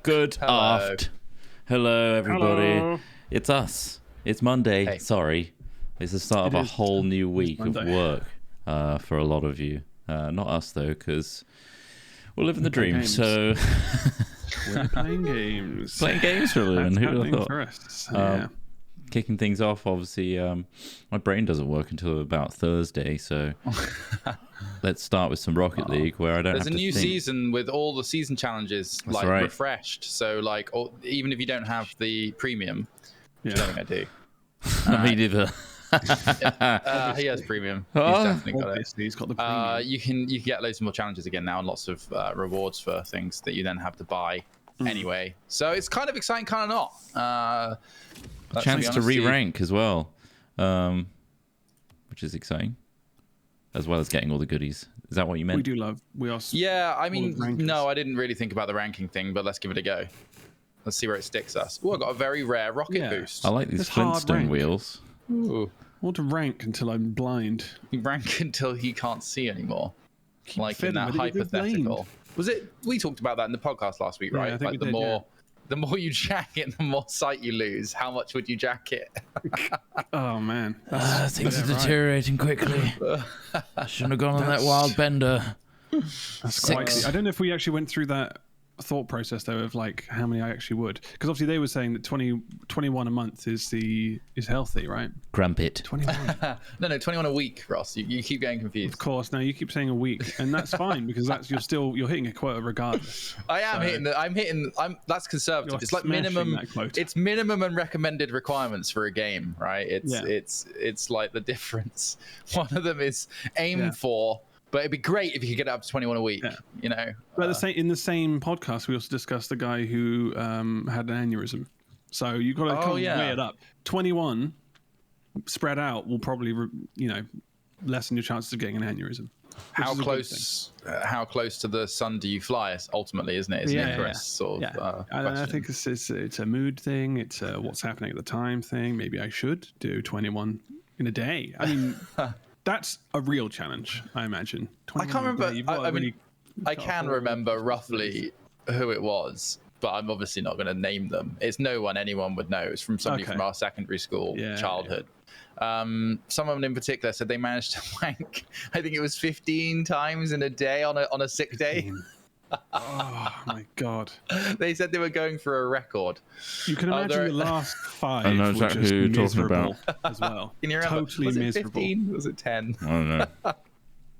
Good aft. Hello, everybody. Hello. It's us. It's Monday. Hey. Sorry. It's the start of a whole new week of work for a lot of you. Not us, though, because we're living the dream. Games. So We're playing games. playing games for a living. That's Who would have happening thought? for us. Yeah. Kicking things off, obviously, my brain doesn't work until about Thursday, so let's start with some Rocket League, where I don't There's have a to new think. season with all the season challenges That's right. refreshed. So even if you don't have the premium, which I don't think I do. Me neither. He has premium. Oh. He's definitely got it. Obviously, he's got the premium. You can get loads more challenges again now and lots of rewards for things that you then have to buy anyway. So it's kind of exciting, kind of not. Chance to re-rank as well, which is exciting, as well as getting all the goodies. Is that what you meant? We do love. We are. Yeah, I mean, rankings. no, I didn't really think about the ranking thing, but let's give it a go. Let's see where it sticks us. Oh, I got a very rare rocket boost. I like these It's hard Flintstone rank. wheels. Ooh. I want to rank until I'm blind. You rank until he can't see anymore. Like in fiddling that with it, you're hypothetical. blind. Was it? We talked about that in the podcast last week, right? I think Like we did, the more you jack it, the more sight you lose. How much would you jack it? Oh man. Things are right. deteriorating quickly. I shouldn't have gone on that wild bender. That's quite. Six. I don't know if we actually went through that thought process though of like how many I actually would, because obviously they were saying that 21 a month is healthy, right? Crumpet. 21. No, 21 a week, Ross. You keep getting confused. Of course. Now you keep saying a week, and that's fine because you're hitting a quota regardless. I am that's conservative. You're It's like smashing minimum. that quota. It's minimum and recommended requirements for a game, right? Yeah. It's like the difference. One of them is aim for, but it'd be great if you could get it up to 21 a week. Yeah. You know. But in the same podcast, we also discussed the guy who had an aneurysm. So you've got to kind of weigh it up. 21 spread out will probably, lessen your chances of getting an aneurysm. How close to the sun do you fly? Ultimately, isn't it? It's an Icarus sort of I question. think it's a mood thing. It's a what's happening at the time thing. Maybe I should do 21 in a day. I mean, that's a real challenge, I imagine. I can't remember. I can remember roughly who it was, but I'm obviously not going to name them. It's no one anyone would know. It's from somebody from our secondary school childhood. Someone in particular said they managed to wank, I think it was 15 times in a day on a sick day. Oh my god! They said they were going for a record. You can imagine the last 5. I know exactly who you're talking about as well. Can you remember? Totally was it miserable. 15? Was it 10? I don't know.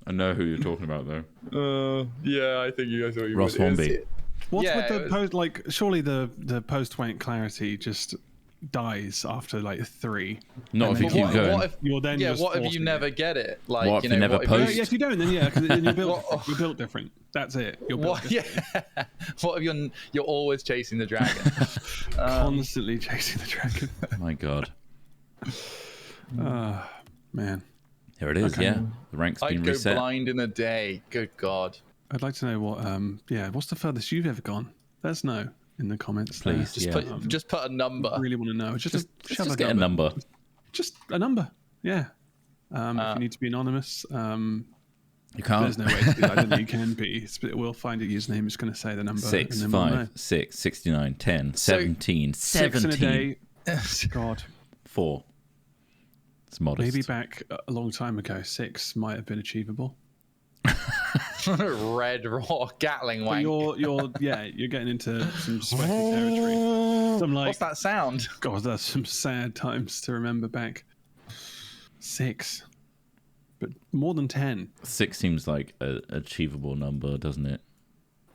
I know who you're talking about though. Yeah, I think you guys know. Ross Hornby. What's with the post? Like, surely the post-wank clarity just dies after like 3. Not if you keep going. What if you never get it? Like, what if you never post? Yes, you don't. Then because then you're built different. That's it. You're built different. Yeah. What if you're always chasing the dragon? Constantly chasing the dragon. My god. Man. Here it is. Okay. Yeah, the rank's been I'd reset. go blind in a day. Good God. I'd like to know what. What's the furthest you've ever gone? Let us know in the comments. Please. Just put a number. I really want to know. Just get a number. Just a number. Yeah. If you need to be anonymous, You can't. there's no way to do that. I don't think you can be. We'll find a username. It's going to say the number. 6, and then we'll 5, know. 6, 69, 10, 17, 6 in a 17, day. God. 4. It's modest. Maybe back a long time ago, 6 might have been achievable. Red raw Gatling But wank. you're getting into some sweaty territory. Some What's that sound? God, that's some sad times to remember back. 6, but more than 10. 6 seems like an achievable number, doesn't it?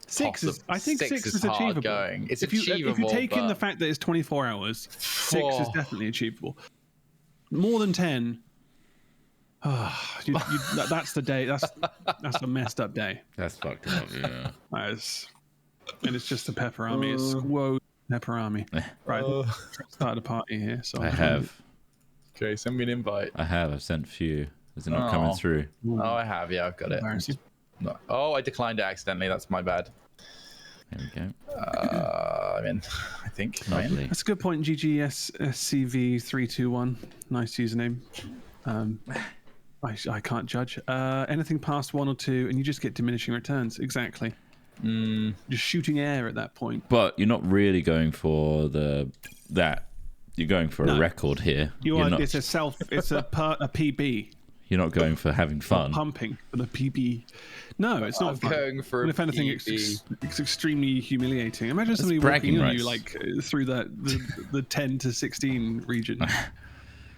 6 is. I think 6 is hard achievable. going. It's if you achievable. take in the fact that it's 24 hours, 6 is definitely achievable. More than 10. That's the day. That's a messed up day. That's fucked up. Yeah. And it's just the pepperami. It's squo pepperami. Right. Start a party here. So I have. Okay, send me an invite. I have. I've sent a few. Is it not coming through? Oh, I have. Yeah, I've got it. Embarrassing. No. Oh, I declined it accidentally. That's my bad. There we go. I'm in. I think. Lovely. That's a good point. GGSCV321. Nice username. I can't judge. Anything past 1 or 2, and you just get diminishing returns. Exactly. You're shooting air at that point. But you're not really going for that. You're going for a record here. It's a PB. You're not going for having fun. Pumping for the PB. No, it's not fun. Going for if anything, it's extremely humiliating. Imagine somebody walking in you like through the 10 to 16 region.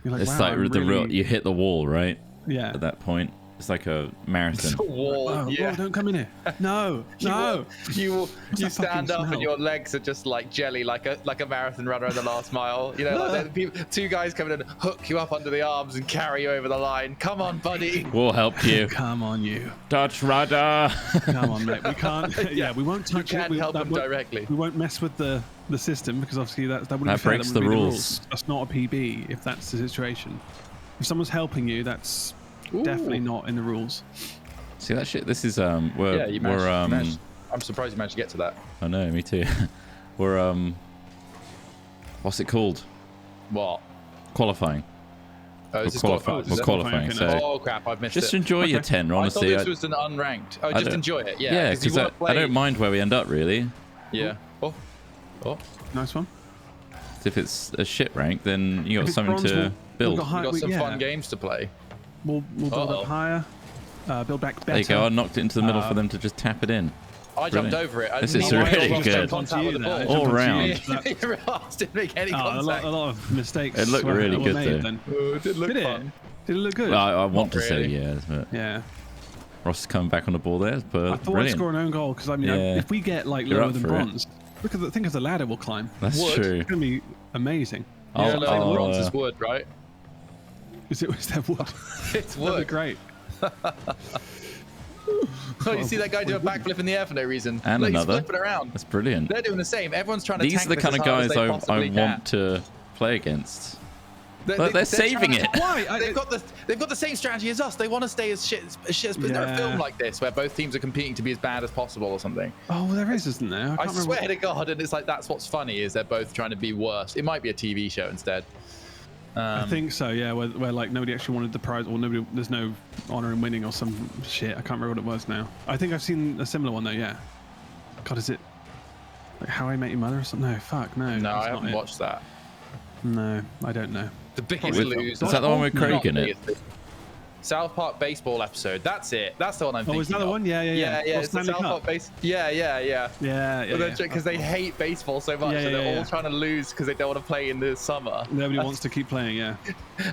You're like, it's wow, like you hit the wall, right? Yeah. At that point, it's like a marathon. It's a wall. Oh, yeah. Oh, don't come in here. No, no. You stand up and your legs are just like jelly, like a marathon runner in the last mile. You know, like two guys come in and hook you up under the arms and carry you over the line. Come on, buddy. We'll help you. Come on, you. Dutch rudder. Come on, mate. We can't. Yeah, we won't touch you it. can't help them directly. We won't mess with the system because obviously that wouldn't be fair. Breaks the rules. That's not a PB if that's the situation. If someone's helping you, that's definitely not in the rules. See that shit? This is I'm surprised you managed to get to that. I know, me too. We're what's it called? What? Qualifying. Oh, we're qualifying. So oh crap, I've missed just it. enjoy your 10. Honestly, I thought this was an unranked. Oh, just enjoy it. Yeah. Yeah, because I don't mind where we end up really. Yeah. Oh. Nice one. If it's a shit rank, then you got something to build. We've got some fun games to play. We'll build up higher, build back better. There you go. I knocked it into the middle for them to just tap it in. I jumped over it. This is really good. All round. Didn't make any contact. A lot of mistakes. It looked really good though. Oh, it did look fun. Did it look good? I want to say yes, but yeah. Ross is coming back on the ball there. But I thought I'd score an own goal because I mean, if we get like lower than bronze, think of the ladder we'll climb. That's true. It's gonna be amazing. Bronze is wood, right? Is that wood? It's wood. That'd be great. Oh, you see that guy do a backflip in the air for no reason? And He's another. flipping around. That's brilliant. They're doing the same. Everyone's trying to. These are the kind of guys I want to play against. They're saving it. Why? They've got the same strategy as us. They want to stay as shit as Is there a film like this where both teams are competing to be as bad as possible or something? Oh, well, there is, isn't there? I swear to God, and it's like that's what's funny is they're both trying to be worse. It might be a TV show instead. I think so, yeah. Where like nobody actually wanted the prize, or there's no honor in winning or some shit. I can't remember what it was now. I think I've seen a similar one though. Yeah. God, is it like How I Met Your Mother or something? No, fuck, no. No, I haven't watched that. No, I don't know. The Biggest Loser. Is that the one with Craig in it? South Park baseball episode. That's it. That's the one I'm thinking. Oh, is that the one? Yeah. It's the South Park base. Yeah. Because they hate baseball so much, and they're all trying to lose because they don't want to play in the summer. Nobody wants to keep playing. Yeah.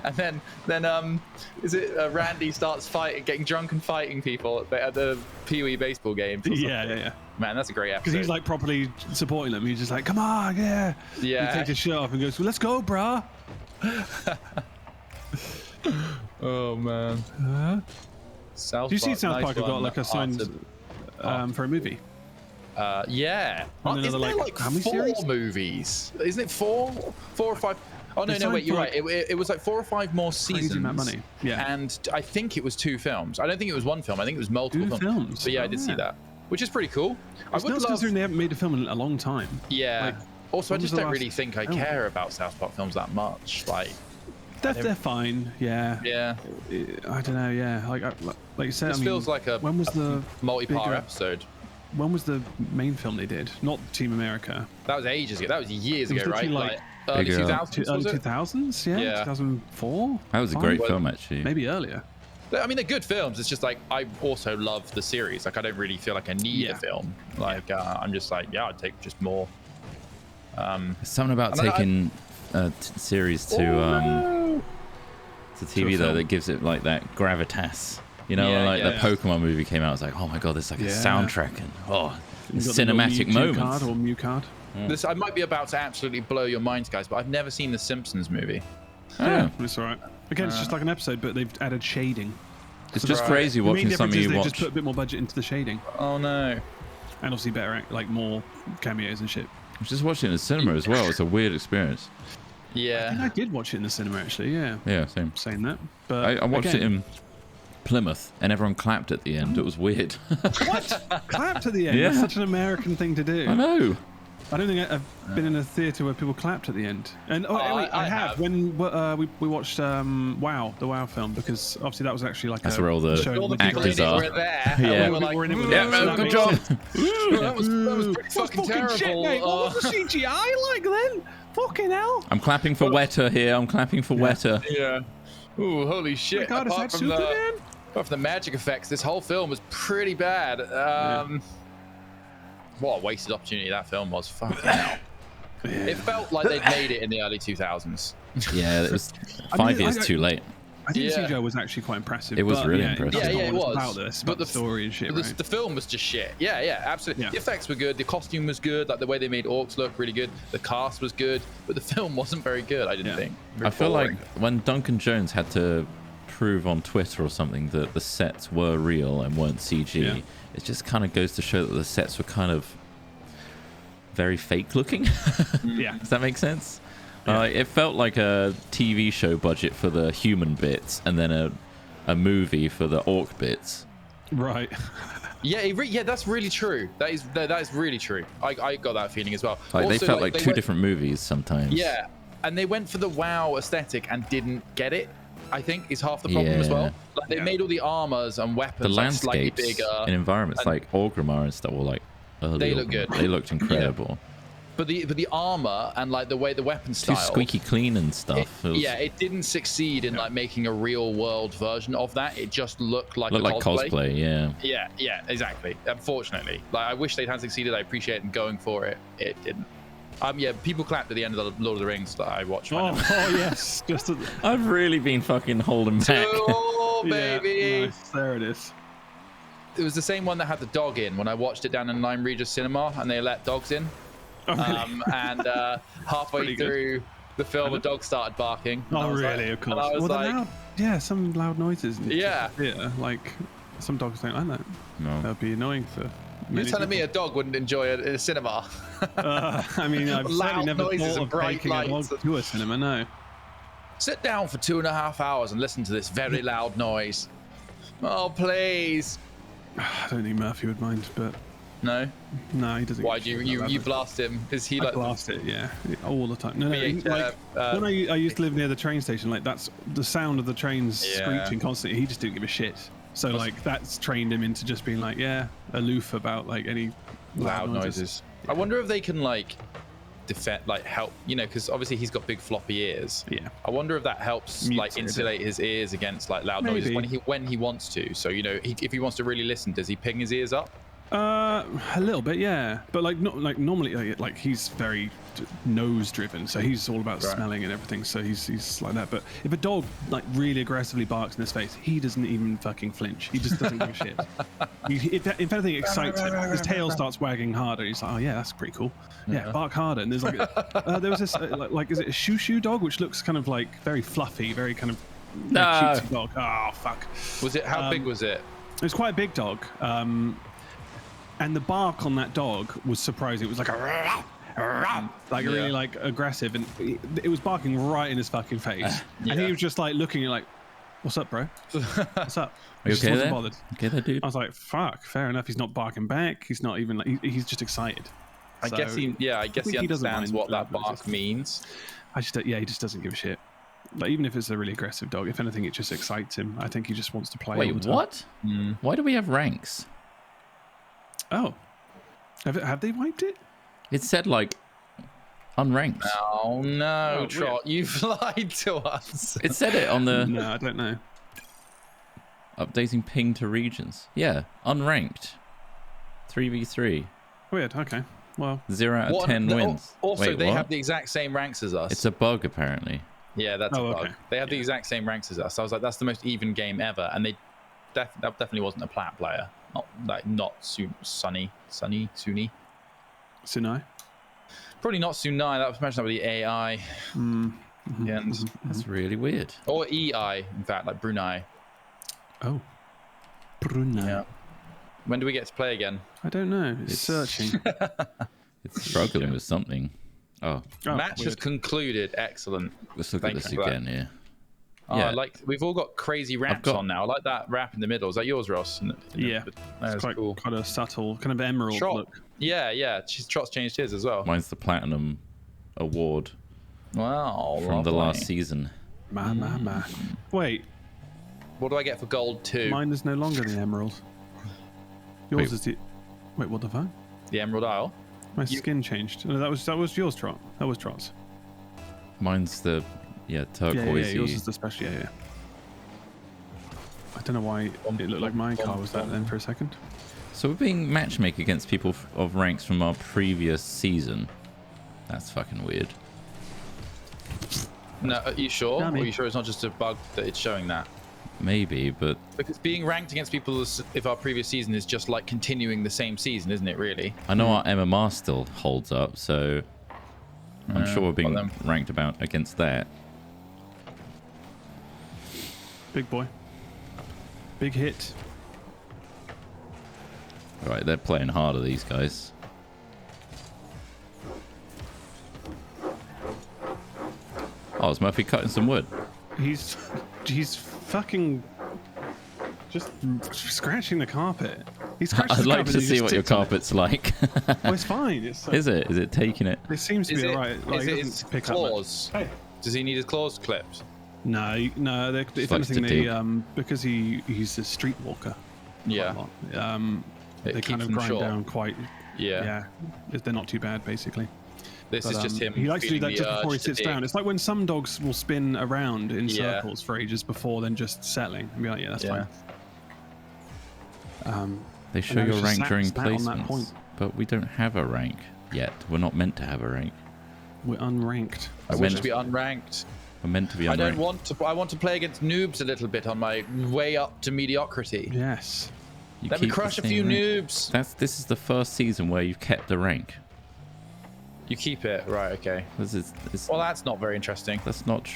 And then is it Randy starts getting drunk and fighting people at the Pee Wee baseball games? Yeah. Man, that's a great episode. Because he's like properly supporting them. He's just like, come on, yeah. He takes his shirt off and goes, well, let's go, brah. Oh man. Do you see South Park have got like a signed for a movie? Yeah. Isn't there like how many 4 series? movies? Isn't it 4 or 5? Oh no, wait, you're right. It was like 4 or 5 more seasons. Amount of money. Yeah. And I think it was 2 films. I don't think it was 1 film. I think it was multiple films. But yeah, I did see that, which is pretty cool. I would love considering they haven't made a film in a long time. Yeah. Like, also, I just don't really think I care about South Park films that much. Like. They're fine, yeah. Yeah. I don't know, yeah. Like you said, this feels like a when was the multi-part episode. When was the main film they did? Not Team America. That was ages ago. That was years ago, right? Like early 2000s. Early 2000s, yeah. 2004. That was a great film, actually. Maybe earlier. I mean, they're good films. It's just like I also love the series. Like I don't really feel like I need a film. Like I'm just like, I'd take just more. There's something about taking series to TV though that gives it like that gravitas. You know, the Pokemon movie came out. It's like, oh my god, there's like a soundtrack and cinematic moments. Or Mew card. This I might be about to absolutely blow your minds, guys, but I've never seen the Simpsons movie. Yeah, it's alright. Again, it's just like an episode, but they've added shading. It's just crazy watching something you watch. They just put a bit more budget into the shading. Oh no. And obviously better, like more cameos and shit. I'm just watching it in the cinema as well. It's a weird experience. Yeah. I think I did watch it in the cinema actually. Yeah. Yeah, same. Saying that, but I watched it in Plymouth, and everyone clapped at the end. It was weird. What? Clapped at the end? Yeah. That's such an American thing to do. I know. I don't think I've been in a theatre where people clapped at the end. And I have. When we watched WoW, the WoW film, because obviously that was actually like that's where all the actors are. There, yeah, we were like, good job. That was pretty fucking terrible. Shit, mate. What was the CGI like then? Fucking hell. I'm clapping for Wetter here. I'm clapping for Wetter. Yeah. Ooh, holy shit. Oh my God, is that Superman? Apart from the magic effects, this whole film was pretty bad. What a wasted opportunity that film was. Fucking hell. Yeah. It felt like they'd made it in the early 2000s. Yeah, it was 5 years too late. I think the CGI was actually quite impressive. It was really impressive. Yeah, it was. About this, but the story and shit, right? The film was just shit. Yeah, absolutely. Yeah. The effects were good. The costume was good. Like the way they made orcs look really good. The cast was good, but the film wasn't very good. I didn't think. I feel like when Duncan Jones had to prove on Twitter or something that the sets were real and weren't CG, it just kind of goes to show that the sets were kind of very fake looking. Yeah. Does that make sense? Yeah. It felt like a TV show budget for the human bits and then a movie for the orc bits. Right. Yeah, that's really true. That is really true. I got that feeling as well. Like also, they felt like two different movies sometimes. Yeah, and they went for the WoW aesthetic and didn't get it. I think is half the problem as well. Like they made all the armors and weapons the landscapes slightly bigger and environments like Orgrimmar and stuff were like early. They look good. They looked incredible. But the armor and like the way the weapon style, too squeaky clean and stuff. It didn't succeed in like making a real world version of that. It just looked like cosplay. Yeah, exactly. Unfortunately, like I wish they'd had succeeded. I appreciate them going for it. It didn't. People clapped at the end of the Lord of the Rings that I watched. Oh yes, I've really been fucking holding back. Oh baby, yeah, nice. There it is. It was the same one that had the dog in when I watched it down in Lyme Regis Cinema, and they let dogs in. Oh, really? And halfway through the film, a dog started barking. Oh, really? Of course. I was like, some loud noises. Yeah. Like some dogs don't like that. No. That'd be annoying for. You're telling me a dog wouldn't enjoy it in a cinema? I mean, I've certainly never thought of taking a dog to a cinema. No. Sit down for 2.5 hours and listen to this very loud noise. Oh, please. I don't think Murphy would mind, but. No, he doesn't. Why do you blast him? Is he like blast it? Yeah, all the time. No. When I used to live near the train station, like that's the sound of the trains screeching constantly. He just didn't give a shit. So like that's trained him into just being like aloof about like any loud noises. Yeah. I wonder if they can like defend, like help, because obviously he's got big floppy ears. Yeah. I wonder if that helps like insulate his ears against like loud noises when he wants to. So if he wants to really listen, does he ping his ears up? A little bit, yeah, but like not like normally, like he's very nose driven, so he's all about smelling and everything. So he's like that. But if a dog like really aggressively barks in his face, he doesn't even fucking flinch. He just doesn't give a shit. If anything excites him, his tail starts wagging harder. He's like, oh yeah, that's pretty cool. Yeah, bark harder. And there's like there was this like is it a shoo dog, which looks kind of like very fluffy, very kind of cutesy dog. Oh fuck. Was it? How big was it? It was quite a big dog. And the bark on that dog was surprising. It was like really like aggressive, and it was barking right in his fucking face. And he was just like looking at like, "What's up, bro? What's up?" Are you okay there? Bothered. Okay there, dude. I was like, "Fuck, fair enough." He's not barking back. He's not even like he's just excited. I guess he understands what that bark means. He just doesn't give a shit. But even if it's a really aggressive dog, if anything, it just excites him. I think he just wants to play. Wait, what? Why do we have ranks? Oh, have they wiped it? It said like unranked. Oh no, Trott, you've lied to us. It said it on the. No, I don't know. Updating ping to regions. Yeah, unranked. 3v3. Weird. Okay. Well, 0 out of 10 wins. Also, Wait, they what? have the exact same ranks as us. It's a bug apparently. Yeah, that's a bug. Okay. They have the exact same ranks as us. I was like, that's the most even game ever, and that definitely wasn't a plat player. Not Sunny. Sunai? Probably not Sunai. That was mentioned with the AI. That's really weird. Or EI, in fact, like Brunei. Oh. Brunei. Yeah. When do we get to play again? I don't know. It's searching. It's struggling with something. Oh. Match has concluded. Excellent. Let's look at this again here. Yeah. Like we've all got crazy wraps on now. I like that wrap in the middle. Is that yours, Ross? Yeah, that's quite cool. Quite a subtle kind of emerald look. Yeah. Trott's changed his as well. Mine's the platinum award. Wow, from the last season. My. Wait. What do I get for gold 2? Mine is no longer the emerald. Yours is the. Wait, what the fuck? The Emerald Isle. My skin changed. No, that was yours, Trott. That was Trott's. Mine's the turquoise. Yeah, yours is the special. Yeah. I don't know why it looked like my car was that then for a second. So we're being matchmaker against people of ranks from our previous season. That's fucking weird. No, are you sure? Are you sure it's not just a bug that it's showing that? Maybe, but because being ranked against people if our previous season is just like continuing the same season, isn't it? Really? I know our MMR still holds up, so I'm sure we're being ranked about against that. Big boy. Big hit. All right, they're playing harder, these guys. Oh, is Murphy cutting some wood? He's fucking just scratching the carpet. He's scratching I'd like to see what your carpet's like. Well, it's fine. It's Is it? Is it taking it? It seems to be alright. Like, is it his claws? Hey. Does he need his claws clipped? No. If anything, they because he's a streetwalker. Yeah. They kind of grind down quite. Yeah. They're not too bad, basically. This is just him. He likes to do that just before he sits down. It's like when some dogs will spin around in circles for ages before then just settling and be like, yeah, that's fine. They show your rank during placements, but we don't have a rank yet. We're not meant to have a rank. We're unranked. I want to be unranked. We're meant to be unranked. I don't want to. I want to play against noobs a little bit on my way up to mediocrity. Yes. Let me crush a few noobs. This is the first season where you've kept the rank. You keep it, right? Okay. Well, that's not very interesting. That's not.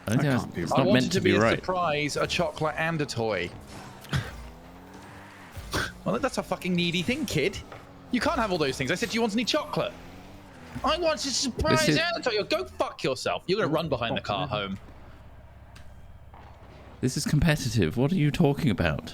I don't think it's not meant to be right. A surprise, a chocolate and a toy. Well, that's a fucking needy thing, kid. You can't have all those things. I said, do you want any chocolate? I want a surprise and a toy. Go fuck yourself. You're gonna run behind the car home. This is competitive. What are you talking about?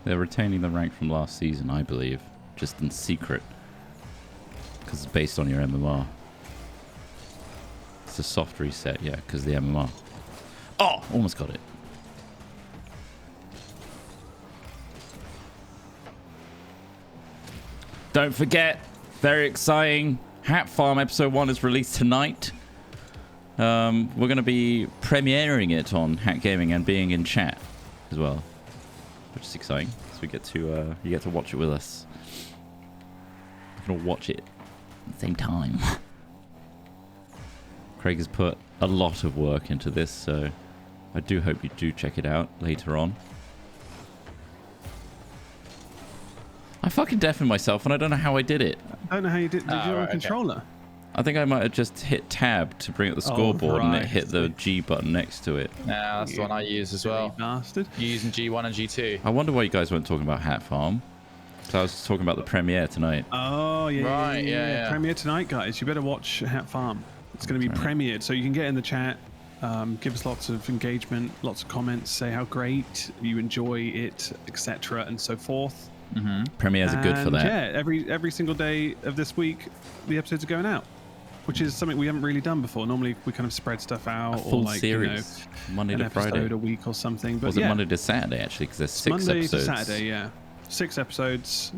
They're retaining the rank from last season, I believe, just in secret, because it's based on your MMR. It's a soft reset, yeah, because the MMR. Oh, almost got it. Don't forget, very exciting, Hat Farm episode 1 is released tonight. We're going to be premiering it on Hat Gaming and being in chat as well, which is exciting. So we get to you get to watch it with us. We're going to watch it at the same time. Craig has put a lot of work into this, so I do hope you do check it out later on. I fucking deafened myself and I don't know how I did it. I don't know how you did. Did you have a controller? I think I might have just hit tab to bring up the scoreboard and it hit the G button next to it. Yeah, that's the one I use as well. Bastard. You're using G1 and G2. I wonder why you guys weren't talking about Hat Farm. Because I was talking about the premiere tonight. Oh, yeah. Right, yeah. Premiere tonight, guys. You better watch Hat Farm. It's going to be premiered. So you can get in the chat, give us lots of engagement, lots of comments, say how great you enjoy it, etc. and so forth. Premieres are good for that. Yeah, every single day of this week, the episodes are going out. Which is something we haven't really done before. Normally, we kind of spread stuff out, a full or like series, Monday to Friday, episode a week or something. But was it Monday to Saturday actually? Because there's 6 Monday episodes. Monday to Saturday, yeah, 6 episodes.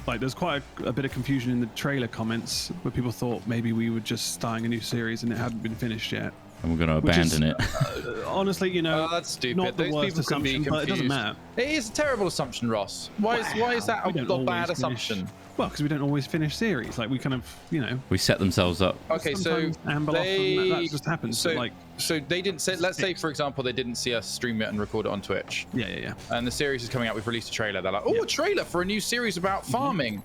Like, there's quite a bit of confusion in the trailer comments where people thought maybe we were just starting a new series and it hadn't been finished yet. And we're going to abandon it. Honestly, you know, that's stupid. Not the worst assumption, but it doesn't matter. It is a terrible assumption, Ross. Why is that a bad assumption? Well, because we don't always finish series. Like, we kind of, we set themselves up. Okay, so that just happens. So they didn't say. Let's say, for example, they didn't see us stream it and record it on Twitch. Yeah. And the series is coming out. We've released a trailer. They're like, a trailer for a new series about farming.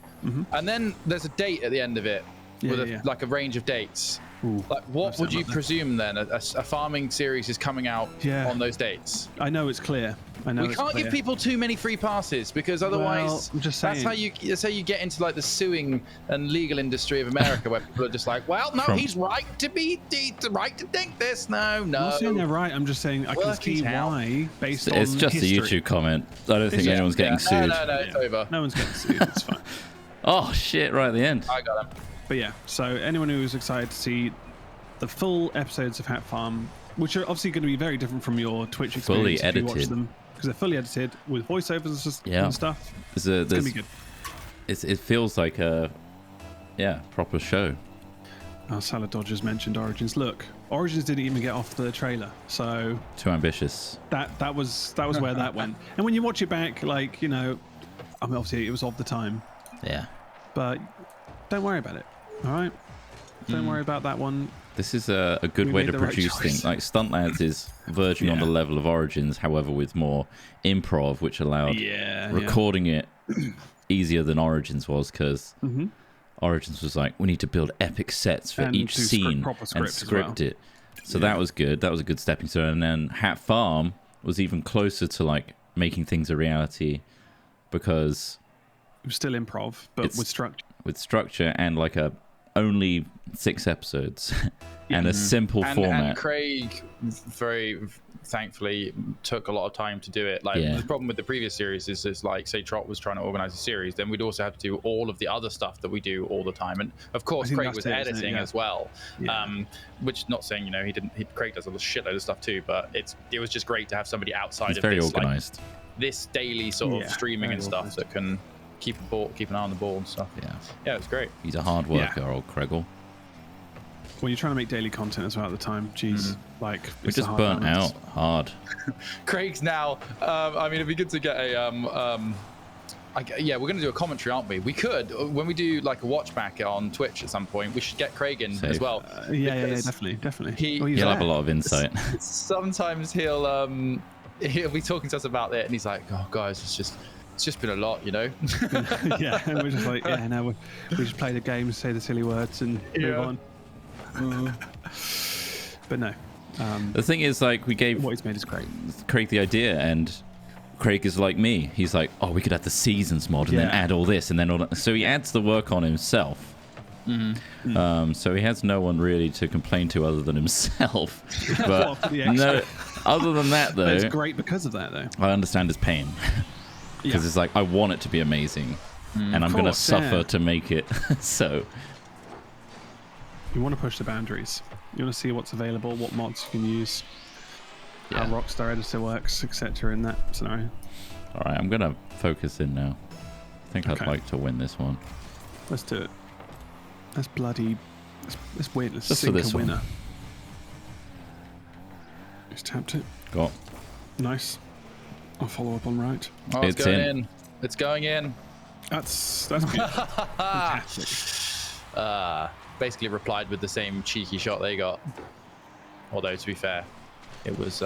And then there's a date at the end of it with like a range of dates. Ooh, like, what would you presume then? A farming series is coming out on those dates? I know it's clear. I know we can't give people too many free passes because otherwise, I'm just saying, that's how you get into like the suing and legal industry of America, where people are just like, well, no, he's right to think this. No. I'm not saying they're right. I'm just saying I can see why, based on it's just history. a YouTube comment. I don't think anyone's getting sued. No, it's over. No one's getting sued. It's fine. Oh shit! Right at the end. I got him. But yeah, so anyone who's excited to see the full episodes of Hat Farm, which are obviously going to be very different from your Twitch experience, fully edited, if you watch them, because they're fully edited with voiceovers and stuff. It's going to be good. It feels like a proper show. Salad Dodgers mentioned Origins. Look, Origins didn't even get off the trailer, so too ambitious. That was where that went. And when you watch it back, like, you know, I mean, obviously it was of the time. Yeah. But don't worry about it. All right. Don't worry about that one. This is a good way to produce things. Like Stuntlads is verging on the level of Origins, however, with more improv, which allowed recording it easier than Origins was, because Origins was like, we need to build epic sets for each scene and script it. So that was good. That was a good stepping stone. And then Hat Farm was even closer to like making things a reality, because it was still improv, but with structure. With structure and like only 6 episodes and a simple format. And Craig very thankfully took a lot of time to do it. Like the problem with the previous series is like, say Trott was trying to organize a series, then we'd also have to do all of the other stuff that we do all the time. And of course Craig was editing as well. Which, not saying, you know, Craig does a shitload of stuff too, but it was just great to have somebody outside of very this, organized. Like, this daily sort of streaming and stuff that can keep an eye on the ball and stuff. Yeah, it was great. He's a hard worker, old Craigle. Well, you're trying to make daily content as well at the time. Jeez, like we just burnt out hard. Craig's now. I mean, it'd be good to get a. We're going to do a commentary, aren't we? We could, when we do like a watch back on Twitch at some point, we should get Craig in as well. Yeah, definitely. He'll have a lot of insight. Sometimes he'll be talking to us about it, and he's like, "Oh, guys, it's just been a lot, you know." Yeah, and we're just like, we just play the game, say the silly words, and move on. But no. The thing is, like, we gave what he's made is great. Craig the idea, and Craig is like me. He's like, oh, we could add the seasons mod and then add all this and then all that. So he adds the work on himself. So he has no one really to complain to other than himself. But no, other than that, though, it's great because of that, though. I understand his pain, because it's like, I want it to be amazing, and I'm going to suffer to make it. So you want to push the boundaries. You want to see what's available, what mods you can use, how Rockstar Editor works, etc. in that scenario. All right, I'm going to focus in now. I think I'd like to win this one. Let's do it. That's bloody. That's weird. Let's just sink for this a winner. One. Just tapped it. Got. Nice. I'll follow up on right. Oh, it's going in. It's going in. That's good. Fantastic. Basically replied with the same cheeky shot they got. Although, to be fair, it was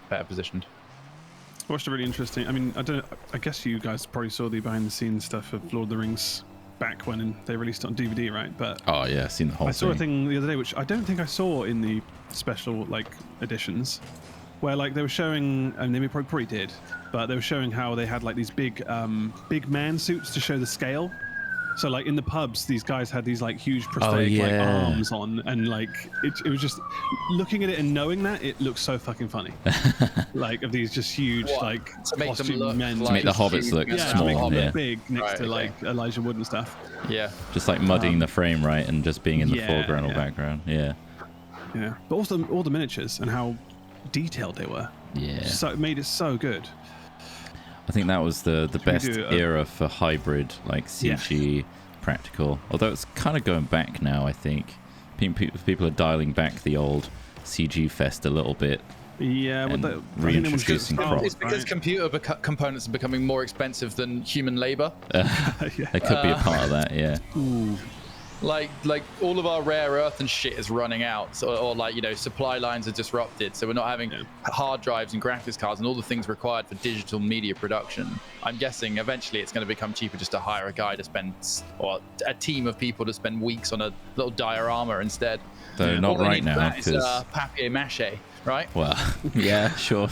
better positioned. I watched a really interesting. I mean, I guess you guys probably saw the behind-the-scenes stuff of Lord of the Rings back when they released it on DVD, right? But oh yeah, I've seen the whole thing. I saw a thing the other day which I don't think I saw in the special editions, where like they were showing, and they probably did, but they were showing how they had like these big man suits to show the scale. So like in the pubs, these guys had these like huge prosthetic like arms on, and like it was just looking at it and knowing that it looks so fucking funny. Like of these just huge like costume men to make the hobbits look small, look big next to like Elijah Wood and stuff. Yeah, just like muddying the frame right and just being in the foreground or background. Yeah, but also all the miniatures and how detailed they were. Yeah, so it made it so good. I think that was the best era for hybrid, like CG practical. Although it's kind of going back now, I think. People are dialing back the old CG fest a little bit. Yeah, and reintroducing props. It's because computer components are becoming more expensive than human labor. It could be a part of that, yeah. Ooh. like all of our rare earth and shit is running out, so, or like, you know, supply lines are disrupted, so we're not having hard drives and graphics cards and all the things required for digital media production. I'm guessing eventually it's going to become cheaper just to hire a guy to spend, or a team of people to spend weeks on a little diorama instead. Though not right now, because papier-mâché, right? Well, yeah, sure.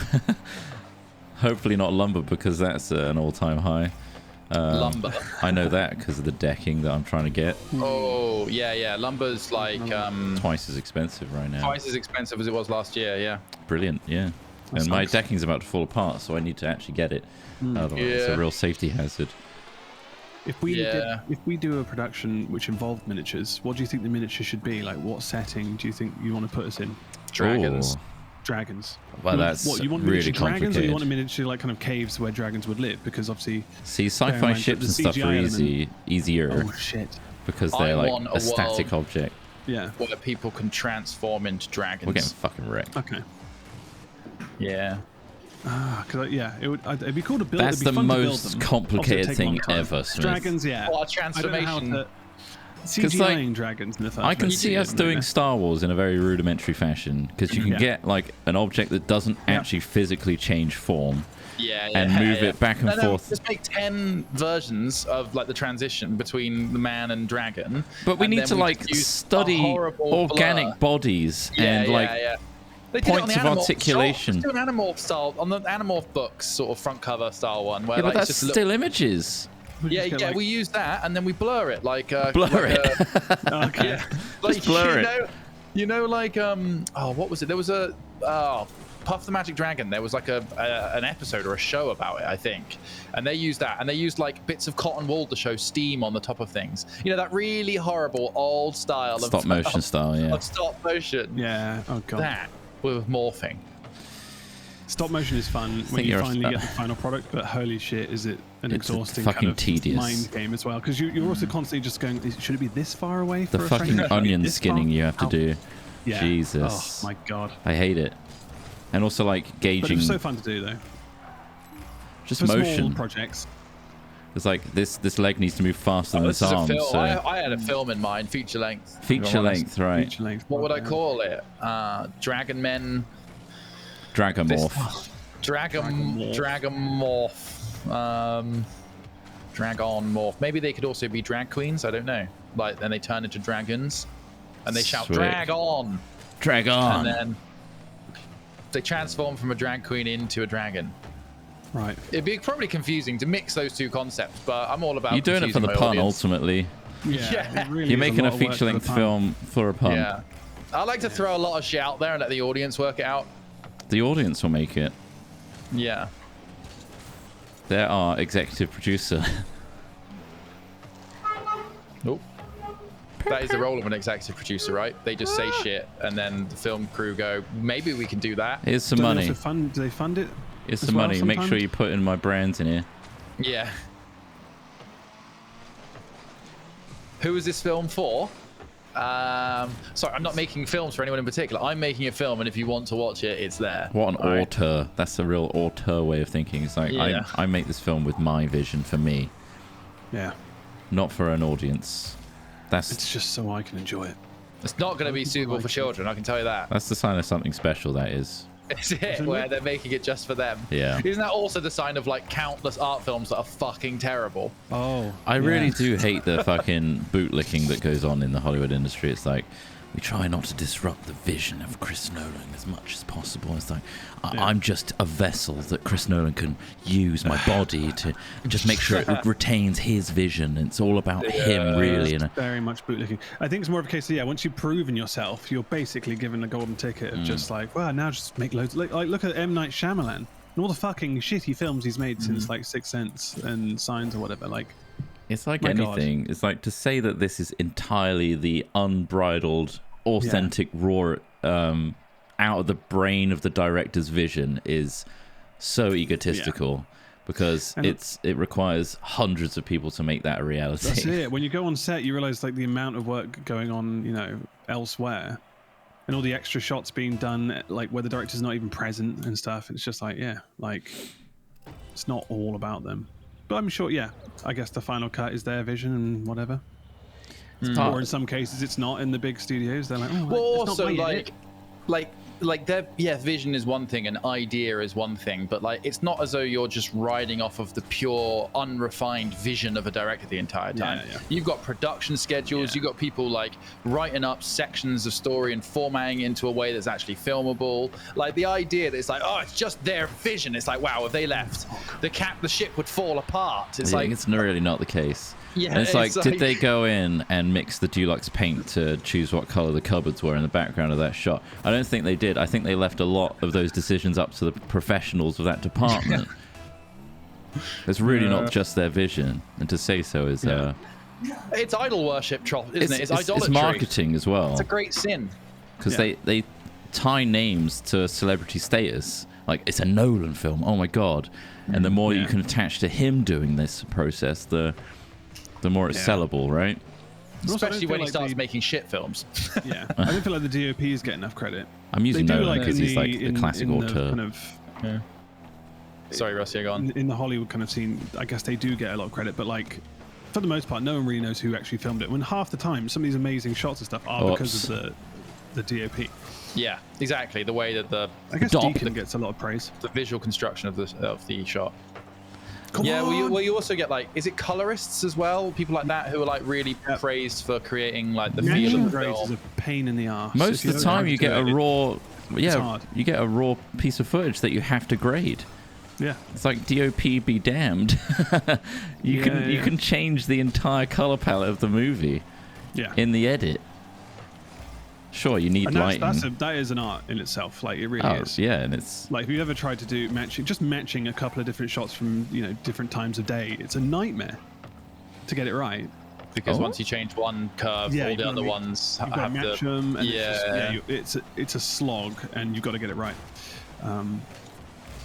Hopefully not lumber, because that's an all-time high. Lumber. I know that because of the decking that I'm trying to get. Oh, yeah. Lumber's like twice as expensive right now. Twice as expensive as it was last year, yeah. Brilliant, yeah. That and my sucks. decking's about to fall apart, so I need to actually get it. Otherwise, it's a real safety hazard. If we do a production which involved miniatures, what do you think the miniature should be? Like, what setting do you think you want to put us in? Dragons. Ooh. Dragons. Well, that's what, you want really miniature dragons, or you complicated. want a miniature like kind of caves where dragons would live? Because obviously, See, bear in sci-fi mind that ships the and stuff CGI are element- easier Oh shit! because they're like want a a static world- object. Yeah. Where people can transform into dragons. We're getting fucking wrecked. Okay. Yeah. Because it'd be cool to build. That's it'd be the fun to build most them. complicated Obviously, it'd take a thing long time. ever, Smith. Dragons, yeah. Or a I don't transformation. know how to CGIing dragons in the first I can place see is us a doing nightmare. Star Wars in a very rudimentary fashion, because you can get like an object that doesn't actually physically change form and move it back and forth. Just make 10 versions of like the transition between the man and dragon. But we and need then to we like just use a study horrible organic blur. bodies and like They did it on points the of Animorph articulation. Let's do an Animorph style, on the Animorph books, sort of front cover style one. Where Yeah, like but it's that's just still images. we use that and then we blur it like Blur it. Okay. Like, Just blur it. You know, like what was it? There was a Puff the Magic Dragon. There was like an episode or a show about it, I think, and they used that, and they used like bits of cotton wool to show steam on the top of things. You know, that really horrible old style of Stop motion style, yeah. of stop motion. Yeah. Oh god. That with morphing. Stop motion is fun when you finally get the final product, but holy shit, is it an It's exhausting fucking kind of tedious. mind game as well? Because you're also constantly just going, should it be this far away? The for a fucking frame? Should it be onion this skinning far? you have to How- do. Yeah. Jesus. Oh my god. I hate it. And also like But it gauging was so fun to do though. just For small motion. projects. It's like this leg needs to move faster than This this is a arm. film. So I had a film in mind, feature length. feature length, right? Feature length. What would I Yeah. call it? Dragon Men. Dragomorph. Dragomorph. Dragon Morph. Maybe they could also be drag queens. I don't know. Like, then they turn into dragons, and they shout Sweet. "Drag on!" Drag on. and then they transform from a drag queen into a dragon. Right. It'd be probably confusing to mix those two concepts, but I'm all about. You're doing it for confusing the my pun, audience. ultimately. Yeah. it really You're is making lot a of work for the feature-length pun. film for a pun. Yeah. I like to throw a lot of shit out there and let the audience work it out. The audience will make it. Yeah. They're our executive producer. Nope. That is the role of an executive producer, right? They just say shit, and then the film crew go, maybe we can do that. Here's some Do they money. also do they fund it? Here's as some well money. Make sure sometimes? you put in my brands in here. Yeah. Who is this film for? Sorry, I'm not making films for anyone in particular. I'm making a film, and if you want to watch it, it's there. What an All right? auteur. That's a real auteur way of thinking. It's like, Yeah. I make this film with my vision for me, Yeah. not for an audience. It's just so I can enjoy it. It's not going to be suitable for children, I can tell you that. That's the sign of something special, that is. Is it? Where they're making it just for them. Yeah. Isn't that also the sign of like countless art films that are fucking terrible? Oh. I really do hate the fucking bootlicking that goes on in the Hollywood industry. It's like, we try not to disrupt the vision of Chris Nolan as much as possible. It's like, I'm just a vessel that Chris Nolan can use my body to just make sure it retains his vision. It's all about him, really. It's very much bootlicking. I think it's more of a case of, once you've proven yourself, you're basically given a golden ticket of just like, well, now just make loads. Like look at M. Night Shyamalan and all the fucking shitty films he's made since like Sixth Sense and Signs or whatever. Like, It's like My anything. God. It's like to say that this is entirely the unbridled, authentic, raw, out of the brain of the director's vision is so egotistical because And it requires hundreds of people to make that a reality. that's it. When you go on set, you realize like the amount of work going on, elsewhere, and all the extra shots being done, like where the director's not even present and stuff. It's just like, it's not all about them. But I'm sure, I guess the final cut is their vision and whatever. Or in some cases, it's not in the big studios. They're like, oh, well, it's also not like their vision is one thing and idea is one thing, but like it's not as though you're just riding off of the pure unrefined vision of a director the entire time. You've got production schedules, you've got people like writing up sections of story and formatting into a way that's actually filmable. Like the idea that it's like, oh, it's just their vision, it's like, wow, if they left, the ship would fall apart. It's like, it's really not the case. Yeah, and it's like, did they go in and mix the Dulux paint to choose what color the cupboards were in the background of that shot? I don't think they did. I think they left a lot of those decisions up to the professionals of that department. It's really not just their vision, and to say so is it's idol worship, Trott, isn't it? It's idolatry. It's marketing as well. It's a great sin. Because they tie names to celebrity status. Like, it's a Nolan film, oh my god. And the more you can attach to him doing this process, the more it's sellable, right? Especially when he starts making shit films. Yeah, I don't feel like the DOPs get enough credit. I'm using Nolan because he's like the classic auteur. Kind of, Sorry, Rusty, go on. In the Hollywood kind of scene, I guess they do get a lot of credit, but like for the most part, no one really knows who actually filmed it. When half the time, some of these amazing shots and stuff are because of the DOP. Yeah, exactly. The way that I guess Deacon gets a lot of praise. The visual construction of the shot. Well, you also get like, is it colorists as well? People like that who are like really praised for creating like the feel of the film. Is a pain in the arse. Most of the time, you get a raw, you get a raw piece of footage that you have to grade. Yeah, it's like DOP be damned. you can change the entire color palette of the movie. Yeah. In the edit. Sure, you need lighting. That is an art in itself. Like, it really is. Yeah, and it's like, if you ever tried to do matching a couple of different shots from different times of day, it's a nightmare to get it right. Because once you change one curve, all the other ones have to match them. And it's a slog, and you've got to get it right.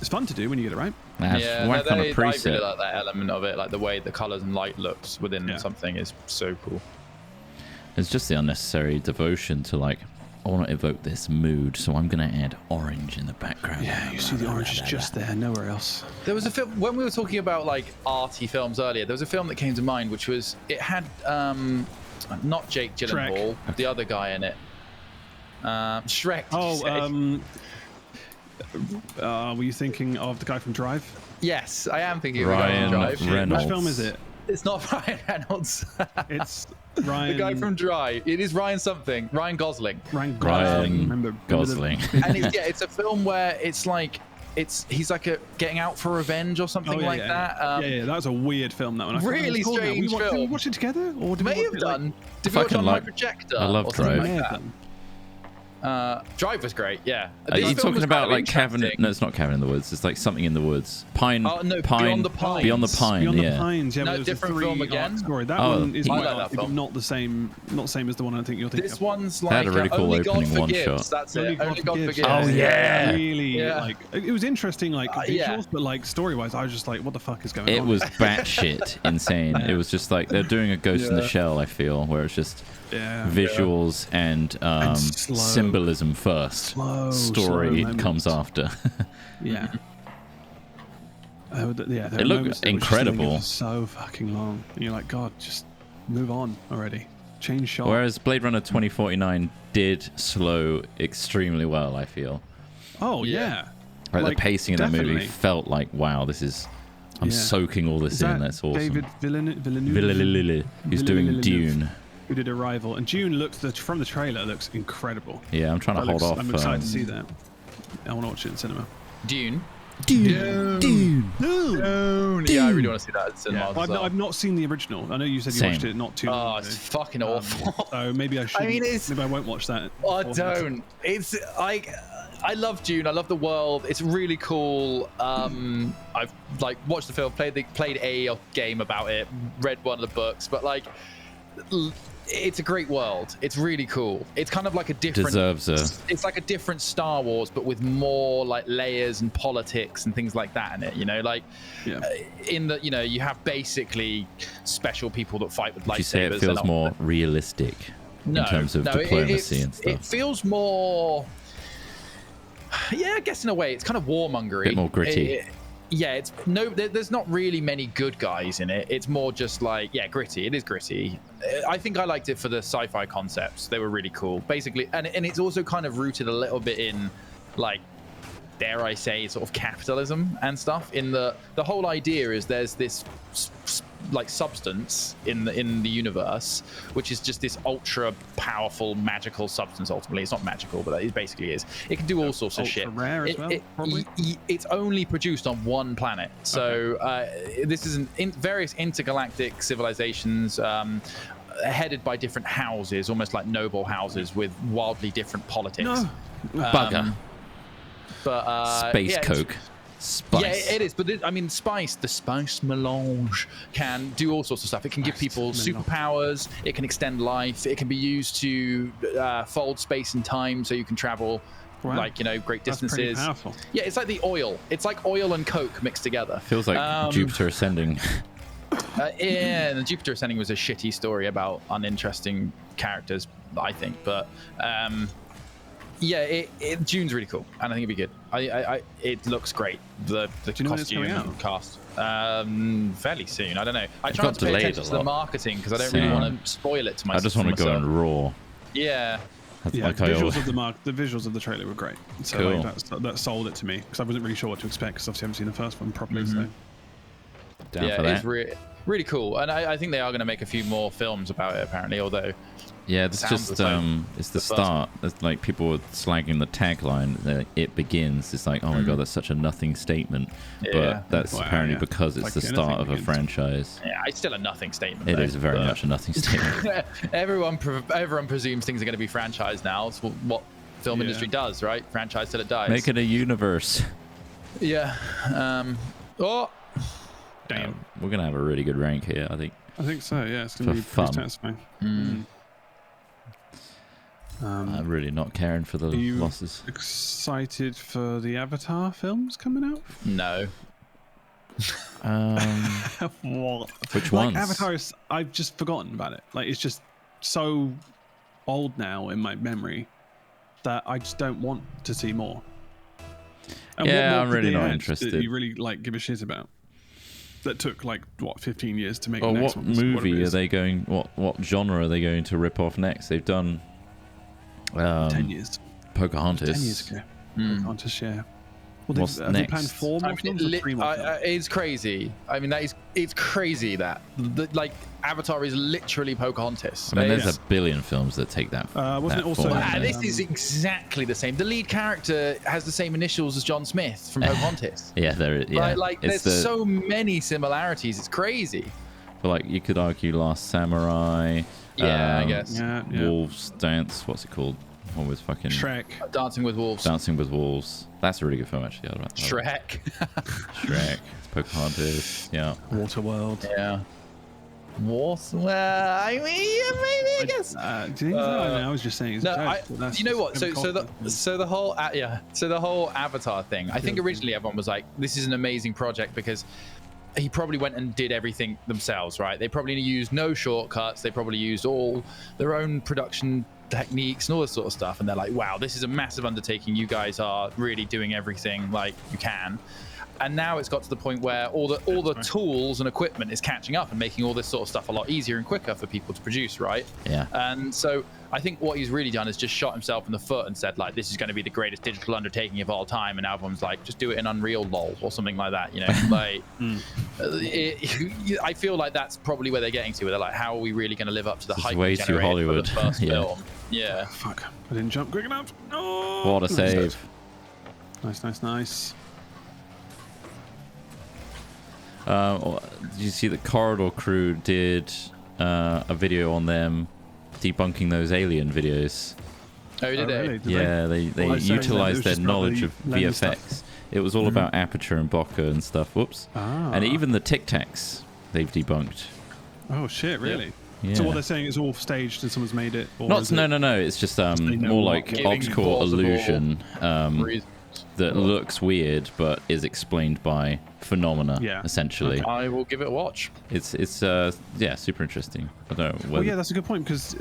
It's fun to do when you get it right. I really like that element of it, like the way the colors and light looks within something is so cool. It's just the unnecessary devotion to like, I want to evoke this mood, so I'm going to add orange in the background. Yeah, you see the orange is just there, nowhere else. There was a film, when we were talking about like arty films earlier, there was a film that came to mind, which was, it had not Jake Gyllenhaal, the other guy in it. Shrek. Were you thinking of the guy from Drive? Yes, I am thinking of the guy from Drive. Reynolds. Which film is it? It's not Ryan Reynolds. It's Ryan. The guy from Drive. It is Ryan something. Ryan Gosling. Ryan Gosling. And it's a film where it's like he's like getting out for revenge or something like that. That was a weird film. That one. Really strange film. Did we watch it together, or did we have done? Did we watch it on my projector? I love Drive. Drive was great, yeah. Are you talking about like Cabin? No, it's not Cabin in the Woods. It's like something in the woods. Beyond the Pines. Beyond the Pines. Yeah, no, different film again. Story. That one is not the same. Not same as the one I think you're thinking. This one's like had a really cool opening one shot. That's it. Only God Forgives. Oh yeah. Really, like it was interesting, like visuals, but like story-wise, I was just like, what the fuck is going on? It was batshit insane. It was just like they're doing a Ghost in the Shell. I feel where it's just. Visuals and symbolism first. Story comes after. It looked incredible. So fucking long. And you're like, God, just move on already. Change shot. Whereas Blade Runner 2049 did slow extremely well, I feel. Oh yeah. Like the pacing of that movie felt like, wow, this is. I'm soaking all this in. That's awesome. David Villeneuve. He's doing Dune. Who did Arrival, and Dune from the trailer looks incredible. Yeah, I'm trying to hold off. I'm excited to see that. I want to watch it in cinema. Dune. Dune. Yeah, I really want to see that in cinema. I've not seen the original. I know you said you watched it not too long ago. Oh, it's fucking awful. So maybe I should. Maybe I won't watch that. Oh, don't. It's like. I love Dune. I love the world. It's really cool. I've like watched the film, played a game about it, read one of the books, but like. It's a great world. It's really cool. It's kind of like a different. It's like a different Star Wars, but with more like layers and politics and things like that in it. You know, like in the you have basically special people that fight with lightsabers. Would you say it feels more realistic in terms of diplomacy and stuff? It feels more. Yeah, I guess in a way it's kind of warmongery. A bit more gritty. it's there's not really many good guys in it. It's more just like, gritty. It is gritty. I think I liked it for the sci-fi concepts. They were really cool, basically, and it's also kind of rooted a little bit in, like, dare I say, sort of capitalism and stuff. In the whole idea is there's this like substance in the universe, which is just this ultra powerful magical substance. Ultimately, it's not magical, but it basically is. It can do all sorts of shit. Rare as well, probably. It's only produced on one planet, so this is in various intergalactic civilizations, headed by different houses, almost like noble houses with wildly different politics. Bugger. But space coke. Spice. Yeah, it is. But the spice melange can do all sorts of stuff. It can give people superpowers. It can extend life. It can be used to fold space and time, so you can travel, like, great distances. That's pretty powerful. Yeah, it's like the oil. It's like oil and coke mixed together. Feels like Jupiter Ascending. The Jupiter Ascending was a shitty story about uninteresting characters, I think. But June's really cool, and I think it'd be good. It looks great. The costume and cast. Fairly soon. I don't know. I try not to pay attention to the marketing because I don't really want to spoil it to myself. I just want to go on raw. Yeah. The visuals of the trailer were great. So cool. That sold it to me, because I wasn't really sure what to expect, because obviously I haven't seen the first one properly. So it's really cool, and I think they are going to make a few more films about it, apparently. Although it's just it's the start. It's like people were slagging the tagline, "It begins." It's like, oh my god, that's such a nothing statement. But that's apparently because it's the start of a franchise. Yeah, it's still a nothing statement. It is very much a nothing statement. Everyone presumes things are going to be franchised now. It's what film industry does, right? Franchise till it dies. Make it a universe. Yeah. Damn. We're gonna have a really good rank here, I think. I think so. Yeah, it's gonna be fun. Pretty satisfying. I'm really not caring for the losses. Excited for the Avatar films coming out? No. What? Which ones? Avatar I've just forgotten about it. Like, it's just so old now in my memory that I just don't want to see more. And I'm really not interested. That you really give a shit about? That took 15 years to make. Well, the next what one, movie are they going? What genre are they going to rip off next? They've done 10 years. Pocahontas. 10 years ago. Pocahontas, yeah. Well, what's next? They planned 4 more films or 3 more films? It's crazy. I mean, it's crazy that Avatar is literally Pocahontas. I mean, there's a billion films that take that. Wasn't it also? This is exactly the same. The lead character has the same initials as John Smith from Pocahontas. Yeah, there is. Yeah, there's so many similarities. It's crazy. But you could argue Last Samurai. Yeah, I guess. Yeah. Wolves Dance. What's it called? What was fucking Shrek? Dancing with Wolves. Dancing with Wolves. That's a really good film, actually. Shrek. Shrek. Pocahontas. Yeah. Waterworld. Yeah. Well, I mean, maybe I guess. Do you think I was just saying. You know what? So the whole Avatar thing. I think originally everyone was like, "This is an amazing project," because he probably went and did everything themselves, right? They probably used no shortcuts. They probably used all their own production techniques and all this sort of stuff. And they're like, "Wow, this is a massive undertaking. You guys are really doing everything like you can." And now it's got to the point where all the tools and equipment is catching up and making all this sort of stuff a lot easier and quicker for people to produce, right? Yeah. And so I think what he's really done is just shot himself in the foot and said, this is going to be the greatest digital undertaking of all time. And now everyone's like, just do it in Unreal, lol, or something like that, I feel like that's probably where they're getting to. Where they're like, how are we really going to live up to the hype way too Hollywood for the first film? Yeah. Fuck. I didn't jump quick enough. Oh, what a save. Nice. Did you see that Corridor Crew did a video on them debunking those alien videos? Oh, did they? Really? They utilized their knowledge of VFX. It was all about aperture and bokeh and stuff. Whoops. And even the Tic Tacs they've debunked. Oh shit! Really? Yeah. So what they're saying is all staged and someone's made it? Or no. It's just more like optical illusion. That looks weird, but is explained by phenomena, essentially. I will give it a watch. It's super interesting. I don't know. Well, yeah, that's a good point, because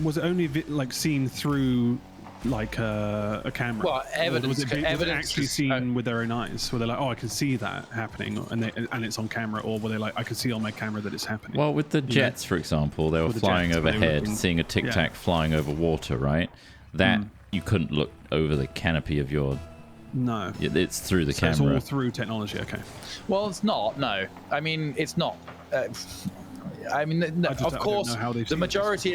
was it only seen through like a camera? Well, evidence. Was it actually seen with their own eyes? Were they like, oh, I can see that happening, and it's on camera, or were they like, I can see on my camera that it's happening? Well, with the jets, for example, they were flying overhead, seeing a Tic Tac flying over water, right? That you couldn't look over the canopy of your. No, it's through the camera. It's all through technology. Okay. Well, it's not. No, I mean it's not. I mean, of course, the majority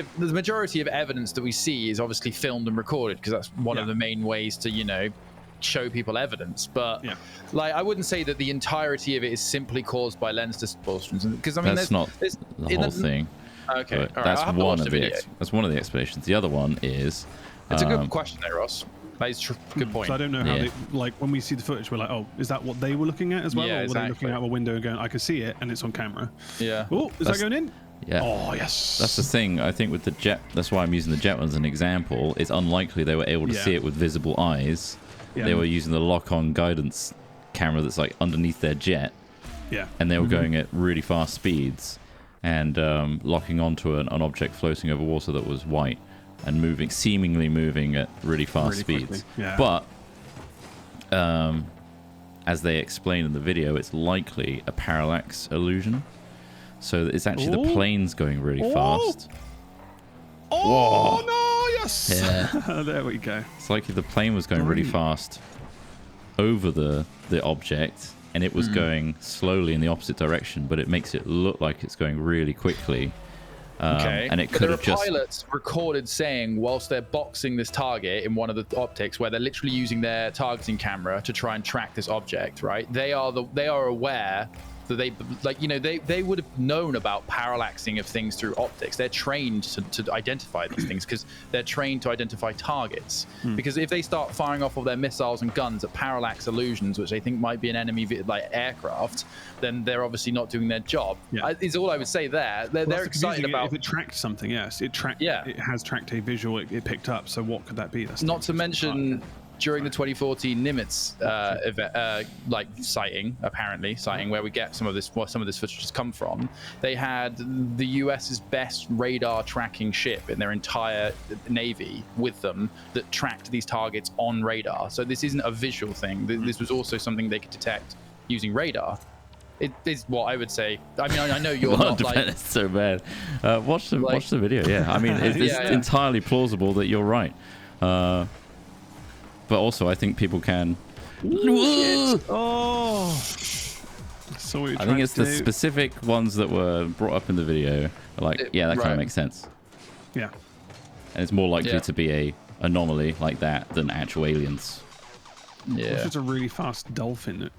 of evidence that we see is obviously filmed and recorded because that's one of the main ways to show people evidence. But like, I wouldn't say that the entirety of it is simply caused by lens distortions, because I mean that's not the whole thing. Okay, right, that's one of that's one of the explanations. The other one is it's a good question there, Ross. That is good point. So I don't know how they, like, when we see the footage, we're like, oh, is that what they were looking at as well? Or were they looking out a window and going, I can see it and it's on camera? Yeah. Oh, is that going in? Yeah. Oh, yes. That's the thing. I think with the jet, that's why I'm using the jet one as an example. It's unlikely they were able to see it with visible eyes. Yeah. They were using the lock-on guidance camera that's like underneath their jet. Yeah. And they were going at really fast speeds and locking onto an object floating over water that was white. And seemingly moving at really fast speeds. Yeah. But as they explain in the video, it's likely a parallax illusion. So it's actually the plane's going really fast. Oh, no, yes! Yeah. There we go. It's like if the plane was going really fast over the object, and it was going slowly in the opposite direction, but it makes it look like it's going really quickly. And it could have just pilots recorded saying whilst they're boxing this target in one of the optics where they're literally using their targeting camera to try and track this object, right? They are aware that they would have known about parallaxing of things through optics. They're trained to identify these things because they're trained to identify targets. Because if they start firing off of their missiles and guns at parallax illusions, which they think might be an enemy like aircraft, then they're obviously not doing their job. Is all I would say there. They're excited about if it tracked something. Yes, it tracked. Yeah, it has tracked a visual. It picked up. So what could that be? That's not to mention. During the 2014 Nimitz sighting where we get some of this footage has come from, they had the US's best radar tracking ship in their entire navy with them that tracked these targets on radar. So this isn't a visual thing. This was also something they could detect using radar. It is what I would say. I mean, I know you're not like... It's so bad. Watch the video, yeah. I mean, it's entirely plausible that you're right. But also, I think people can... Oh! So I think it's the specific ones that were brought up in the video. Like, that kind of makes sense. Yeah. And it's more likely to be a anomaly like that than actual aliens. Yeah. It's just a really fast dolphin that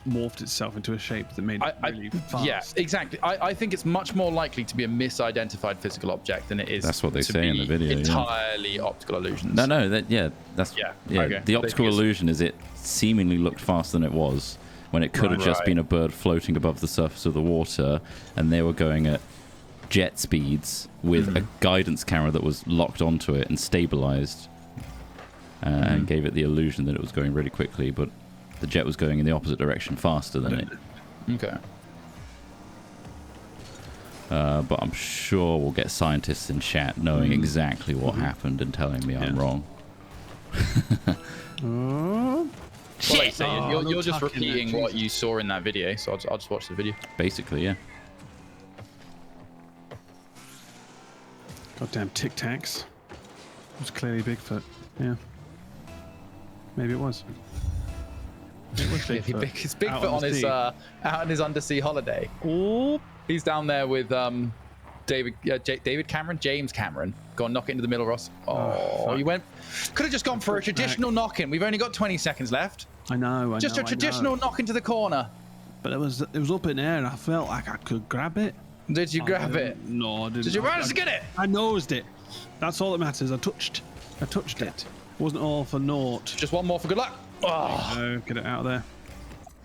morphed itself into a shape that made it really fast. Yeah, exactly. I think it's much more likely to be a misidentified physical object than it is. That's what they say in the video. Entirely optical illusions. No. The optical illusion is it seemingly looked faster than it was when it could have just been a bird floating above the surface of the water, and they were going at jet speeds with a guidance camera that was locked onto it and stabilized, and gave it the illusion that it was going really quickly, but the jet was going in the opposite direction faster than it. Okay. But I'm sure we'll get scientists in chat knowing exactly what happened and telling me I'm wrong. Well, like you say, you're just repeating what you saw in that video, so I'll just watch the video. Basically, yeah. Goddamn Tic Tacs. It was clearly Bigfoot. Yeah. Maybe it was. It's Bigfoot on his out on his undersea holiday. Oh, he's down there with James Cameron. Go and knock it into the middle, Ross. Oh, you went. Could have just gone for a traditional knock-in. We've only got 20 seconds left. I know. Just a traditional knock into the corner. But it was up in air, and I felt like I could grab it. Did you grab it? No, I didn't. Did you manage to get it? I nosed it. That's all that matters. I touched it. It wasn't all for naught. Just one more for good luck. Oh, get it out of there.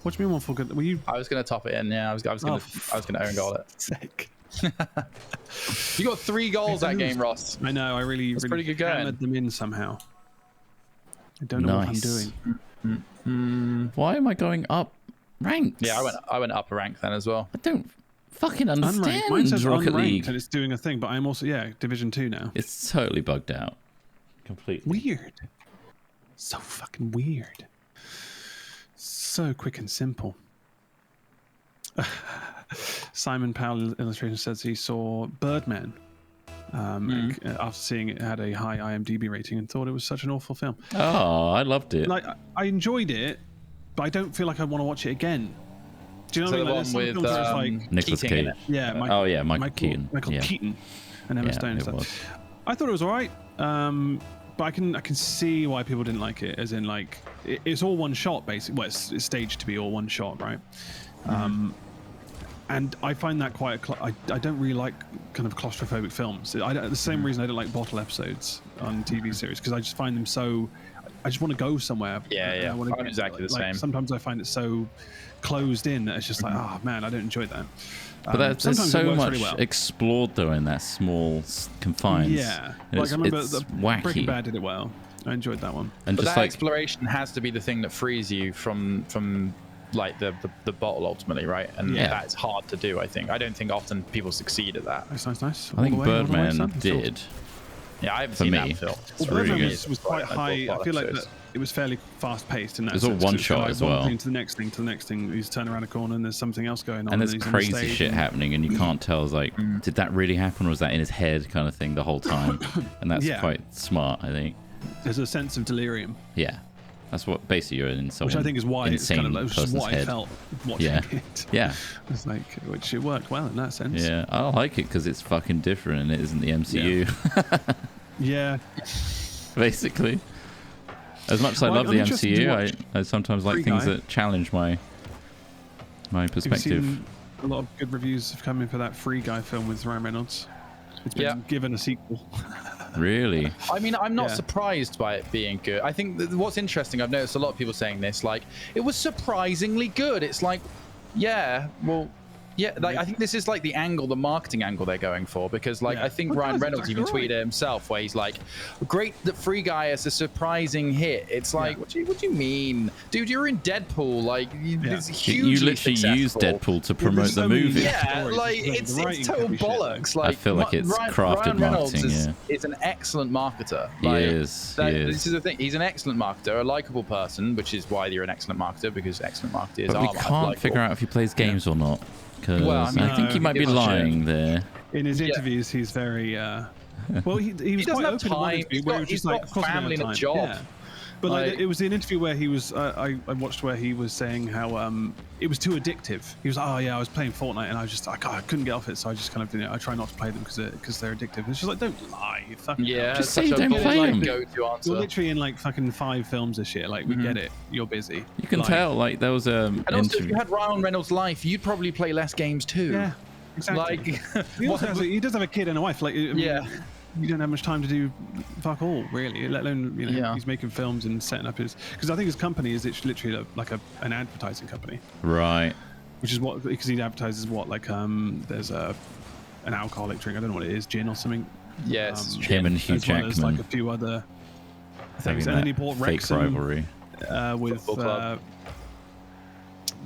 What do you mean one for good? Were you? I was gonna top it in. Yeah, I was gonna own goal it. Sick. You got 3 goals that game, Ross. I know. I really pretty good going. hammered them in somehow. I don't know what I'm doing. Why am I going up ranks? Yeah, I went up a rank then as well. I don't fucking understand. Mine says Rocket League, and it's doing a thing, but I'm also Division 2 now. It's totally bugged out. Completely. Weird. So fucking weird. So quick and simple. Simon Powell Illustration says he saw Birdman after seeing it had a high IMDb rating and thought it was such an awful film. Oh, I loved it. Like, I enjoyed it, but I don't feel like I want to watch it again. Do you know what I mean? The one with like Nicolas Cage. Yeah. Michael Keaton. Michael Keaton and Emma Stone and stuff. I thought it was all right, but I can see why people didn't like it. As in, like, it's all one shot, basically. Well, it's staged to be all one shot, right? And I find that quite I don't really like kind of claustrophobic films. The same reason I don't like bottle episodes on TV series, because I just find them so. I just want to go somewhere. Yeah. I'm exactly the same. Sometimes I find it so closed in that it's just like, oh man, I don't enjoy that. But there's so much really explored though in that small confines. Yeah, like I remember wacky. Breaking Bad did it well. I enjoyed that one. And but just that exploration has to be the thing that frees you from like the bottle ultimately, right? And that's hard to do. I think. I don't think often people succeed at that. Nice. I think Birdman did. Yeah, I haven't seen that film. Well, Birdman was quite high. I feel like that it was fairly fast paced in that. It was all one shot like as well. One thing to the next thing. He's turning around a corner and there's something else going on. And there's crazy shit happening, and you can't tell. Like, did that really happen, or was that in his head, kind of thing, the whole time? And that's quite smart, I think. There's a sense of delirium. Yeah, that's what basically you're in. Which I think is why it's kind of like what I felt watching it. Yeah, it's like, which it worked well in that sense. Yeah, I like it because it's fucking different and it isn't the MCU. Yeah. Basically. As much as I love the MCU, I sometimes like things that challenge my perspective. A lot of good reviews have come in for that Free Guy film with Ryan Reynolds. It's been given a sequel. Really? I mean, I'm not surprised by it being good. I think what's interesting, I've noticed a lot of people saying this, like, it was surprisingly good. It's like, like I think this is like the marketing angle they're going for, because like I think Ryan Reynolds even tweeted it himself, where he's like, "Great that Free Guy is a surprising hit." It's like, what do you mean, dude? You're in Deadpool, like it's hugely You literally used Deadpool to promote the movie. Yeah, like it's total bollocks. Like, I feel like it's crafted marketing. Is an excellent marketer. He is. This is the thing. He's an excellent marketer, a likable person, which is why you're an excellent marketer, because excellent marketers are. But we can't figure out if he plays games or not. Well, I think he might be lying there. In his interviews, he's very. Well, he was quite open in one interview where he was just like, "Of course, family and a job." Yeah. But like, it was an interview where he was. I watched where he was saying how it was too addictive. He was, I was playing Fortnite and I was just I couldn't get off it, so I just kind of I try not to play them because they're addictive. It's just like, don't lie. Just say you don't play them. You're literally in like fucking 5 films this year. Like we get it. You're busy. You can tell. Like there was a. And also, if you had Ryan Reynolds' life, you'd probably play less games too. Yeah. Exactly. Like he does have a kid and a wife. Like you don't have much time to do fuck all, really. Let alone he's making films and setting up his. Because I think his company is literally like an advertising company. Right. Which is what, because he advertises there's an alcoholic drink. I don't know what it is, gin or something. Yes. Him and Hugh Jackman. There's like a few other things, and then he bought Wrexham rivalry with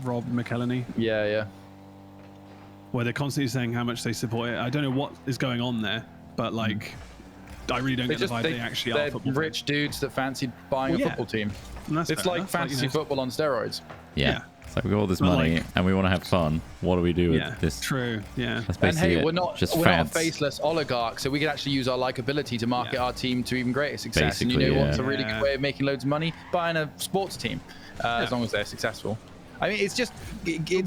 Rob McElhenney. Yeah. Where they're constantly saying how much they support it. I don't know what is going on there, but like, I really don't get the vibe they actually are football rich dudes that fancy buying a football team. It's like fantasy football on steroids. Yeah. So we got all this money and we want to have fun. What do we do with this? True. Yeah. That's basically we're not a faceless oligarch, so we can actually use our likability to market our team to even greater success. Basically, and what's a really good way of making loads of money? Buying a sports team, as long as they're successful. I mean, it's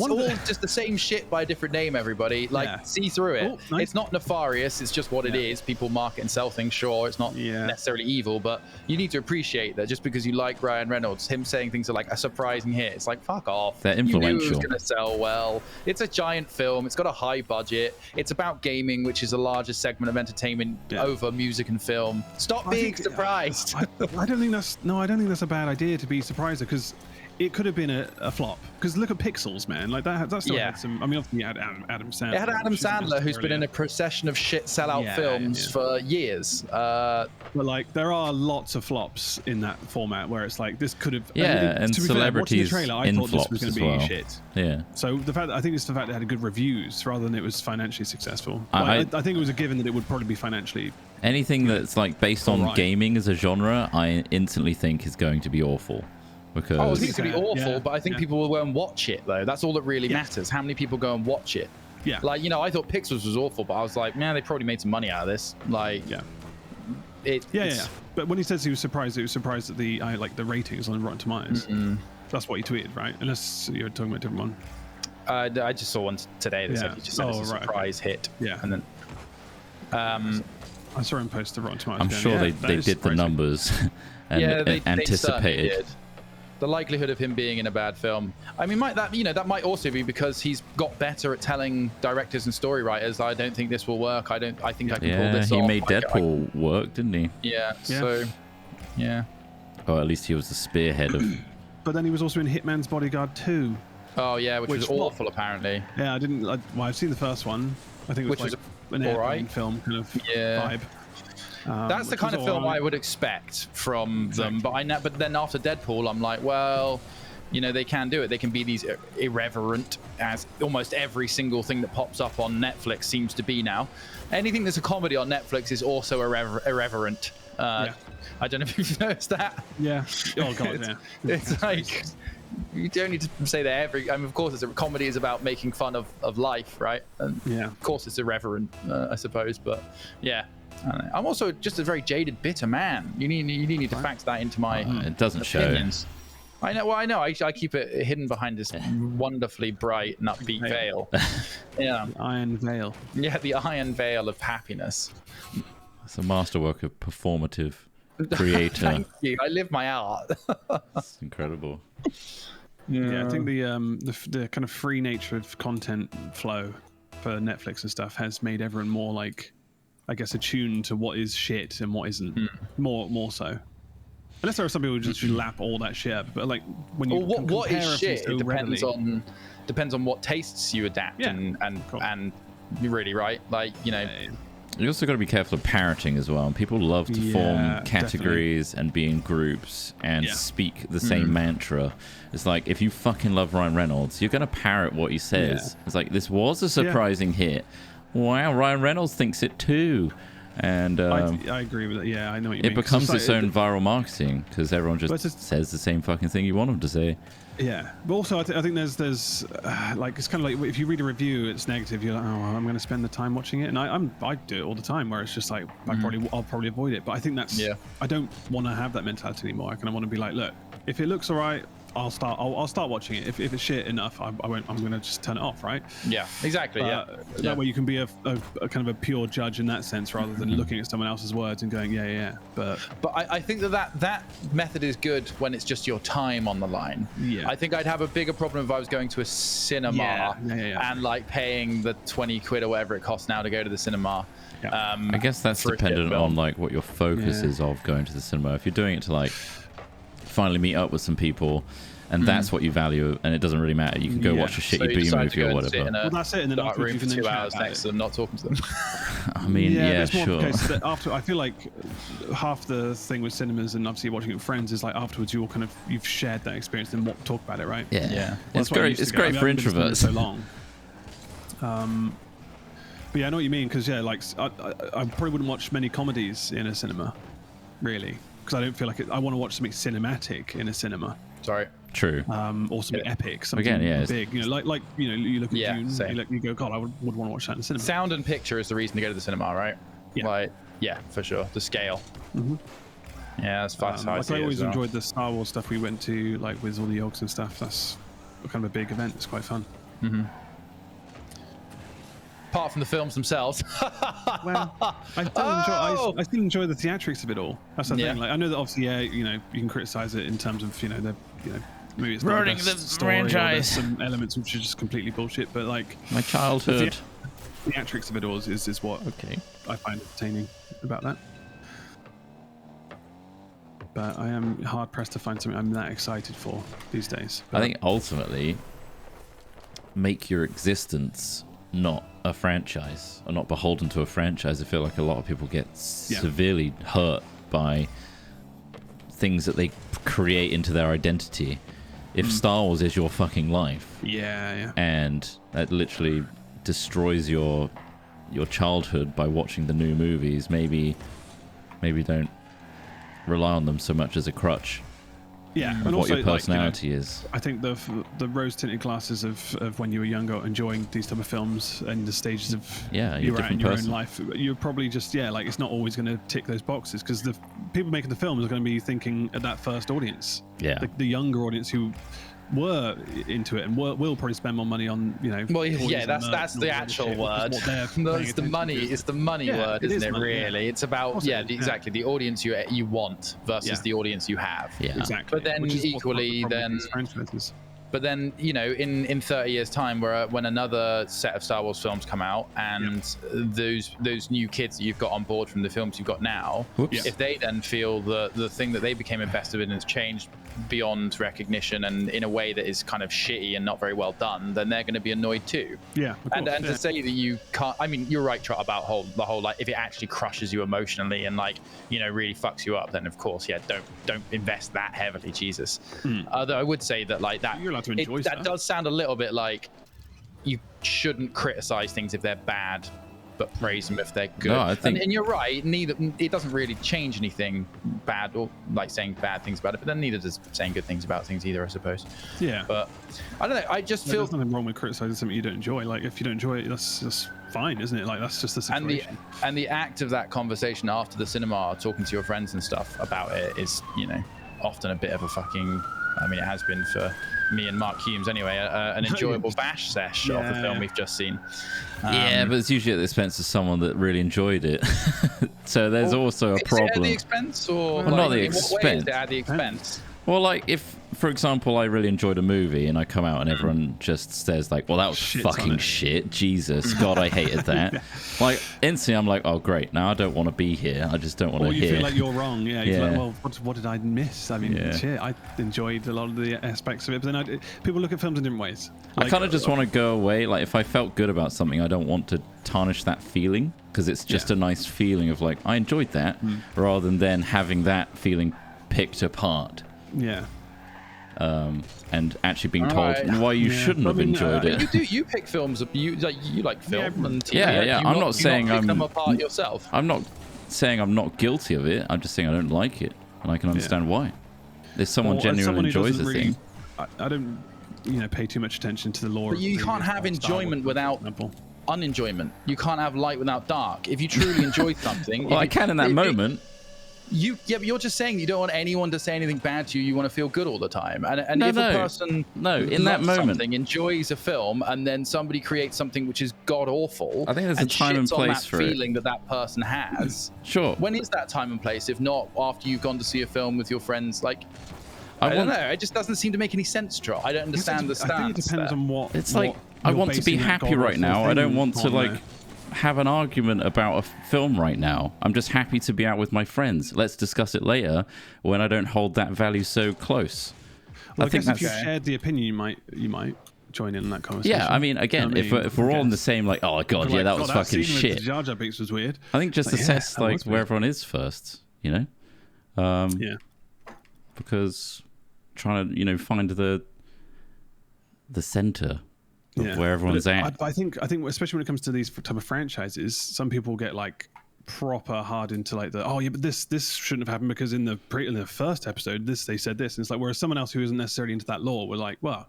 all just the same shit by a different name, everybody. Like, see through it. Nice. It's not nefarious. It's just what it is. People market and sell things, sure. It's not necessarily evil, but you need to appreciate that just because you like Ryan Reynolds, him saying things are like a surprising hit, it's like, fuck off. They're influential. You knew it was going to sell well. It's a giant film. It's got a high budget. It's about gaming, which is the largest segment of entertainment over music and film. Stop being surprised. I don't think that's a bad idea to be surprised, because it could have been a flop, because look at Pixels, man. Like that still had some. I mean, obviously you had Adam Sandler. It had Adam Sandler, who's been in a procession of shit sellout films for years. But like, there are lots of flops in that format where it's like, this could have. And celebrities fair, the trailer, I in thought flops this was as going to well. be shit. Yeah. So I think it's the fact that it had good reviews rather than it was financially successful. I think it was a given that it would probably be financially. Anything that's like based on gaming as a genre, I instantly think is going to be awful. Because I think it's going to be awful, but I think people will go and watch it, though. That's all that really matters. How many people go and watch it? Yeah. Like, I thought Pixels was awful, but I was like, man, they probably made some money out of this. Like, But when he says he was surprised at the the ratings on Rotten Tomatoes. That's what he tweeted, right? Unless you're talking about a different one. I just saw one today that said he just said it's a surprise hit. Yeah. And then I saw him post the Rotten Tomatoes. I'm sure they did the numbers and they anticipated. did. The likelihood of him being in a bad film. I mean, that might also be because he's got better at telling directors and story writers. I don't think this will work. I think I can pull this off. He made Deadpool work, didn't he? Yeah. So, yeah. Or at least he was the spearhead of. But then he was also in Hitman's Bodyguard 2. Oh yeah, which was awful apparently. Yeah, I didn't. I've seen the first one. I think it was an airplane film kind of vibe. That's the kind of film I would expect from them, but then after Deadpool, I'm like, well, they can do it. They can be these irreverent, as almost every single thing that pops up on Netflix seems to be now. Anything that's a comedy on Netflix is also irreverent. I don't know if you've noticed that. Yeah. Oh god, yeah. It's like, you don't need to say that of course, a comedy is about making fun of life, right? And of course, it's irreverent, I suppose, but yeah. I'm also just a very jaded, bitter man. You need to factor that into my it doesn't opinions. show. I know. Well, I know. I keep it hidden behind this wonderfully bright and upbeat veil. Yeah, the iron veil. Yeah, the iron veil of happiness. It's a masterwork of performative creator. Thank you. I live my art. It's incredible. Yeah, I think the kind of free nature of content flow for Netflix and stuff has made everyone more like, I guess, attuned to what is shit and what isn't. More so. Unless there are some people who just lap all that shit up, but like when you what is shit, so it depends on what tastes you adapt and you're really right. Like You also got to be careful of parroting as well. People love to form categories and be in groups and speak the same mantra. It's like, if you fucking love Ryan Reynolds, you're going to parrot what he says. It's like, this was a surprising hit. Wow, Ryan Reynolds thinks it too. And I agree with it. Yeah, I know what you mean. It becomes its own viral marketing because everyone just says the same fucking thing you want them to say. Yeah, but also I think there's like, it's kind of like if you read a review, it's negative. You're like, oh, well, I'm going to spend the time watching it, and I do it all the time. Where it's just like I'll probably avoid it. But I think that's I don't want to have that mentality anymore. I kind of want to be like, look, if it looks alright, I'll start watching it. If it's shit enough, I won't. I'm going to just turn it off, right? Yeah, exactly. That way you can be a kind of a pure judge in that sense, rather than looking at someone else's words and going, yeah. But I think that method is good when it's just your time on the line. Yeah. I think I'd have a bigger problem if I was going to a cinema and like paying the 20 quid or whatever it costs now to go to the cinema. Yeah. I guess that's dependent on like what your focus is of going to the cinema. If you're doing it to like finally meet up with some people and that's what you value, and it doesn't really matter, you can go watch a shitty B movie or whatever. Well, that's it, and then after room for 2 hours next to them, not talking to them. I mean, sure. After, I feel like half the thing with cinemas and obviously watching it with friends is like afterwards you've shared that experience and talk about it, right? Yeah. It's great. It's great for introverts. So long. But yeah, I know what you mean, because like I probably wouldn't watch many comedies in a cinema, really, because I don't feel like I want to watch something cinematic in a cinema. Sorry. True. Or something epic, something big. You look at Dune, you go, God, I would want to watch that in the cinema. Sound and picture is the reason to go to the cinema, right? Yeah. Like, for sure. The scale. Mm-hmm. Yeah, that's fast. I always enjoyed the Star Wars stuff we went to, like with all the Yogs and stuff. That's kind of a big event. It's quite fun. Mm-hmm. Apart from the films themselves. Well, I still enjoy the theatrics of it all. That's the thing. Like, I know that obviously, you can criticize it in terms of maybe it's ruining the franchise. Some elements which are just completely bullshit. But like my childhood, the theatrics of it all is what I find entertaining about that. but I am hard pressed to find something I'm that excited for these days. I think ultimately, make your existence not a franchise, or not beholden to a franchise. I feel like a lot of people get severely hurt by things that they create into their identity. If Star Wars is your fucking life, and that literally destroys your childhood by watching the new movies, maybe don't rely on them so much as a crutch. Yeah, and what also, your personality is. I think the rose-tinted glasses of when you were younger, enjoying these type of films and the stages of you're at in your own life, you're probably just like it's not always going to tick those boxes, because the people making the films are going to be thinking at that first audience, the younger audience who were into it and will probably spend more money on that's the actual word. It's the money. It's the money word, isn't it? Money, really, it's about exactly the audience you want versus the audience you have. Exactly. But then equally, but then in 30 years' time, when another set of Star Wars films come out, and those new kids that you've got on board from the films you've got now, if they then feel the thing that they became invested in has changed beyond recognition and in a way that is kind of shitty and not very well done, then they're going to be annoyed too. And to say that you can't, I mean, you're right, Trott, about the whole like, if it actually crushes you emotionally and really fucks you up, then of course don't invest that heavily, Jesus. Although I would say that like that, you're allowed to enjoy that does sound a little bit like you shouldn't criticize things if they're bad, but praise them if they're good. No, I think... and you're right, it doesn't really change anything bad, or like saying bad things about it, but then neither does saying good things about things either, I suppose. But I don't know, I just feel there's nothing wrong with criticizing something you don't enjoy. Like, if you don't enjoy it, that's fine, isn't it? Like, that's just the situation. And the act of that conversation after the cinema, talking to your friends and stuff about it, is often a bit of a fucking, I mean, it has been for me and Mark Humes anyway, an enjoyable bash sesh of the film we've just seen. But it's usually at the expense of someone that really enjoyed it. So there's also a problem. Is it at the expense, or not the expense? What way is it at the expense? Well, like, if, for example, I really enjoyed a movie and I come out and everyone just says like, well, that was fucking shit, Jesus, God, I hated that. Like, instantly I'm like, oh, great, now I don't want to be here. I just don't want to hear. Or you feel like you're wrong. You feel like, well, what did I miss? I mean, shit, I enjoyed a lot of the aspects of it, but then people look at films in different ways. Like, I kind of just want to go away. Like, if I felt good about something, I don't want to tarnish that feeling, because it's just a nice feeling of like, I enjoyed that, rather than then having that feeling picked apart. And actually being told why you shouldn't have enjoyed it. You pick films. You like film and TV. I'm not saying I'm them apart yourself. I'm not saying I'm not guilty of it. I'm just saying I don't like it, and I can understand why. If someone genuinely enjoys the thing, I don't pay too much attention to the lore. But you can't have enjoyment without unenjoyment. You can't have light without dark. If you truly enjoy something, well, I can in that moment. But you're just saying you don't want anyone to say anything bad to you. You want to feel good all the time. And if a person in that moment enjoys a film, and then somebody creates something which is god awful, I think there's a time and place for feeling that person has. Sure. When is that time and place? If not after you've gone to see a film with your friends, like. I don't know. It just doesn't seem to make any sense, Trott. I don't understand the stance. I think it depends on what. It's like, I want to be happy right now. I don't want to like have an argument about a film right now. I'm just happy to be out with my friends. Let's discuss it later when I don't hold that value so close. Well, I think if you shared the opinion, you might join in that conversation. Yeah, I mean, again, if we're all in the same, like, oh god, yeah, that was fucking shit. Jar Jar Binks was weird. I think just assess like where everyone is first, because trying to find the center of where everyone's at. I think especially when it comes to these type of franchises, some people get like proper hard into like but this shouldn't have happened because in the first episode they said this, and it's like, whereas someone else who isn't necessarily into that lore were like, well,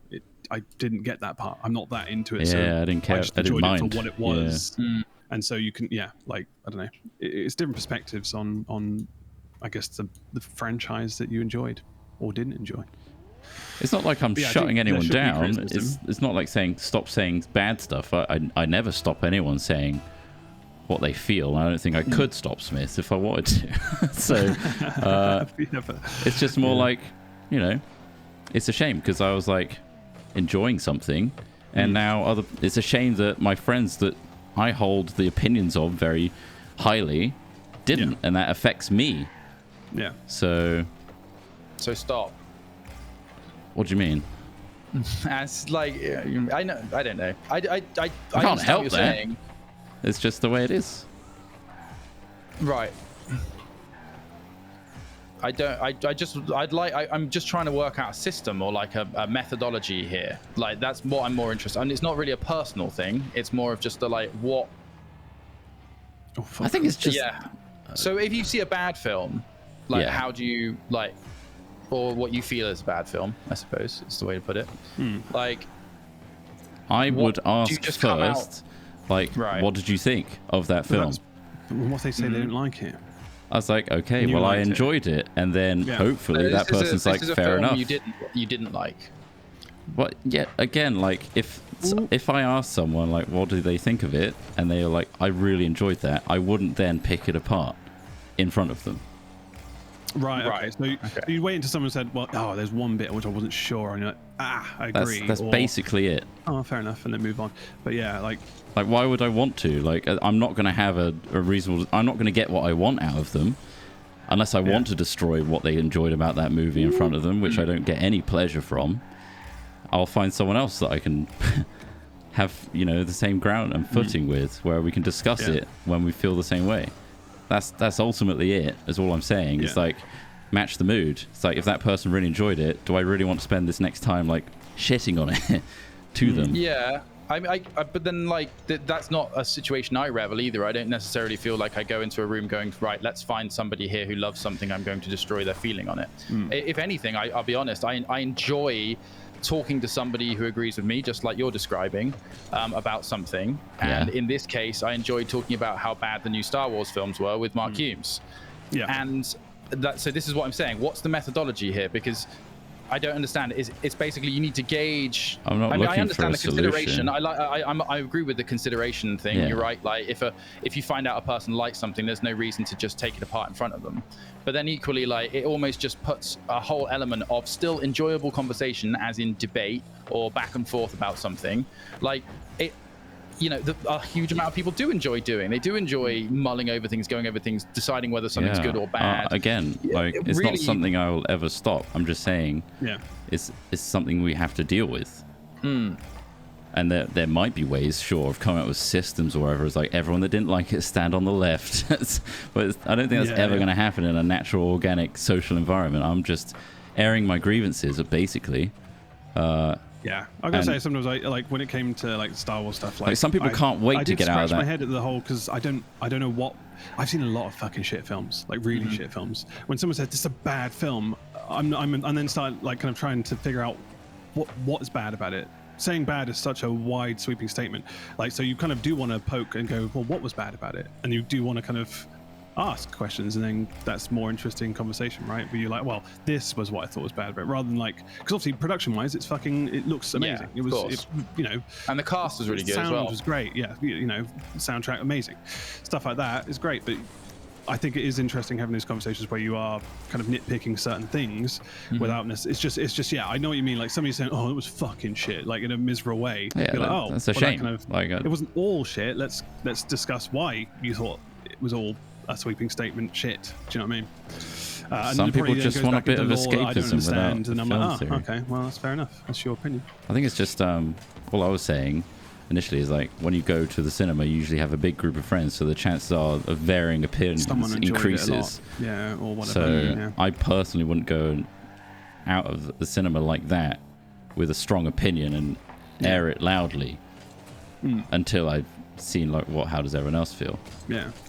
I didn't get that part, I'm not that into it, so I didn't care, I didn't mind it for what it was. And so you can like, I don't know, it's different perspectives on I guess the franchise that you enjoyed or didn't enjoy. It's not like I'm shutting anyone down. It's not like stop saying bad stuff. I never stop anyone saying what they feel. I don't think I could stop Smith if I wanted to. So it's just more like, it's a shame because I was like enjoying something, and now it's a shame that my friends that I hold the opinions of very highly didn't, and that affects me. Yeah. So So stop. What do you mean? As like, I know, I don't know. I can't help that. Saying. It's just the way it is. Right. I'm just trying to work out a system or like a methodology here. Like that's what I'm more interested in. And it's not really a personal thing. It's more of just the like what. I think it's just. Yeah. So if you see a bad film, like how do you like, or what you feel is a bad film, I suppose is the way to put it. Like, I would ask first, like, what did you think of that film? What if they say they don't like it? I was like, okay, well, I enjoyed it, and then hopefully that person's like, fair enough. You didn't like. But yeah, again, like if I asked someone like, what do they think of it, and they were like, I really enjoyed that, I wouldn't then pick it apart in front of them. Right. Okay. So you wait until someone said, well, there's one bit which I wasn't sure on. You're like, I agree. That's basically it. Oh, fair enough, and then move on. But yeah, like why would I want to? Like, I'm not going to have a reasonable. I'm not going to get what I want out of them, unless I want to destroy what they enjoyed about that movie in front of them, which I don't get any pleasure from. I'll find someone else that I can have, the same ground and footing with, where we can discuss it when we feel the same way. That's ultimately it. Is all I'm saying. It's like match the mood. It's like if that person really enjoyed it, do I really want to spend this next time like shitting on it to them? Yeah. But then like that's not a situation I revel either. I don't necessarily feel like I go into a room going, right, let's find somebody here who loves something. I'm going to destroy their feeling on it. If anything, I'll be honest. I enjoy talking to somebody who agrees with me, just like you're describing, about something. And in this case, I enjoyed talking about how bad the new Star Wars films were with Mark Humes. Yeah. And so this is what I'm saying. What's the methodology here? Because I don't understand. It's basically you need to gauge. I'm not looking I understand for a the consideration. solution. I agree with the consideration thing. Yeah. You're right. Like if you find out a person likes something, there's no reason to just take it apart in front of them. But then equally, like it almost just puts a whole element of still enjoyable conversation, as in debate or back and forth about something. Like it. A huge amount of people do enjoy doing. They do enjoy mulling over things, going over things, deciding whether something's good or bad. Again, like it's really not something I will ever stop. I'm just saying, it's something we have to deal with. And there might be ways, sure, of coming up with systems or whatever. It's like everyone that didn't like it stand on the left. But I don't think that's ever going to happen in a natural, organic, social environment. I'm just airing my grievances, basically. Yeah, I gotta say sometimes like when it came to like Star Wars stuff, like some people can't wait to get out of that. I did scratch my head at the whole because I don't know what I've seen a lot of fucking shit films, like really shit films. When someone says this is a bad film, and then start like kind of trying to figure out what is bad about it. Saying bad is such a wide sweeping statement. Like so you kind of do want to poke and go, well, what was bad about it? And you do want to kind of ask questions, and then that's more interesting conversation, right? Where you're like, well, this was what I thought was bad about it, rather than like, because obviously production wise it looks amazing. It was and the cast was really good as well. Sound was great, soundtrack amazing, stuff like that is great. But I think it is interesting having these conversations where you are kind of nitpicking certain things without it's just I know what you mean. Like somebody saying, oh, it was fucking shit, like in a miserable way. Like, oh, that's a shame. It wasn't all shit. Let's discuss why you thought it was all a sweeping statement shit. Do you know what I mean? Some people just want a bit of escapism without and I'm like, okay, well, that's fair enough. That's your opinion. I think it's just all I was saying initially is like when you go to the cinema, you usually have a big group of friends, so the chances are of varying opinions increases. Or whatever. So I personally wouldn't go out of the cinema like that with a strong opinion and air it loudly until I've seen like how does everyone else feel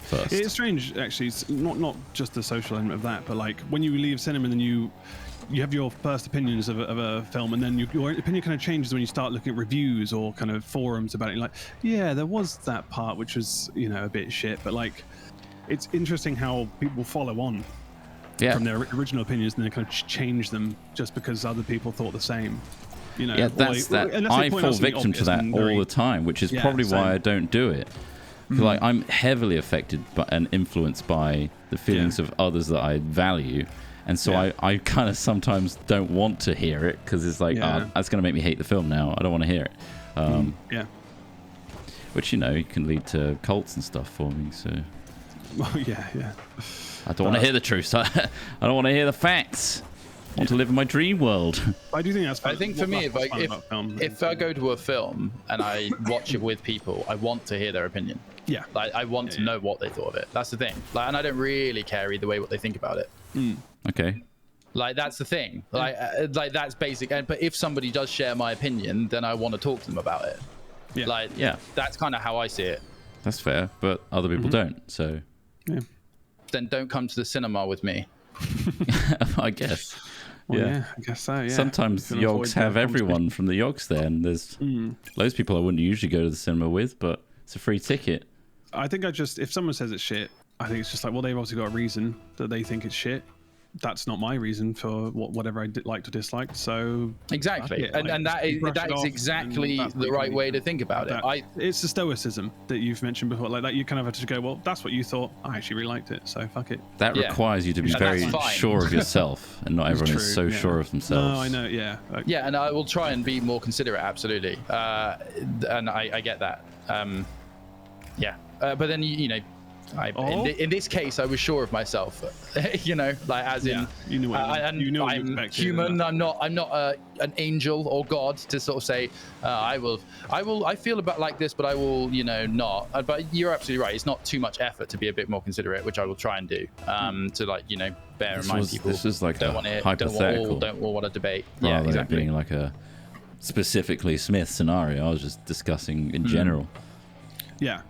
first. It's strange actually. It's not just the social element of that, but like when you leave cinema and then you have your first opinions of a film, and then your opinion kind of changes when you start looking at reviews or kind of forums about it. You're like, there was that part which was a bit shit, but like it's interesting how people follow on from their original opinions and then kind of change them just because other people thought the same. That's that. I fall victim to that all the time, which is probably why I don't do it. Like I'm heavily affected by and influenced by the feelings of others that I value, and so I kind of sometimes don't want to hear it because it's like, that's going to make me hate the film now. I don't want to hear it. Which it can lead to cults and stuff for me. So. Well, yeah. I don't want to hear the truth. I don't want to hear the facts. want to live in my dream world. I do think that's fun. I think for me, if I go to a film and I watch it with people, I want to hear their opinion. Yeah. Like, I want to know what they thought of it. That's the thing. Like, and I don't really care either way what they think about it. Okay. Like, that's the thing. Like that's basic. But if somebody does share my opinion, then I want to talk to them about it. Yeah. Like, yeah, that's kind of how I see it. That's fair, but other people don't. So. Yeah. Then don't come to the cinema with me. I guess. Well, yeah, I guess so. Yeah. Sometimes yogs have everyone from the yogs there, and there's loads of people I wouldn't usually go to the cinema with, but it's a free ticket. I think if someone says it's shit, I think it's just like, well, they've obviously got a reason that they think it's shit. That's not my reason for whatever I liked or disliked. So exactly, and that is exactly the right way to think about it. It's the stoicism that you've mentioned before. Like that, you kind of have to go, well, that's what you thought. I actually really liked it, so fuck it. That requires you to be very sure of yourself, and not everyone is so sure of themselves. No, I know. Yeah. Yeah, and I will try and be more considerate. Absolutely, and I get that. Yeah, but then you know. In this case, I was sure of myself, you know, like as in, you knew I'm human. I'm not an angel or God to sort of say, I feel about like this, but I will, you know, not. But you're absolutely right. It's not too much effort to be a bit more considerate, which I will try and do, to like, you know, bear in mind people. This is like don't a want hypothetical. Don't all want to debate. Yeah, exactly. Being like a specifically Smith scenario. I was just discussing in general. Yeah.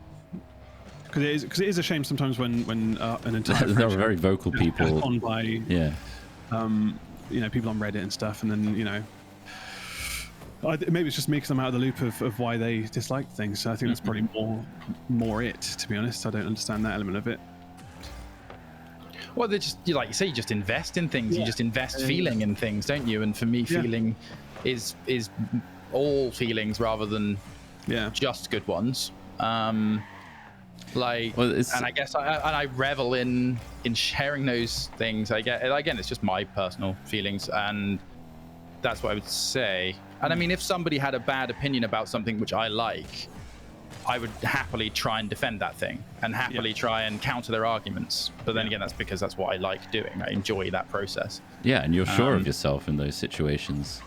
Because it is a shame sometimes when an entire there are very vocal people on by you know, people on Reddit and stuff, and then, you know, maybe it's just me because I'm out of the loop of why they dislike things. So I think that's probably more it, to be honest. I don't understand that element of it. Well, they just, like you say, you just invest in things. You just invest feeling in things, don't you? And for me, feeling is all feelings rather than just good ones. Like, and I guess I revel in sharing those things. I get, again, it's just my personal feelings, and that's what I would say. And I mean, if somebody had a bad opinion about something which I like, I would happily try and defend that thing and happily try and counter their arguments. But then again, that's because that's what I like doing. I enjoy that process. Yeah, and you're sure of yourself in those situations.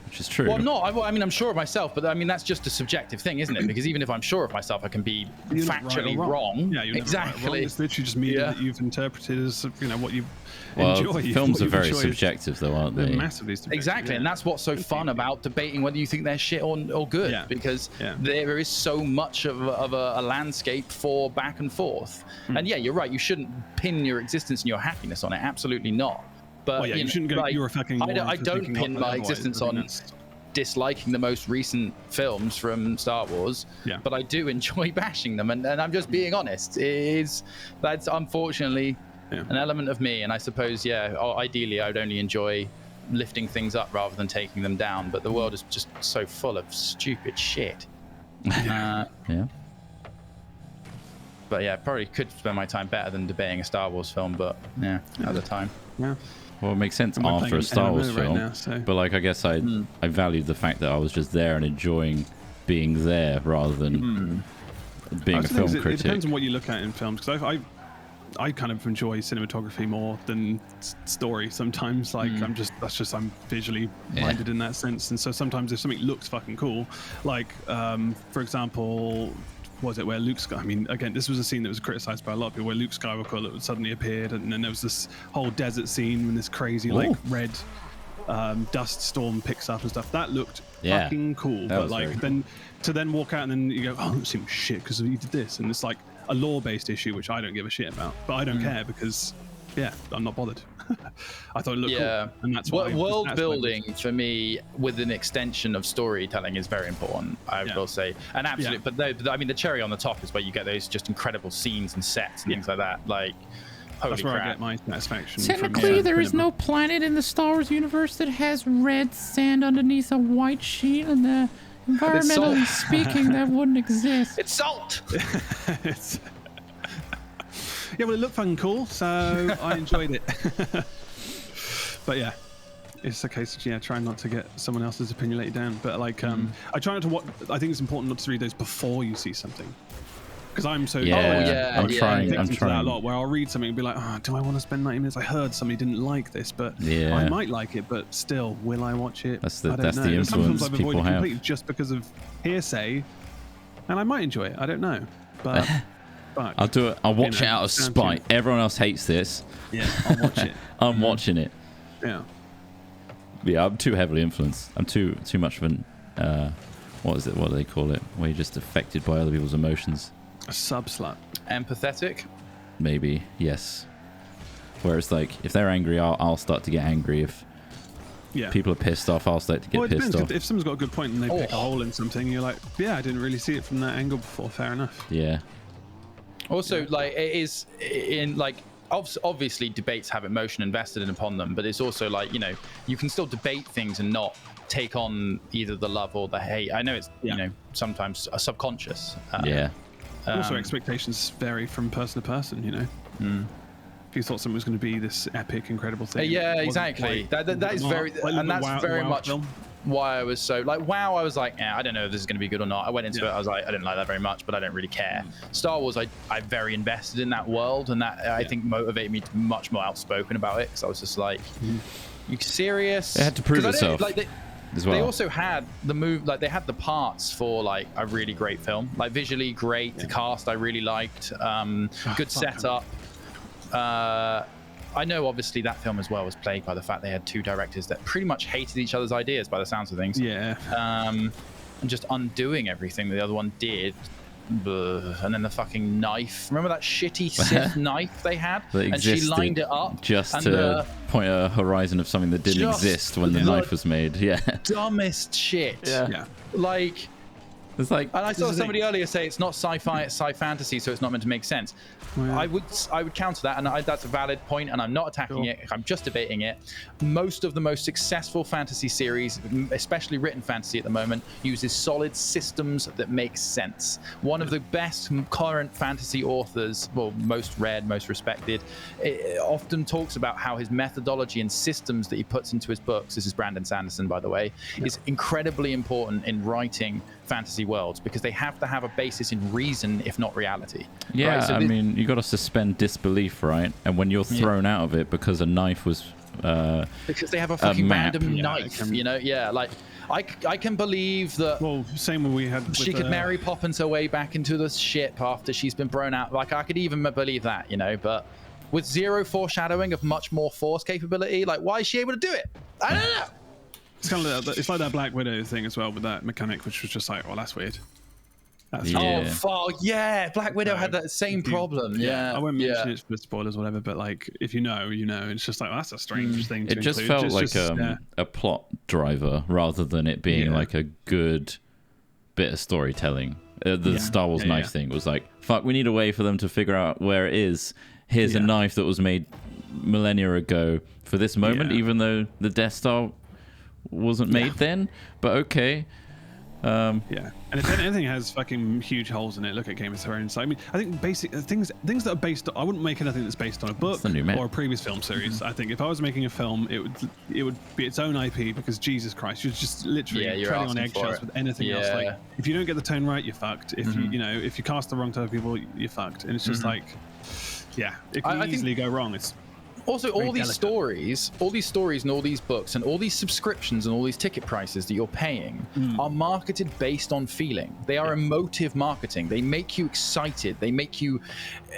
Which is true. Well, I mean, I'm sure of myself, but I mean, that's just a subjective thing, isn't it? Because even if I'm sure of myself, I can be factually wrong. Yeah, you're exactly. Right or wrong. It's literally just media that you've interpreted as, you know, what you enjoy. Films are very subjective, though, aren't they? They're massively subjective. Exactly, and that's what's so fun about debating whether you think they're shit or good, because there is so much of a landscape for back and forth. And yeah, you're right. You shouldn't pin your existence and your happiness on it. Absolutely not. But you shouldn't go. Like, you're a fucking. I don't pin my existence on disliking the most recent films from Star Wars. Yeah. But I do enjoy bashing them, and I'm just being honest. That's unfortunately an element of me, and I suppose ideally I'd only enjoy lifting things up rather than taking them down. But the world is just so full of stupid shit. But yeah, probably could spend my time better than debating a Star Wars film, but at the time. Yeah. Well, it makes sense after a Star Wars film, right now, but like I guess I valued the fact that I was just there and enjoying being there rather than being a film critic. It depends on what you look at in films, because I kind of enjoy cinematography more than story sometimes. Like I'm visually minded in that sense, and so sometimes if something looks fucking cool, like for example, was it where Luke Skywalker, I mean, again, this was a scene that was criticized by a lot of people, where Luke Skywalker suddenly appeared, and then there was this whole desert scene when this crazy like red dust storm picks up and stuff. That looked fucking cool. But like then walk out and then you go, oh, that seems shit because you did this, and it's like a lore-based issue which I don't give a shit about, but I don't care because I'm not bothered. I thought it looked cool, and that's why world building for me with an extension of storytelling is very important, I will say, and absolutely. But I mean, the cherry on the top is where you get those just incredible scenes and sets and things like that. Like, holy that's where crap. I get my satisfaction. Technically, there is no planet in the Star Wars universe that has red sand underneath a white sheet, and environmentally speaking, that wouldn't exist. It's salt. Yeah, well, it looked fucking cool, so I enjoyed it. But yeah, it's a case of trying not to get someone else's opinion laid down. But like, I try not to watch. I think it's important not to read those before you see something. Because I'm so I'm trying that a lot, where I'll read something and be like, oh, do I want to spend 90 minutes? I heard somebody didn't like this, but I might like it, but still, will I watch it? That's the I don't know. influence Sometimes I've people avoided have. completely just because of hearsay, and I might enjoy it. I don't know, but I'll do it. I'll watch it out of spite. Everyone else hates this. Yeah, I'll watch it. I'm watching it. Yeah. Yeah, I'm too heavily influenced. I'm too much of an what is it? What do they call it? Where you're just affected by other people's emotions. A sub-slut. Empathetic? Maybe, yes. Whereas, like, if they're angry, I'll start to get angry. If people are pissed off, I'll start to get pissed off. If someone's got a good point and they pick a hole in something, you're like, yeah, I didn't really see it from that angle before. Fair enough. Yeah. Also, like, it is in, like, obviously debates have emotion invested upon them, but it's also like, you know, you can still debate things and not take on either the love or the hate. I know it's, you know, sometimes a subconscious. Also, expectations vary from person to person, you know. If you thought something was going to be this epic, incredible thing. Yeah, exactly. That is very, and that's very much why I was so, like, WoW, I was like, I don't know if this is going to be good or not. I went into it, I was like, I didn't like that very much, but I don't really care. Star Wars, I'm very invested in that world, and that I think motivated me to be much more outspoken about it, because I was just like, you serious? It had to prove itself. As well. They also had the they had the parts for like a really great film, like visually great. The cast I really liked, good setup. I know obviously that film as well was plagued by the fact they had two directors that pretty much hated each other's ideas by the sounds of things. Yeah. And just undoing everything that the other one did. And then the fucking knife. Remember that shitty Sith knife they had? And she lined it up just to point a horizon of something that didn't exist when the knife was made. Yeah. Dumbest shit. Yeah. Like, it's like, and I saw somebody earlier say it's not sci-fi, it's sci-fantasy, so it's not meant to make sense. Well, I would counter that, and that's a valid point, and I'm not attacking it. I'm just debating it. Most of the most successful fantasy series, especially written fantasy at the moment, uses solid systems that make sense. One of the best current fantasy authors, well, most read, most respected, often talks about how his methodology and systems that he puts into his books, this is Brandon Sanderson, by the way, is incredibly important in writing fantasy worlds, because they have to have a basis in reason, if not reality. Yeah, right? So I mean, you got to suspend disbelief, right? And when you're thrown out of it because a knife was because they have a fucking random knife, you know? Yeah, like I can believe that. Well, same when we had. She could Mary Poppins her way back into the ship after she's been thrown out. Like, I could even believe that, you know, but with zero foreshadowing of much more force capability, like, why is she able to do it? I don't know. It's kind of it's like that Black Widow thing as well with that mechanic, which was just like, well, that's weird. That's yeah, Black Widow had that same problem. Yeah, I won't mention it for spoilers or whatever, but like, if you know, you know. It's just like, well, that's a strange thing to include. It just include. felt like a plot driver rather than it being like a good bit of storytelling. The Star Wars knife thing was like, fuck, we need a way for them to figure out where it is. Here's a knife that was made millennia ago for this moment, even though the Death Star wasn't made then, but okay. And if anything has fucking huge holes in it, look at Game of Thrones. So, I mean, I think basic things that are based on, I wouldn't make anything that's based on a book or a previous film series. I think if I was making a film, it would be its own IP, because Jesus Christ, you're just literally treading on eggshells with anything else. Like, if you don't get the tone right, you're fucked. If if you cast the wrong type of people, you're fucked. And it's just like, it can easily go wrong. It's also all these stories and all these books and all these subscriptions and all these ticket prices that you're paying are marketed based on feeling. They are emotive marketing. They make you excited. They make you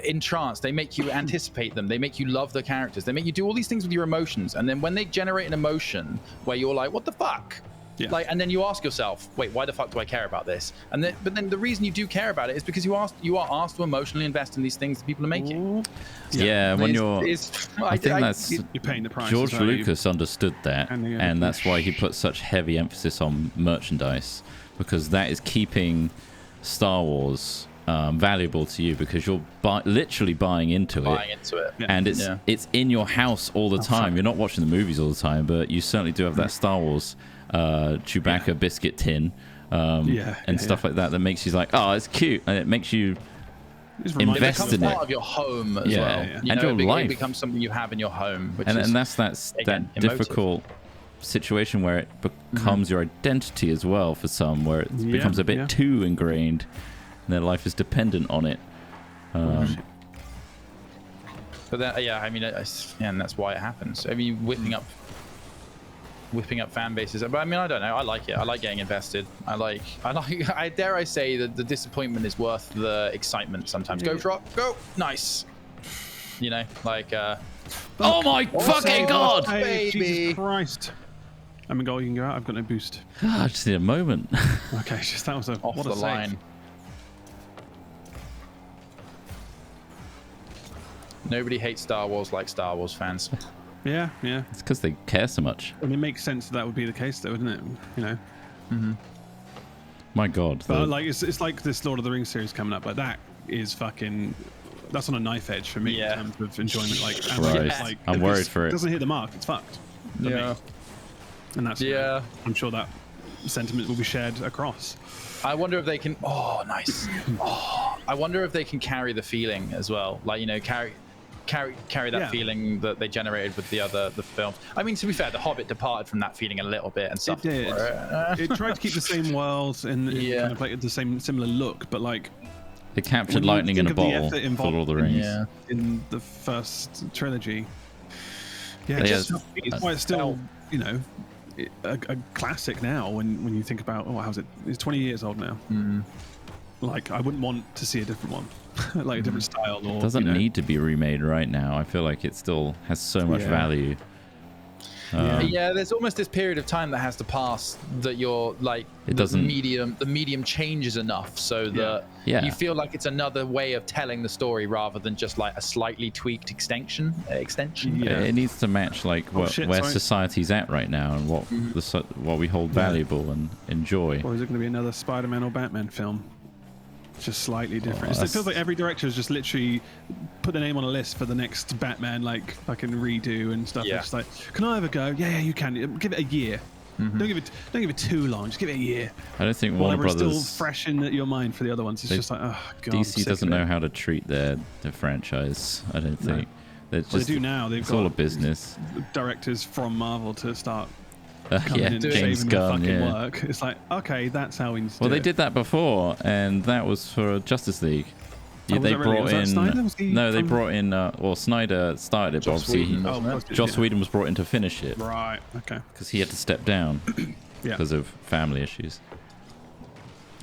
entranced. They make you anticipate them. They make you love the characters. They make you do all these things with your emotions. And then when they generate an emotion where you're like, what the fuck? Yeah. Like, and then you ask yourself, wait, why the fuck do I care about this? And then, but then the reason you do care about it is because you are asked to emotionally invest in these things that people are making. Yeah, when I think that's you're paying the price. George Lucas understood that, and that's why he put such heavy emphasis on merchandise, because that is keeping Star Wars valuable to you, because you're literally buying into it, and it's in your house all the time. You're not watching the movies all the time, but you certainly do have that Star Wars Chewbacca biscuit tin and stuff like that makes you like, oh, it's cute, and it makes you invest in it. Part of your home as well. You and know, your life. It becomes something you have in your home, and that's that difficult situation where it becomes your identity as well for some, where it becomes a bit too ingrained. Their life is dependent on it. But then, yeah, I mean, and that's why it happens. I mean, whipping up fan bases. But I mean, I don't know. I like it. I like getting invested. I dare I say that the disappointment is worth the excitement sometimes. Go, Trott, go. Nice. You know, like, oh my fucking God! Hey, Jesus Christ. I'm a goal, you can go out. I've got no boost. I just need a moment. Okay, just that was off the line. Nobody hates Star Wars like Star Wars fans. Yeah. It's because they care so much. I mean, it makes sense that would be the case, though, isn't it? You know. Mm-hmm. My God. But like, it's like this Lord of the Rings series coming up. Like that is fucking. That's on a knife edge for me in terms of enjoyment. Like, like I'm worried for it. It doesn't hit the mark. It's fucked. Yeah. And that's I'm sure that sentiment will be shared across. I wonder if they can. Oh, nice. I wonder if they can carry the feeling as well. Like, you know, carry that feeling that they generated with the films. I mean, to be fair, The Hobbit departed from that feeling a little bit and stuff. It did. It tried to keep the same world and kind of like the similar look, but like it captured lightning in a bottle for Lord of the Rings. Yeah. In the first trilogy. Yeah, it's why it's still, you know, a classic now when you think about how's it? It's 20 years old now. Like, I wouldn't want to see a different one. Like a different style. Or, it doesn't need to be remade right now. I feel like it still has so much value. Yeah, there's almost this period of time that has to pass that you're like the medium changes enough so that you feel like it's another way of telling the story rather than just like a slightly tweaked extension. It needs to match like where society's at right now and what we hold valuable and enjoy. Or is it going to be another Spider-Man or Batman film? Just slightly different. It feels like every director has just literally put their name on a list for the next Batman, like fucking redo and stuff. It's like, can I have a go? Yeah, you can. Give it a year. Don't give it too long. Just give it a year. I don't think Warner Brothers still fresh in your mind for the other ones. It's just like, oh God. DC doesn't know how to treat their franchise. I don't think. They do now. They've got all a business. Directors from Marvel to start. James Gunn. Work. It's like, okay, that's how we need to do they did that before, and that was for Justice League. They brought in Snyder started it, but obviously Joss Whedon was brought in to finish it. Right. Okay. Because he had to step down because of family issues.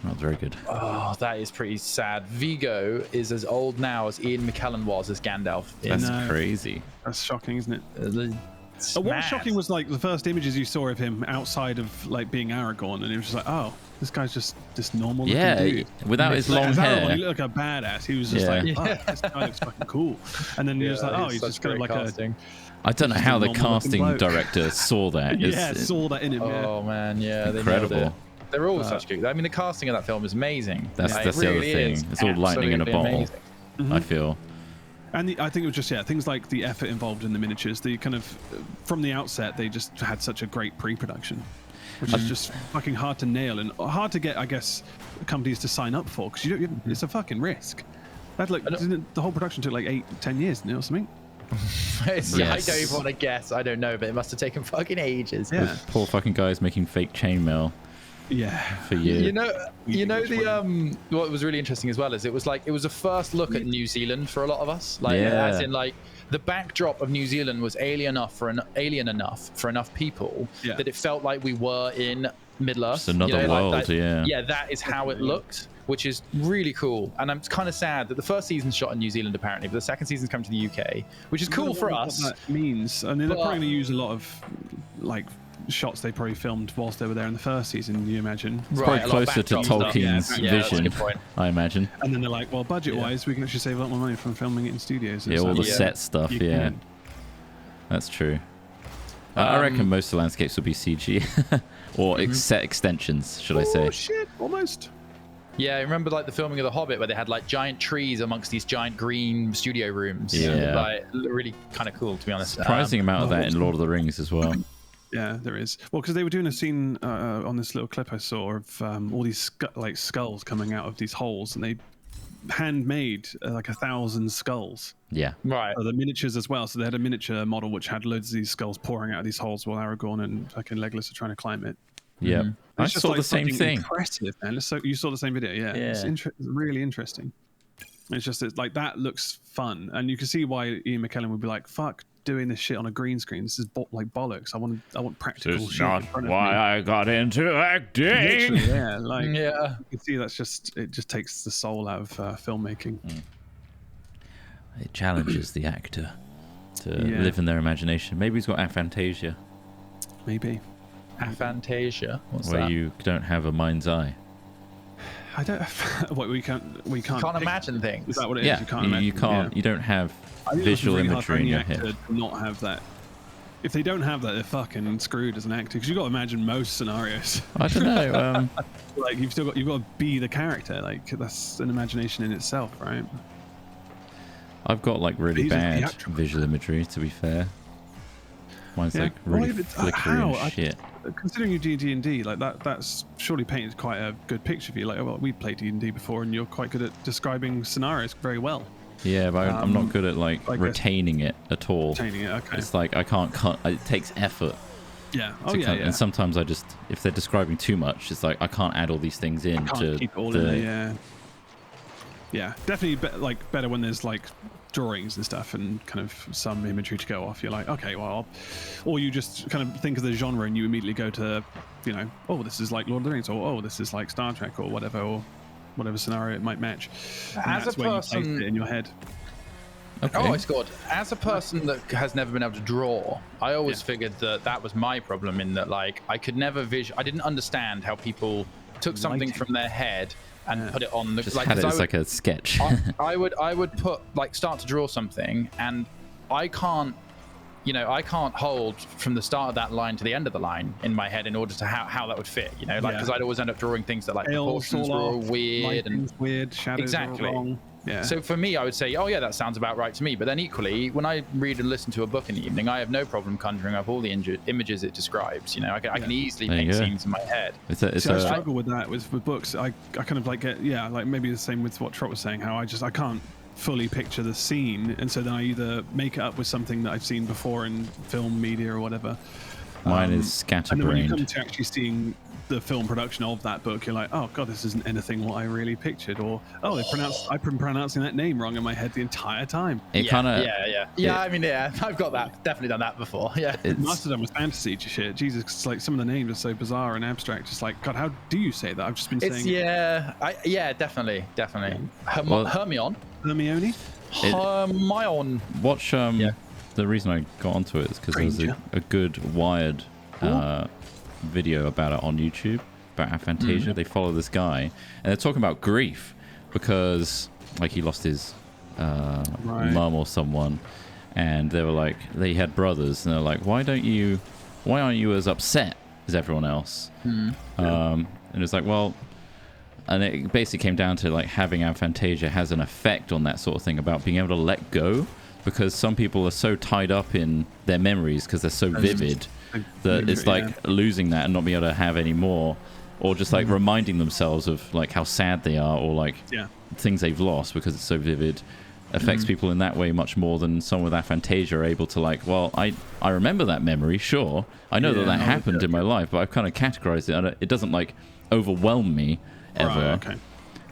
Not very good. Oh, that is pretty sad. Vigo is as old now as Ian McKellen was as Gandalf. That's crazy. That's shocking, isn't it? What was shocking was like the first images you saw of him outside of like being Aragorn, and it was just like, oh, this guy's just this normal looking dude. Without his long hair. He looked like a badass. He was just like, oh, this guy looks fucking cool. And then he was like, oh, he's just kind of like casting. I don't know how the casting director saw that. Saw that in him. Oh man, incredible. They're all such good. I mean, the casting of that film is amazing. That's the other thing. It's all lightning in a bottle. I feel. And I think it was just things like the effort involved in the miniatures. The kind of from the outset they just had such a great pre-production, which is just fucking hard to nail and hard to get, I guess, companies to sign up for because it's a fucking risk. That the whole production took like 8-10 years, didn't it, or something? I don't even want to guess. I don't know, but it must have taken fucking ages. Yeah. Poor fucking guys making fake chainmail. Yeah, for years. You know the what was really interesting as well is it was a first look at New Zealand for a lot of us. Like as in like the backdrop of New Zealand was alien enough for enough people that it felt like we were in Middle Earth. It's another world, Yeah, that is how it looked, which is really cool. And I'm kind of sad that the first season's shot in New Zealand apparently, but the second season's come to the UK, which is cool for us. What that means. I mean, they're probably going to use a lot of like shots they probably filmed whilst they were there in the first season, you imagine. It's probably closer to Tolkien's vision, I imagine. And then they're like, well, budget-wise, we can actually save a lot more money from filming it in studios. All the set stuff, That's true. I reckon most of the landscapes will be CG. Or set extensions, should I say. Oh, shit, almost. Yeah, I remember like the filming of The Hobbit where they had like giant trees amongst these giant green studio rooms. Yeah. Like, really kind of cool, to be honest. Surprising amount of that in Lord of the Rings as well. Yeah, there is. Well, because they were doing a scene on this little clip I saw of all these like skulls coming out of these holes, and they handmade like 1,000 skulls. Yeah. Right. The miniatures as well. So they had a miniature model which had loads of these skulls pouring out of these holes while Aragorn and fucking Legolas are trying to climb it. Yeah, I saw like the same thing. Impressive, man. So you saw the same video, yeah. It's really interesting. It's like that looks fun, and you can see why Ian McKellen would be like, "Fuck, doing this shit on a green screen. This is like bollocks. I want practical shit. This is not why I got into acting." Literally, yeah, you can see it just takes the soul out of filmmaking. It challenges the actor to live in their imagination. Maybe he's got aphantasia. Maybe. Aphantasia. What's that? Where you don't have a mind's eye. I don't. What we can't imagine things. Is that what it is? Yeah, you can't imagine. You can't. You don't have visual imagery in your head. Not have that. If they don't have that, they're fucking screwed as an actor. Because you've got to imagine most scenarios. I don't know. Like you've got to be the character. Like that's an imagination in itself, right? I've got like really bad visual imagery. To be fair, mine's like really flickery and shit. Considering you do D&D, like that's surely painted quite a good picture for you. Like, well, we played D&D before, and you're quite good at describing scenarios very well. Yeah, but I'm not good at like retaining it at all. Retaining it, okay. It's like I can't cut. It takes effort. Yeah. And sometimes if they're describing too much, it's like I can't add all these things in to keep it all in there. Yeah, definitely better when there's like drawings and stuff and kind of some imagery to go off. You're like, okay, well, or you just kind of think of the genre and you immediately go to, oh, this is like Lord of the Rings, or oh, this is like Star Trek, or whatever scenario it might match. As a person in your head. Okay. Oh, it's good. As a person that has never been able to draw, I always figured that was my problem, in that like I could never I didn't understand how people took something from their head and put it on the just had it as like a sketch. I would put start to draw something, and I can't hold from the start of that line to the end of the line in my head in order to how that would fit, because I'd always end up drawing things that like proportions were all weird and weird, shadows exactly. were wrong. Yeah. So for me, I would say, oh yeah, that sounds about right to me. But then equally, when I read and listen to a book in the evening, I have no problem conjuring up all the images it describes. I can easily paint scenes in my head. I struggle with that with books. I kind of like like maybe the same with what Trott was saying. How I can't fully picture the scene, and so then I either make it up with something that I've seen before in film media or whatever. Mine is scatterbrained. And then when you come to actually seeing the film production of that book, you're like, oh god, this isn't anything what I really pictured, or I've been pronouncing that name wrong in my head the entire time. It kind of I mean, I've got that, definitely done that before. Yeah, most of them was fantasy shit. Jesus, like some of the names are so bizarre and abstract. Just like, god, how do you say that? I've just been saying definitely Hermione. Watch the reason I got onto it is because there's a good Wired video about it on YouTube about aphantasia. They follow this guy and they're talking about grief because like he lost his mum or someone, and they were like, they had brothers, and they're like, why aren't you as upset as everyone else? And it's like, well, and it basically came down to like having aphantasia has an effect on that sort of thing, about being able to let go, because some people are so tied up in their memories because they're so vivid that it's like losing that and not being able to have any more, or just like reminding themselves of like how sad they are, or like things they've lost because it's so vivid, affects people in that way much more than someone with aphantasia are able to like, well, I remember that memory, sure, I know that happened in my life, but I've kind of categorized it, and it doesn't like overwhelm me ever.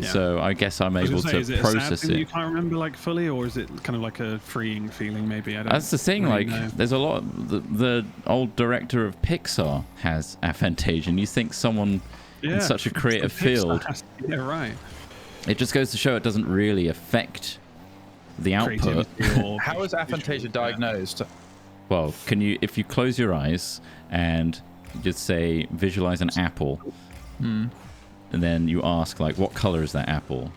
So I guess I'm able to process it. You can't remember like fully, or is it kind of like a freeing feeling? Maybe that's the thing. Really there's a lot. The old director of Pixar has aphantasia, and you think someone in such a creative field. It just goes to show it doesn't really affect the output. How is aphantasia diagnosed? Well, if you close your eyes and just say visualize an apple. And then you ask, like, what color is that apple?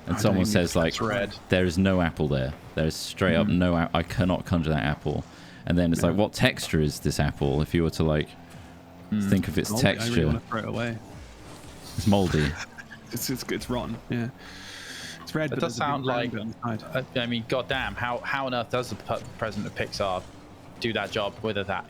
And someone says, like, red. There is no apple there. There is straight up no I cannot conjure that apple. And then it's like, what texture is this apple? If you were to, like, think of its texture. I really want to throw it away. It's moldy. it's rotten, yeah. It's red, it does sound like, I mean, goddamn, how on earth does the president of Pixar do that job with that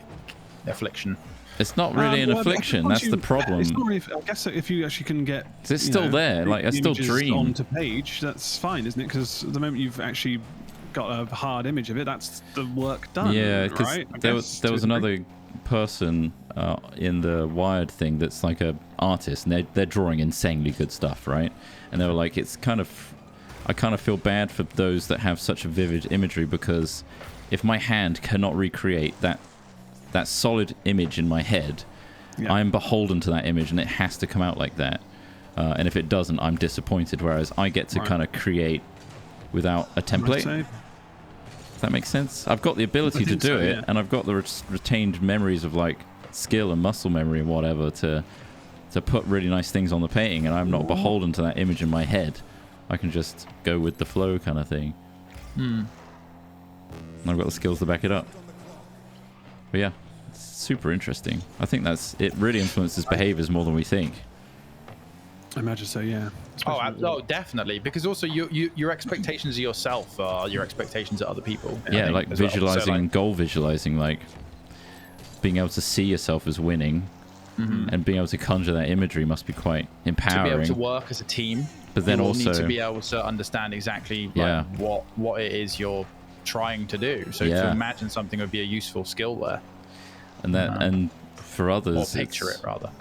affliction? It's not really an affliction. That's the problem. It's not really, I guess if you actually can get, it's still there. Like I still dream onto page. That's fine, isn't it? Because the moment you've actually got a hard image of it, that's the work done. Yeah, because right? there was another person in the Wired thing that's like a artist, and they're drawing insanely good stuff, right? And they were like, I kind of feel bad for those that have such a vivid imagery, because if my hand cannot recreate that solid image in my head, I'm beholden to that image, and it has to come out like that. And if it doesn't, I'm disappointed. Whereas I get to kind of create without a template. If that makes sense. I've got the ability to do it, and I've got the retained memories of like skill and muscle memory and whatever to put really nice things on the painting, and I'm not beholden to that image in my head. I can just go with the flow kind of thing. And I've got the skills to back it up. But yeah, it's super interesting. I think it really influences behaviors more than we think. I imagine so, yeah. Oh, definitely. Because also your expectations of yourself are your expectations of other people. Yeah, like visualizing, and goal visualizing, like being able to see yourself as winning, and being able to conjure that imagery must be quite empowering. To be able to work as a team, but then also need to be able to understand exactly what it is you're trying to do. So to imagine something would be a useful skill there. And and for others, or picture it rather.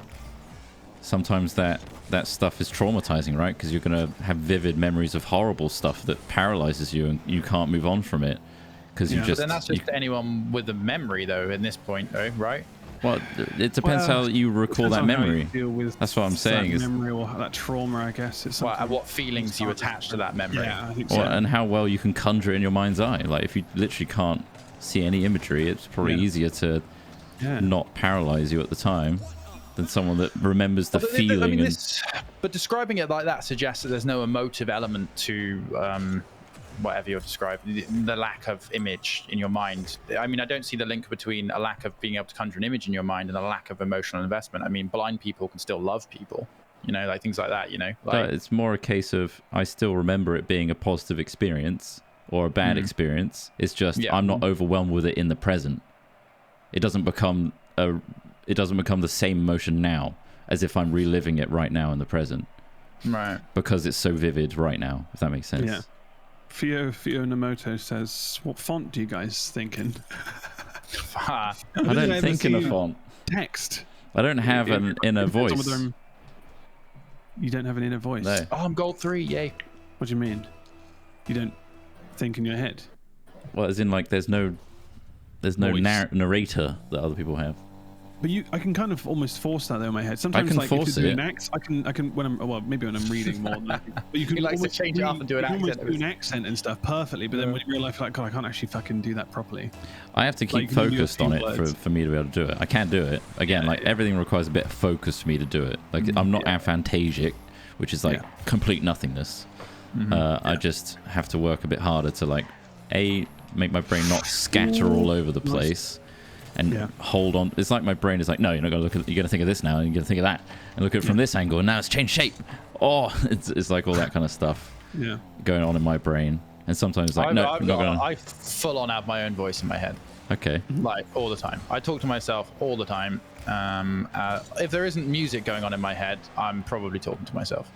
Sometimes that stuff is traumatizing, right? Because you're going to have vivid memories of horrible stuff that paralyzes you, and you can't move on from it because you just. But then that's just anyone with a memory, though. In this point, though, right? Well, it depends how you recall that memory. That's what I'm saying. That memory or that trauma, I guess. It's what feelings you attach to that memory. Yeah, I think so. And how well you can conjure it in your mind's eye. Like if you literally can't see any imagery, it's probably easier to not paralyze you at the time than someone that remembers the feeling. But describing it like that suggests that there's no emotive element to whatever you're describing, the lack of image in your mind. I mean, I don't see the link between a lack of being able to conjure an image in your mind and a lack of emotional investment. I mean, blind people can still love people, like things like that, Like, but it's more a case of I still remember it being a positive experience or a bad experience. It's just I'm not overwhelmed with it in the present. It doesn't become the same emotion now as if I'm reliving it right now in the present. Right. Because it's so vivid right now, if that makes sense. Yeah. Fionamoto says, what font do you guys think in? I don't think in a font. Text. I don't have an inner voice. You don't have an inner voice? No. Oh, I'm gold 3, yay. What do you mean? You don't think in your head? Well, as in like there's no narrator that other people have. But I can kind of almost force that though in my head. Sometimes, I can force if you're doing an accent, I can maybe when I'm reading more. But you can like to change it up and do an accent. Do an accent and stuff perfectly, but then when you realise, like, God, I can't actually fucking do that properly. I have to keep focused on it for me to be able to do it. I can't do it again. Everything requires a bit of focus for me to do it. Like I'm not aphantasic, which is like complete nothingness. I just have to work a bit harder to make my brain not scatter all over the place. And hold on. It's like my brain is like, no, you're not going to you're going to think of this now, and you're going to think of that, and look at it from this angle, and now it's changed shape. Oh, it's like all that kind of stuff going on in my brain. And sometimes like, I full on have my own voice in my head. Okay. Like all the time. I talk to myself all the time. If there isn't music going on in my head, I'm probably talking to myself.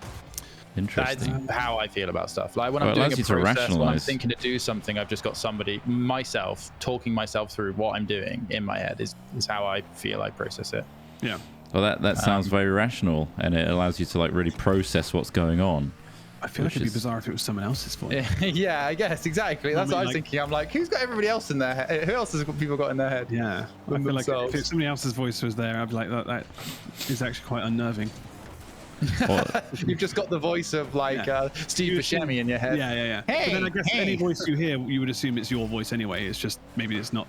Interesting. That's how I feel about stuff. Like when I'm doing a process, when I'm thinking to do something, I've just got myself, talking myself through what I'm doing in my head is how I feel I process it. Yeah. Well, that sounds very rational, and it allows you to like really process what's going on. I feel like it'd be bizarre if it was someone else's voice. Yeah, I guess, exactly. That's what I was thinking. I'm like, who's got everybody else in their head? Who else has people got in their head? Yeah. I feel like if somebody else's voice was there, I'd be like, that is actually quite unnerving. You've just got the voice of Steve Buscemi in your head. Yeah. Hey, but then I guess any voice you hear, you would assume it's your voice anyway. It's just maybe it's not.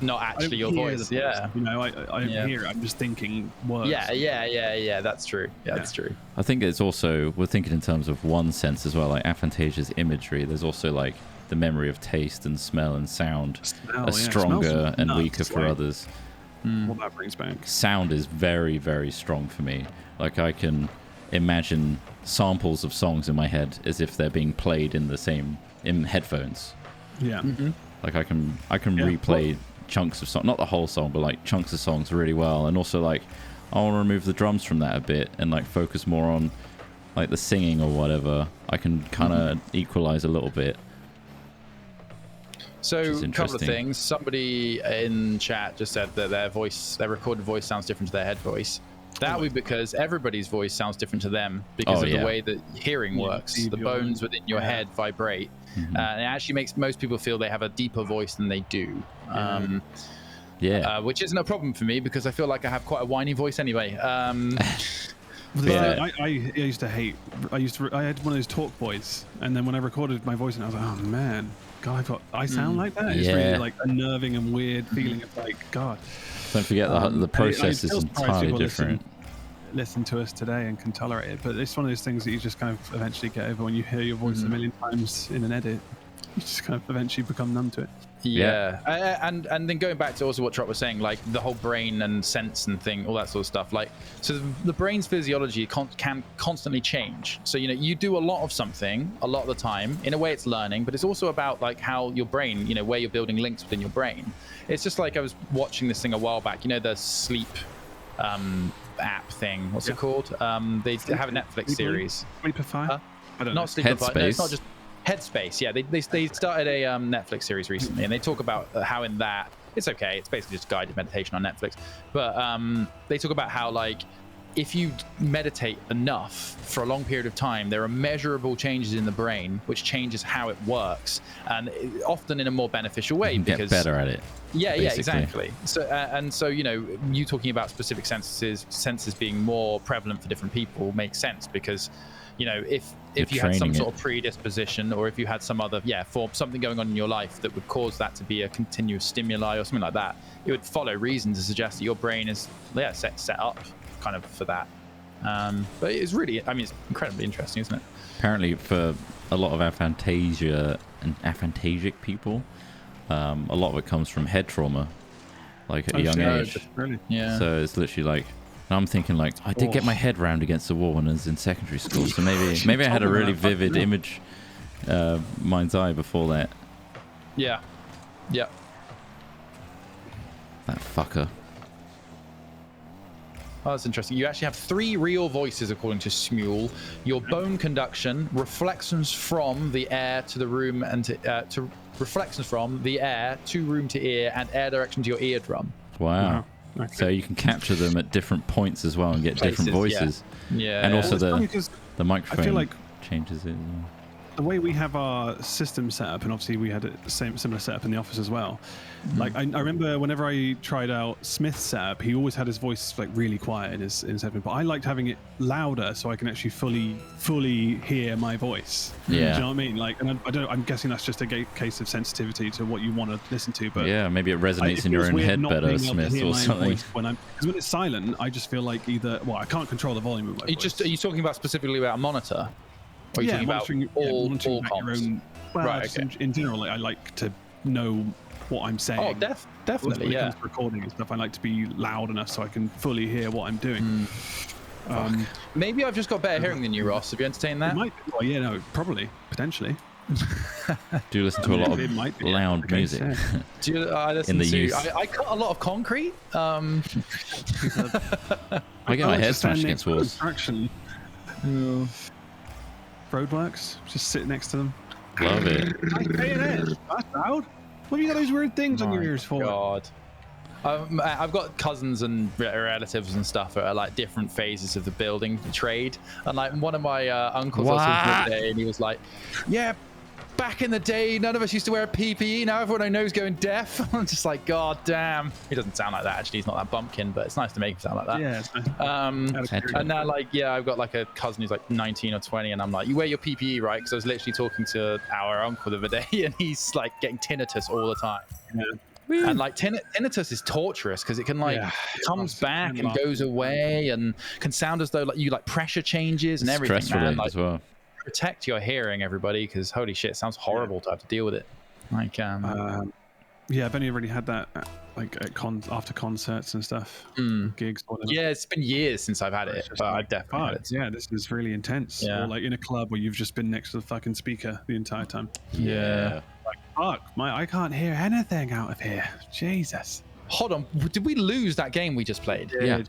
Not actually your voice. Yeah. I don't hear it. I'm just thinking words. Yeah. That's true. Yeah, that's true. I think it's also we're thinking in terms of one sense as well, like aphantasia's imagery. There's also like the memory of taste and smell and sound are stronger and weaker for others. What that brings back. Sound is very, very strong for me. Like I can imagine samples of songs in my head as if they're being played in headphones. Yeah. Like I can replay chunks of song, not the whole song, but like chunks of songs really well. And also like I want to remove the drums from that a bit and like focus more on like the singing or whatever. I can kind of equalize a little bit. So a couple of things. Somebody in chat just said that their recorded voice sounds different to their head voice. That would be because everybody's voice sounds different to them because of the way that hearing works. The bones within your head vibrate. And it actually makes most people feel they have a deeper voice than they do. Which isn't a problem for me because I feel like I have quite a whiny voice anyway. I used to hate. I had one of those talk boys, and then when I recorded my voice, and I was like, oh man, God, I sound like that. It's really like unnerving and weird feeling of like, God. Don't forget the process is entirely different. Listen to us today and can tolerate it, but it's one of those things that you just kind of eventually get over when you hear your voice a million times in an edit. You just kind of eventually become numb to it. And then going back to also what Trott was saying, like the whole brain and sense and thing, all that sort of stuff. Like, so the brain's physiology can constantly change. So you do a lot of something a lot of the time. In a way, it's learning, but it's also about like how your brain, where you're building links within your brain. It's just like I was watching this thing a while back. The sleep app thing. What's it called? They have a Netflix series. Sleepify? I don't know. Not Sleepify. No, it's not just Headspace. Yeah, they started a Netflix series recently, and they talk about how in that it's okay. It's basically just guided meditation on Netflix, but they talk about how like if you meditate enough for a long period of time, there are measurable changes in the brain which changes how it works, and often in a more beneficial way because get better at it. Yeah, exactly. So you talking about specific senses being more prevalent for different people makes sense because if you had some sort of predisposition, or if you had some other something going on in your life that would cause that to be a continuous stimuli or something like that, it would follow reason to suggest that your brain is set up kind of for that. But it's really, it's incredibly interesting, isn't it? Apparently for a lot of aphantasia and aphantasic people, a lot of it comes from head trauma, like at a young age. Really? Yeah. So it's literally like, I'm thinking like I did get my head rammed against the wall when I was in secondary school, so maybe I had a really vivid image, mind's eye before that. Yeah. That fucker. Oh, that's interesting. You actually have 3 real voices according to Smule. Your bone conduction, reflections from the air to the room, and to reflections from the air to room to ear, and air direction to your eardrum. Wow. Okay. So you can capture them at different points as well and get different voices. Yeah. And also the microphone I feel like changes it. The way we have our system set up, and obviously we had a similar setup in the office as well. Like I remember whenever I tried out Smith's setup, he always had his voice like really quiet in his headphone, but I liked having it louder so I can actually fully hear my voice. Yeah. Do you know what I mean? Like, and I'm guessing that's just a case of sensitivity to what you want to listen to. But yeah, maybe it resonates in your own head better, Smith, or something. Because when it's silent, I just feel like I can't control the volume of my voice. Are you talking about specifically about a monitor? Or are you talking about all comms? In general, I like to know what I'm saying. Oh, definitely, when it comes to recording and stuff, I like to be loud enough so I can fully hear what I'm doing. Maybe I've just got better hearing than you, Ross. Have you entertained that? It might be. Well, yeah, no, probably, potentially. Do you listen to a lot of loud music? Do you, I listen I cut a lot of concrete. I get my head smashed against walls. Roadworks, just sit next to them. Love it. That's loud. What have you got those weird things on your ears for? God. I've got cousins and relatives and stuff that are like different phases of the building trade, and like one of my uncles was here the other day, and he was like, "Yeah, back in the day, none of us used to wear a PPE. Now everyone I know is going deaf." I'm just like, God damn. He doesn't sound like that actually. He's not that bumpkin, but it's nice to make him sound like that. Yeah. It's nice. And now I've got like a cousin who's like 19 or 20, and I'm like, you wear your PPE, right? Because I was literally talking to our uncle the other day, and he's like getting tinnitus all the time. Yeah. And like tinnitus is torturous because it can comes back and goes away and can sound as though like you like pressure changes and everything. Stressful as well. Protect your hearing, everybody, because holy shit, it sounds horrible to have to deal with it. Like I've only really had that after concerts and stuff, gigs. Yeah, it's been years since I've had it, but I've definitely had it. Yeah, this is really intense. Yeah. Or like in a club where you've just been next to the fucking speaker the entire time. Yeah. Like, fuck, I can't hear anything out of here. Jesus. Hold on, did we lose that game we just played? Yeah.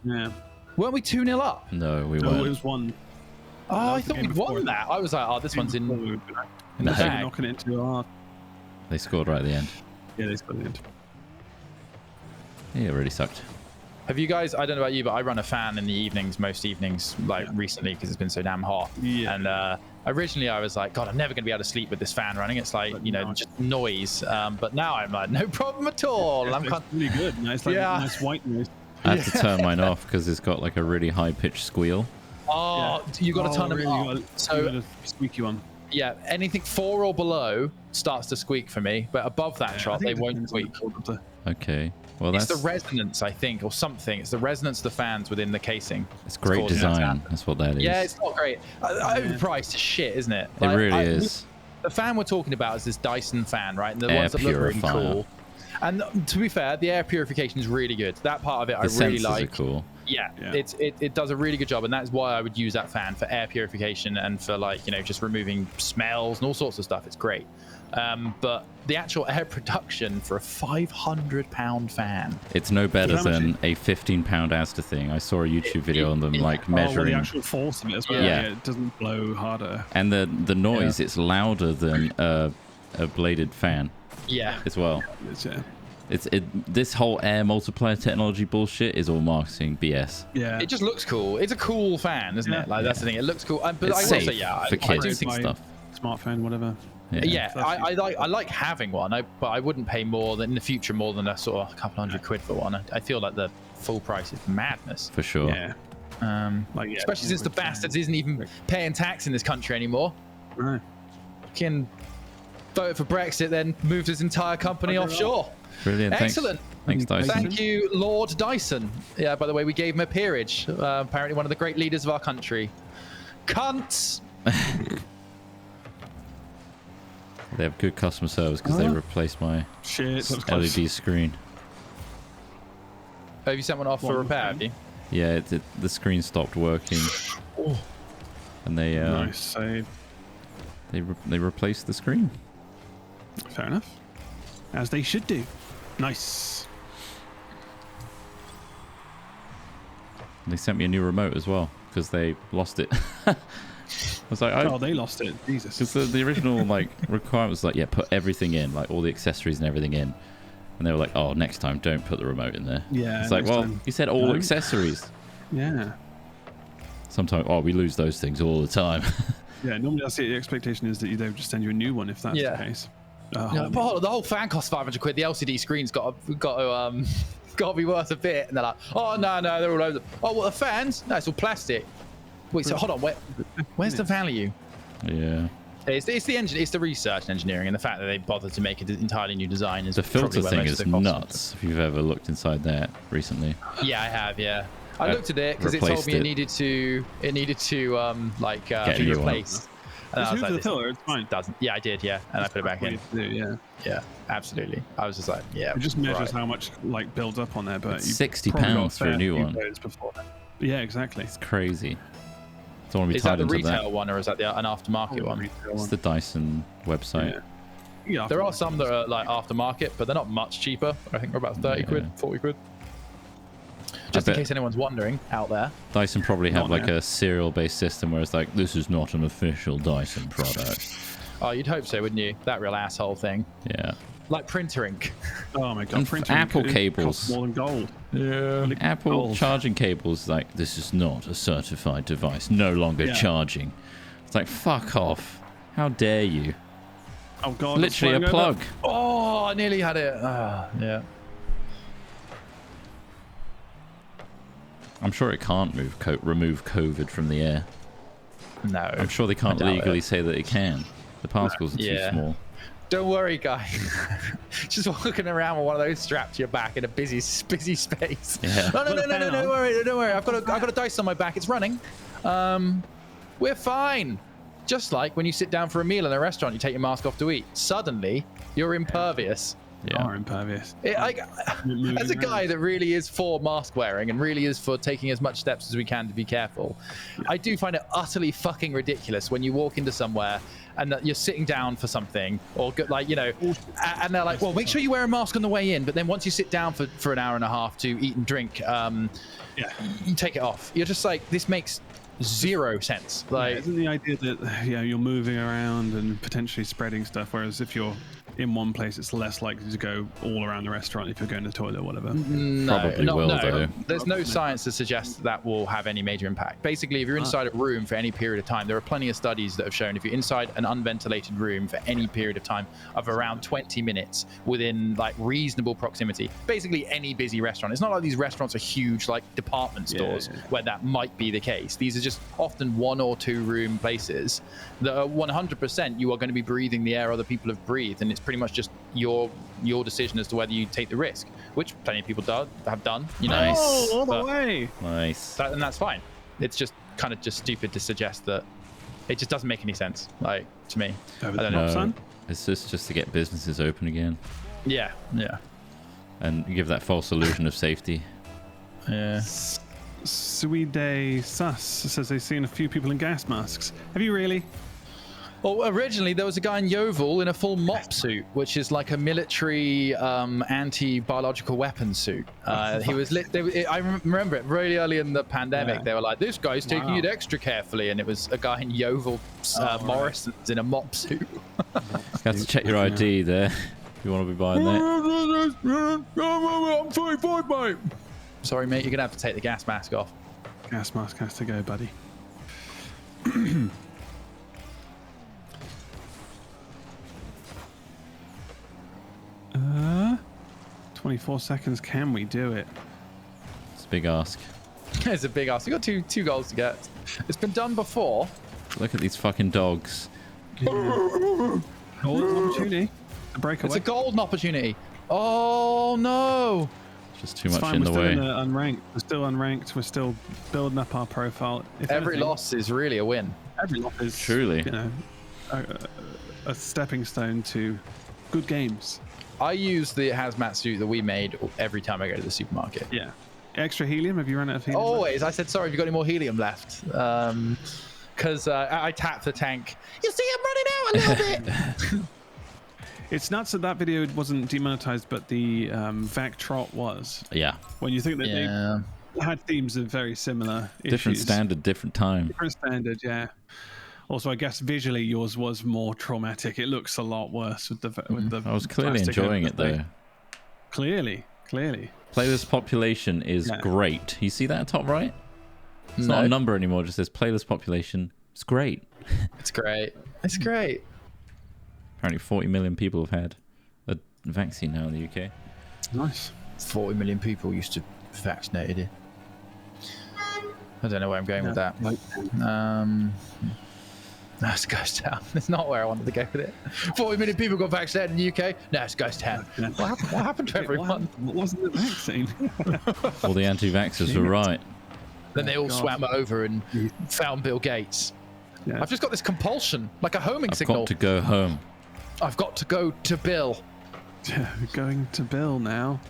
Weren't we 2-0 up? No, we weren't. It was 1. Oh, I thought we'd won that. I was like, this one's in the bag. Knocking it into our... They scored right at the end. Yeah, they scored at the end. Yeah, it really sucked. Have you guys, I don't know about you, but I run a fan in the evenings, most evenings, like recently, because it's been so damn hot. Yeah. And originally I was like, God, I'm never going to be able to sleep with this fan running. It's like, you know, just noise. But now I'm like, no problem at all. Yeah, it's really good. Nice, like, nice white noise. I had to turn mine off because it's got like a really high-pitched squeal. Oh, you got to turn them off. So squeaky one. Yeah, anything 4 or below starts to squeak for me, but above that Trott, they won't squeak. Okay. Well, that's the resonance, I think, or something. It's the resonance of the fans within the casing. It's great design. That's what that is. Yeah, it's not great. Overpriced as shit, isn't it? It really is. The fan we're talking about is this Dyson fan, right? And the ones that look really cool. And to be fair, the air purification is really good. That part of it I really like. Are cool. Yeah, it does a really good job, and that's why I would use that fan for air purification and for, like, you know, just removing smells and all sorts of stuff. It's great. But the actual air production for a £500 fan, it's no better than a £15 Asda thing. I saw a YouTube video on them like measuring the actual force of it as well. Yeah, it doesn't blow harder. And the noise, it's louder than a bladed fan. Yeah, as well. It's this whole air multiplier technology bullshit is all marketing BS. Yeah, it just looks cool. It's a cool fan, isn't it? Like that's the thing. It looks cool. But it's I will safe say, for kids and stuff. Smartphone, whatever. I like having one, but I wouldn't pay more than in the future more than a sort of a couple £100 for one. I feel like the full price is madness. For sure. Yeah. Especially since the bastards isn't even paying tax in this country anymore. Right. Can vote for Brexit, then moved his entire company offshore. Brilliant. Excellent. Thanks, Dyson. Thank you, Lord Dyson. Yeah, by the way, we gave him a peerage. Apparently one of the great leaders of our country. Cunts! They have good customer service because they replaced my LED screen. Have you sent one off for repair, have you? Yeah, the screen stopped working. And they nice save. They replaced the screen. Fair enough. As they should do. Nice. They sent me a new remote as well because they lost it. I was like, they lost it. Jesus. Because the original like requirement was like, put everything in, like all the accessories and everything in. And they were like, oh, next time don't put the remote in there. Yeah. It's like, well, you said all accessories. Yeah. Sometimes, we lose those things all the time. Yeah, normally that's the expectation is that they would just send you a new one if that's the case. But the whole fan costs £500. The LCD screen's got to be worth a bit. And they're like, oh no, they're all over. Oh, what, the fans? No, it's all plastic. Wait, so hold on, where's the value? Yeah. It's the engine. It's the research and engineering, and the fact that they bothered to make an entirely new design is the filter thing is nuts. If you've ever looked inside that recently. Yeah, I have. Yeah, I looked at it because it told me it needed to be replaced. And I was like, the filter, it's fine. Doesn't. Yeah, I did. Yeah, and I put it back in. Yeah, absolutely. I was just like, yeah. It just measures how much like builds up on there, but it's £60 for a new one. Yeah, exactly. It's crazy. Don't want to be is tied that the into retail one, or is that an aftermarket one? It's the Dyson website. Yeah, there are some that are like aftermarket, but they're not much cheaper. I think they're about 30 quid, 40 quid. Just in case anyone's wondering out there. Dyson probably have like a serial-based system where it's like, this is not an official Dyson product. Oh, you'd hope so, wouldn't you? That real asshole thing. Yeah. Like printer ink. Oh my god, printer Apple cables. More than gold. Yeah. Apple charging cables, like, this is not a certified device. No longer charging. It's like, fuck off. How dare you? Oh god. Literally a plug. Oh, I nearly had it. Yeah. I'm sure it can't remove COVID from the air. No. I'm sure they can't legally say that it can. The particles are too small. Don't worry, guys. Just walking around with one of those strapped to your back in a busy space. Yeah. No, don't worry. I've got a dice on my back. It's running. We're fine. Just like when you sit down for a meal in a restaurant, you take your mask off to eat. Suddenly, you're impervious. Yeah. Impervious. As a guy that really is for mask wearing and really is for taking as much steps as we can to be careful, I do find it utterly fucking ridiculous when you walk into somewhere and that you're sitting down for something or like, you know, and they're like, well, make sure you wear a mask on the way in, but then once you sit down for an hour and a half to eat and drink, you take it off. You're just like, this makes zero sense. Like, isn't the idea that you're moving around and potentially spreading stuff, whereas if you're in one place, it's less likely to go all around the restaurant if you're going to the toilet or whatever. Probably will, though. There's no science to suggest that will have any major impact. Basically, if you're inside a room for any period of time, there are plenty of studies that have shown if you're inside an unventilated room for any period of time of around 20 minutes within like reasonable proximity, basically any busy restaurant. It's not like these restaurants are huge like department stores where that might be the case. These are just often 1 or 2 room places that are 100% you are going to be breathing the air other people have breathed, and it's pretty much just your decision as to whether you take the risk, which plenty of people have done. You know, nice. All the way. Nice. And that's fine. It's just kind of just stupid to suggest that. It just doesn't make any sense, like, to me. I don't know. Son? It's just to get businesses open again. Yeah. And give that false illusion of safety. Yeah. Suide Sus says they've seen a few people in gas masks. Have you really? Well, originally there was a guy in Yeovil in a full mop suit, which is like a military anti-biological weapon suit. He was I remember it really early in the pandemic. Yeah. They were like, "This guy's taking it extra carefully," and it was a guy in Yeovil, Morrison's in a mop suit. You have to check your ID there if you want to be buying that. I'm 45, mate. Sorry, mate. You're gonna have to take the gas mask off. Gas mask has to go, buddy. 24 seconds. Can we do it? It's a big ask. It's a big ask. You got two goals to get. It's been done before. Look at these fucking dogs. Golden opportunity. A breakaway. It's a golden opportunity. Oh no! Just too much in the way. Unranked. We're still unranked. We're still building up our profile. Every loss is really a win. Every loss is truly, a stepping stone to good games. I use the hazmat suit that we made every time I go to the supermarket. Yeah. Extra helium? Have you run out of helium? Always. Left? I said, sorry, have you got any more helium left? Because I tapped the tank. You see, I'm running out a little bit. It's nuts that video wasn't demonetized, but the VAC Trott was. Yeah. When you think that they had themes of very similar different issues. Standard, different time. Different standard, yeah. Also, I guess visually yours was more traumatic. It looks a lot worse with the. I was clearly enjoying it though. Clearly. Playlist population is great. You see that at top right? It's not a number anymore. It just says playlist population. It's great. It's great. It's great. Apparently 40 million people have had a vaccine now in the UK. Nice. 40 million people used to be vaccinated. I don't know where I'm going with that. No, it's Ghost Town. It's not where I wanted to go with it. 40 million people got vaccinated in the UK. No, it's Ghost Town. What happened to everyone? What wasn't the vaccine? All the anti-vaxxers were right. Then they all swam over and found Bill Gates. Yeah. I've just got this compulsion, like a homing signal. I've got to go home. I've got to go to Bill. Yeah, we're going to Bill now.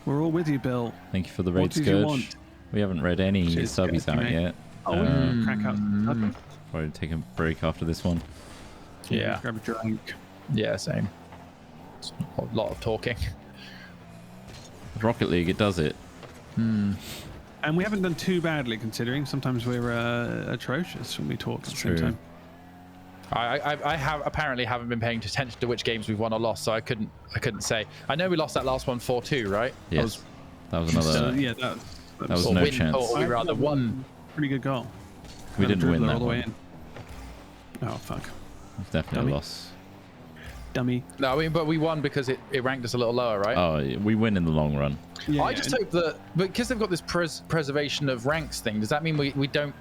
We're all with you, Bill. Thank you for the raid, Scourge. We haven't read any subbies out yet. Crack out. Probably take a break after this one. Yeah. Grab a drink. Yeah, same. It's a lot of talking. Rocket League, it does it. And we haven't done too badly, considering sometimes we're atrocious when we talk at the same time. I apparently haven't been paying attention to which games we've won or lost, so I couldn't say. I know we lost that last one 4-2, right? Yes. That was another. That was no chance. Or we rather won. Pretty good goal. We didn't win that all the way one. in. Oh fuck. It's definitely a loss. Dummy. No, I mean, but we won because it ranked us a little lower, right? Oh, we win in the long run. Yeah, I just hope that because they've got this preservation of ranks thing, does that mean we don't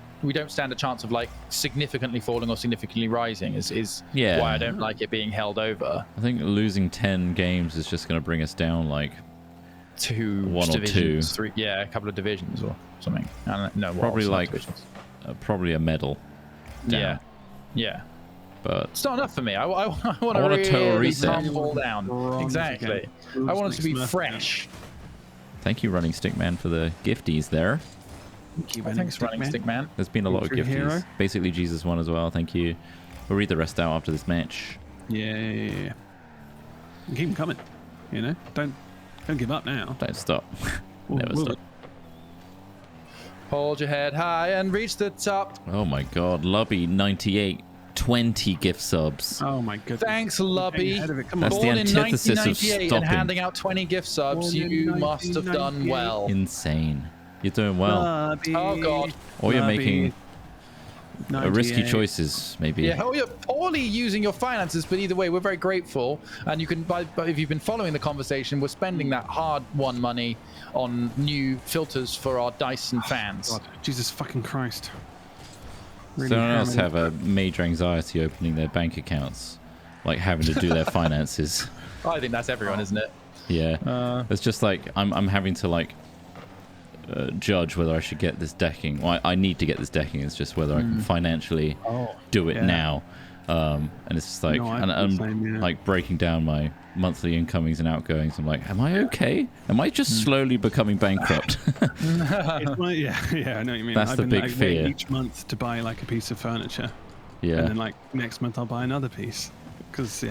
stand a chance of like significantly falling or significantly rising? Is why I don't like it being held over. I think losing 10 games is just going to bring us down like one or two, three, a couple of divisions or something. I don't know. Probably like probably a medal. Down. Yeah. But it's not enough for me. I want to really total reset. Tumble down. Exactly. I want it to be fresh. Thank you, Running Stickman, for the gifties there. Thanks, Running Stickman. There's been a lot of gifties. Hero. Basically, Jesus won as well. Thank you. We'll read the rest out after this match. Yeah. Keep them coming. You know, don't give up now. Don't stop. Never stop. Hold your head high and reach the top. Oh my God, Lubby 98. 20 gift subs. Oh my goodness. Thanks, Lubby. That's the antithesis of stopping. And handing out 20 gift subs. You must have done well. Insane. You're doing well. Lubby. Oh god. Or you're making risky choices, maybe. Yeah, or you're poorly using your finances, but either way, we're very grateful. And you can, but if you've been following the conversation, we're spending that hard-won money on new filters for our Dyson fans. God, Jesus fucking Christ. Really Someone else have a major anxiety opening their bank accounts, like having to do their finances. I think that's everyone, isn't it? Yeah. It's just like I'm having to like judge whether I should get this decking. Well, I need to get this decking. It's just whether I can financially do it now. And it's just like, I'm like breaking down my monthly incomings and outgoings. I'm like, am I okay? Am I just slowly becoming bankrupt? I know what you mean. That's the big fear. Each month to buy like a piece of furniture. Yeah. And then like next month I'll buy another piece. Because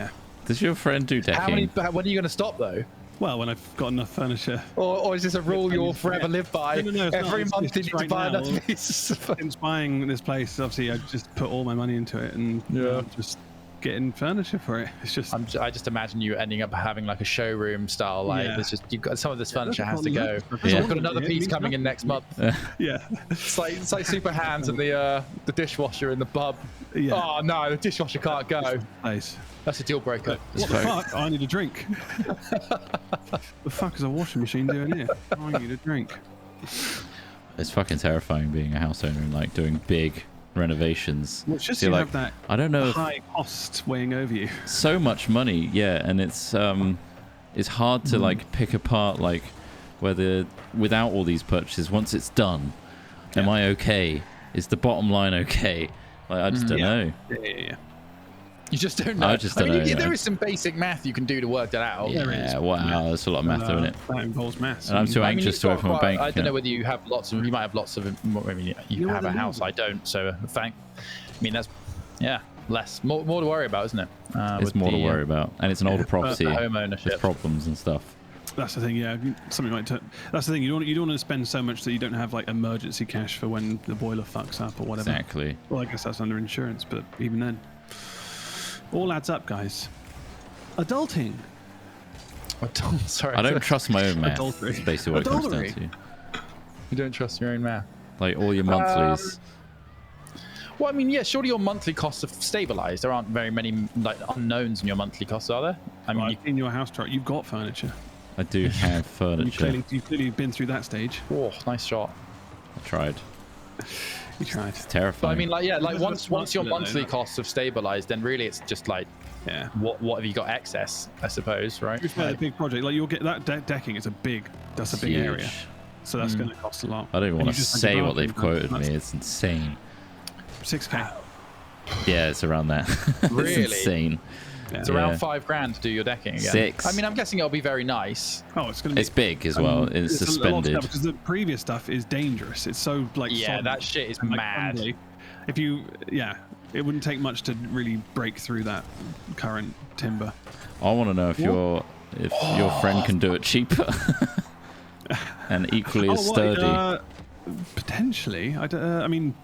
Does your friend do decking? When are you going to stop though? Well, when I've got enough furniture. Or is this a rule you'll forever live by? No, every month you need to buy another piece. Since buying this place, obviously I just put all my money into it and just getting furniture for it. It's just I just imagine you ending up having like a showroom style, like there's just you've got some of this furniture has to go. So we've got another piece coming in next month. It's like super hands and the dishwasher in the pub. Oh no, the dishwasher can't go. Nice. That's a deal breaker. What the fuck? I need a drink. The fuck is a washing machine doing here? I need a drink. It's fucking terrifying being a house owner and like doing big renovations. Well, it's just you have that high cost weighing over you. So much money, and it's hard to like pick apart like whether without all these purchases, once it's done, am I okay? Is the bottom line okay? Like, I just don't know. Yeah. You just don't know. I just don't know. There is some basic math you can do to work that out. Yeah, wow, there's a lot of math doing it. That involves maths. And I'm too anxious to open my bank. I don't know whether you have lots of. You might have lots of. I mean, you have a house. I don't. So, I mean, that's less, more to worry about, isn't it? It's more to worry about, and it's an older property. Home ownership. With problems and stuff. That's the thing, something like that's the thing. You don't want to spend so much that you don't have like emergency cash for when the boiler fucks up or whatever. Exactly. Well, I guess that's under insurance, but even then, all adds up, guys. Adulting. Sorry. I don't trust my own math. Adultery. That's basically what it comes down to. You don't trust your own math. Like all your monthlies. Well, I mean, surely your monthly costs have stabilized. There aren't very many like unknowns in your monthly costs, are there? I mean, in your house, Trott, you've got furniture. I do have furniture. You've clearly been through that stage. Oh, nice shot. I tried. You tried. It's terrifying. But I mean, once your monthly costs have stabilized, then really it's just like, what have you got excess? I suppose, right? It's a big project. Like you'll get that decking. It's a big area, so that's going to cost a lot. I don't even want to say what they've quoted me. It's insane. 6K. Yeah, it's around that. Really? It's insane. It's around $5,000 to do your decking again. 6. I mean, I'm guessing it'll be very nice. Oh, it's going to be. It's big as well. It's suspended. A lot of stuff, because the previous stuff is dangerous. It's so like. Yeah, that shit is mad. Friendly. If you, it wouldn't take much to really break through that current timber. I want to know if your friend can do it cheaper and equally as sturdy. Potentially, I mean,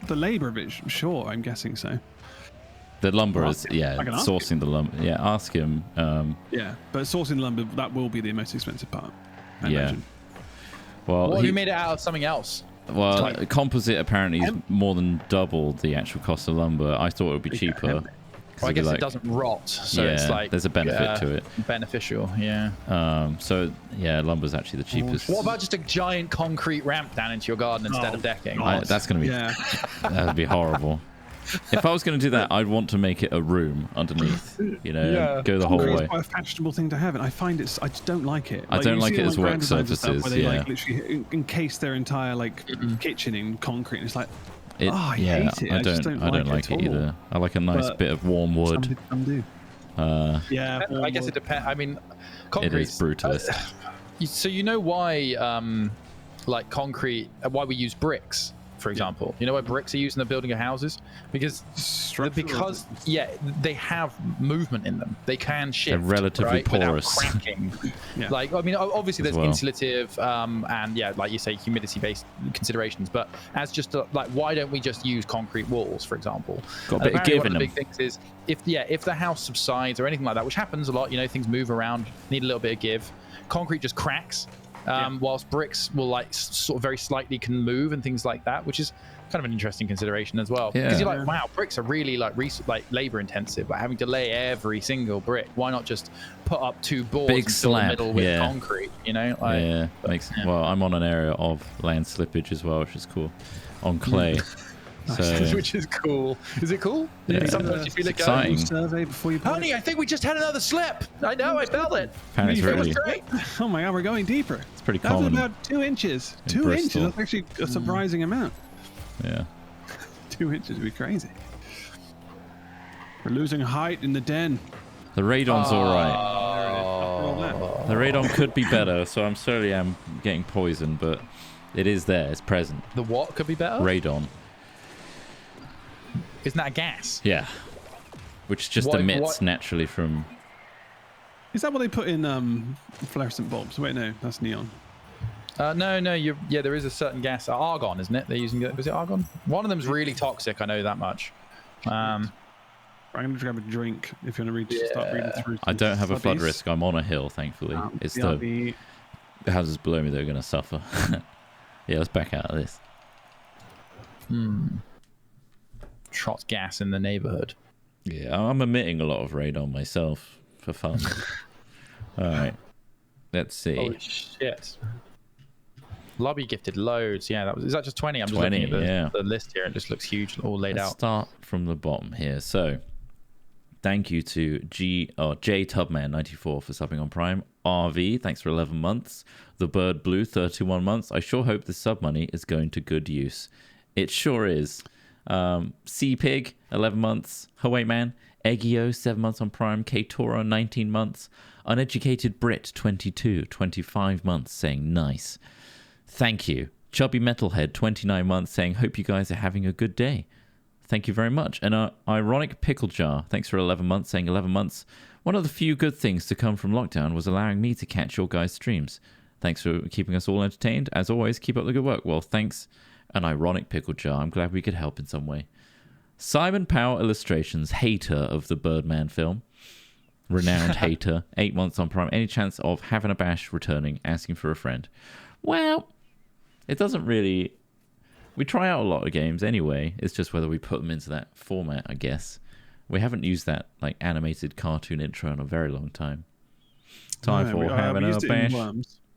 the labor of it, sure. I'm guessing so. The lumber is, sourcing the lumber. Yeah, ask him. Yeah, but sourcing lumber, that will be the most expensive part. I imagine. Well, he made it out of something else. Well, composite apparently is more than double the actual cost of lumber. I thought it would be cheaper. Well, I guess it doesn't rot, so it's like there's a benefit to it. Beneficial, yeah. Lumber's actually the cheapest. What about just a giant concrete ramp down into your garden instead of decking? That's gonna be that'd be horrible. If I was going to do that, I'd want to make it a room underneath, go the whole way. It's quite a fashionable thing to have, and I find I just don't like it. I don't like it as work surfaces. Where they literally encase their entire kitchen in concrete. And it's like, I hate it. I don't like it either. I like a nice bit of warm wood. Some do. I guess it depends. I mean, concrete. It is brutalist. So you know why, concrete? Why we use bricks? for example. You know where bricks are used in the building of houses? Because they have movement in them. They can shift. They're relatively porous. Without cracking. Like, I mean, obviously there's insulative and like you say, humidity-based considerations. But as just like, why don't we just use concrete walls, for example? Got a bit of give in them. One of the big things is if the house subsides or anything like that, which happens a lot, you know, things move around, need a little bit of give. Concrete just cracks. Whilst bricks will like sort of very slightly can move and things like that, which is kind of an interesting consideration as well. Because you're like, wow, bricks are really like labor intensive, like having to lay every single brick. Why not just put up 2 boards and fill the middle with concrete? You know, like, well, I'm on an area of land slippage as well, which is cool, on clay. So, which is cool. Is it cool? Yeah. Sometimes you feel it's exciting. Survey before you Honey, I think we just had another slip. I know, I felt it. Apparently oh my god, we're going deeper. It's pretty common. That's about 2 inches. 2 inches. That's actually a surprising amount. Yeah. 2 inches would be crazy. We're losing height in the den. The radon's all right. The radon could be better, so I'm sorry I'm getting poisoned, but it is there. It's present. The what could be better? Radon. Isn't that a gas? Yeah. Which just emits naturally from... Is that what they put in fluorescent bulbs? Wait, no, that's neon. No, there is a certain gas, argon, isn't it? They're using it. Was it argon? One of them's really toxic. I know that much. I'm going to grab a drink if you want to start reading through. I don't have a flood risk. I'm on a hill, thankfully. It's the houses below me that are going to suffer. Yeah, let's back out of this. Trott gas in the neighborhood. Yeah, I'm emitting a lot of radon myself for fun. All right, let's see. Holy shit. Lobby gifted loads. Yeah, is that just 20? I'm just 20, looking at the list here. It just looks huge, all laid out. Start from the bottom here. So, thank you to J Tubman 94 for subbing on Prime. RV, thanks for 11 months. The Bird Blue, 31 months. I sure hope the sub money is going to good use. It sure is. Sea Pig, 11 months. Hawaii Man, Eggio, 7 months on Prime. K Toro, 19 months. Uneducated Brit, 22, 25 months, saying nice. Thank you. Chubby Metalhead, 29 months, saying hope you guys are having a good day. Thank you very much. And Ironic Pickle Jar, thanks for 11 months, saying 11 months. One of the few good things to come from lockdown was allowing me to catch your guys' streams. Thanks for keeping us all entertained. As always, keep up the good work. Well, thanks. An Ironic Pickle Jar. I'm glad we could help in some way. Simon Powell Illustrations, hater of the Birdman film. Renowned hater. 8 months on Prime. Any chance of having a bash returning, asking for a friend? Well, it doesn't really... We try out a lot of games anyway. It's just whether we put them into that format, I guess. We haven't used that like animated cartoon intro in a very long time. Time for having a bash.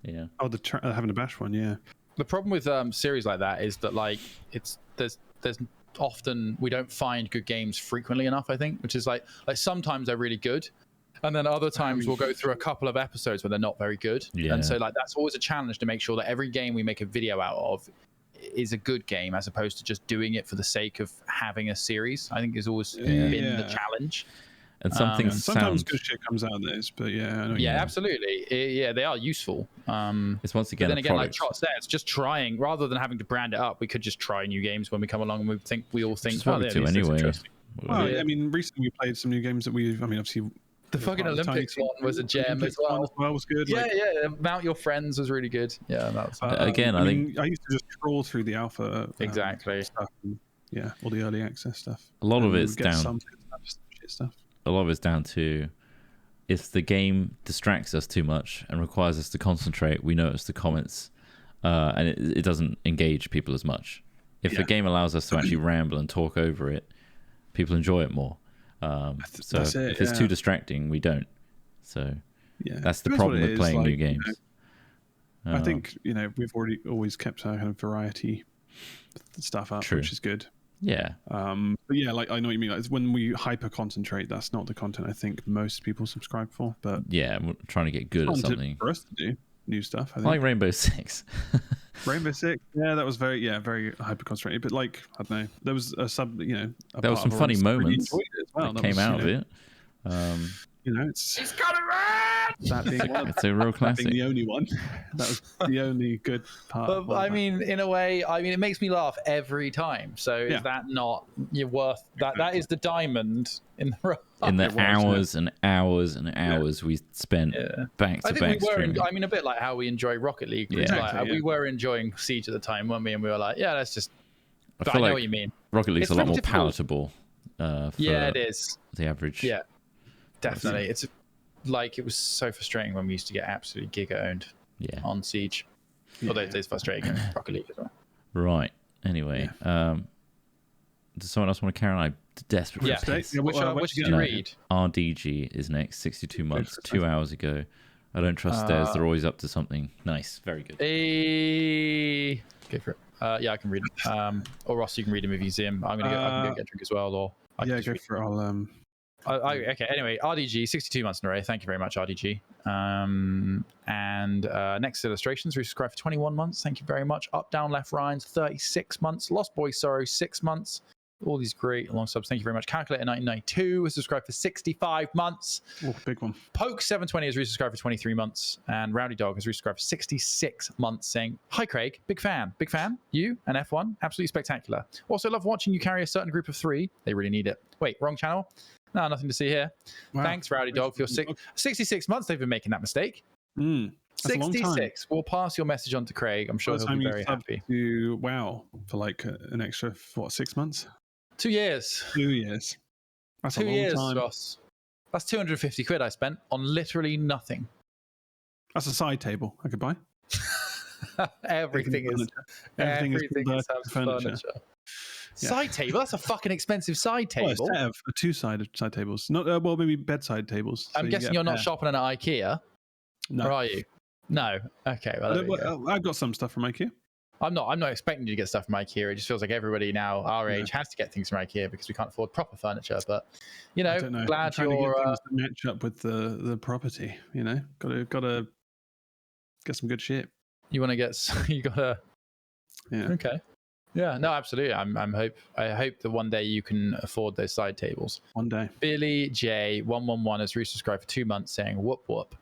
Yeah. Oh, having a bash one, yeah. The problem with series like that is that like there's often we don't find good games frequently enough, I think, which is like sometimes they're really good, and then other times we'll go through a couple of episodes where they're not very good. Yeah. And so like that's always a challenge to make sure that every game we make a video out of is a good game, as opposed to just doing it for the sake of having a series. I think has always been the challenge. And sometimes good shit comes out of this, but absolutely. They are useful. It's once again, but then again, like Trott says, just trying rather than having to brand it up. We could just try new games when we come along, and we all think, what we do anyway. Well, I mean, recently we played some new games that obviously. The fucking Olympics one was a gem as well. Was good. Yeah, Mount Your Friends was really good. Yeah, that's again. I think I used to just trawl through the alpha. Exactly. Stuff and, all the early access stuff. A lot of it's down. Some shit stuff. A lot of it's down to if the game distracts us too much and requires us to concentrate, we notice the comments, and it doesn't engage people as much. If the game allows us to actually ramble and talk over it, people enjoy it more. So if it's too distracting, we don't. So that's the problem with playing new games. I think we've always kept our kind of variety stuff up, which is good. Yeah. But I know what you mean. Like, when we hyper concentrate, that's not the content I think most people subscribe for. But yeah, we're trying to get good at something. For us to do new stuff, I think. Like Rainbow Six. Rainbow Six, that was very hyper concentrated. But I don't know, there was a sub, there was some funny moments that came out of it. It's coming red. That being it's a real classic. That being the only one. That was the only good part. But I mean, in a way, it makes me laugh every time. So is that not worth that? That is the diamond in the rough. In the hours and hours and hours we spent back to back. A bit like how we enjoy Rocket League. We were enjoying Siege at the time, weren't we? And we were like, let's just. I know what you mean. Rocket League's a lot more palatable. It is. The average. Yeah, definitely. It's like it was so frustrating when we used to get absolutely giga owned on Siege. Although it's frustrating in Rocket League as well. Right. Anyway, does someone else want to carry on? I'm desperate. Which did you read? RDG is next. 62 months. 2 hours ago. I don't trust theirs. They're always up to something. Nice. Very good. Go for it. I can read them. Or Ross, you can read them if you see them. I can go get a drink as well. Or go for it. Okay. Anyway, RDG, 62 months in a row. Thank you very much, RDG. And next illustrations, resubscribed for 21 months. Thank you very much. Up, Down, Left, Ryan's 36 months. Lost Boy Sorrow, 6 months. All these great long subs. Thank you very much. Calculator 1992 was subscribed for 65 months. Oh, big one. Poke 720 has resubscribed for 23 months. And Rowdy Dog has resubscribed for 66 months, saying, "Hi, Craig. Big fan. Big fan. You and F1. Absolutely spectacular. Also love watching you carry a certain group of 3. They really need it. Wait, wrong channel? No, nothing to see here. Wow. Thanks, Rowdy Dog, for your 66 months. They've been making that mistake. 66. We'll pass your message on to Craig. I'm sure he'll be very happy. WoW for like an extra 6 months? 2 years. 2 years. That's 2 a long years, time. Ross. That's 250 quid I spent on literally nothing. That's a side table I could buy. Everything is furniture. Side table? That's a fucking expensive side table. Well, a set of 2-sided side tables. Not maybe bedside tables. I'm guessing you're not shopping at IKEA. No. Or are you? No. Okay. Well, I've got some stuff from IKEA. I'm not expecting you to get stuff from IKEA. It just feels like everybody now our age has to get things from IKEA because we can't afford proper furniture. But glad you're to get things to match up with the property. Gotta get some good shit. You want to get? You gotta. Yeah. Okay. Yeah. No. Absolutely. I hope that one day you can afford those side tables. One day. Billy J 111 has resubscribed for 2 months, saying whoop whoop.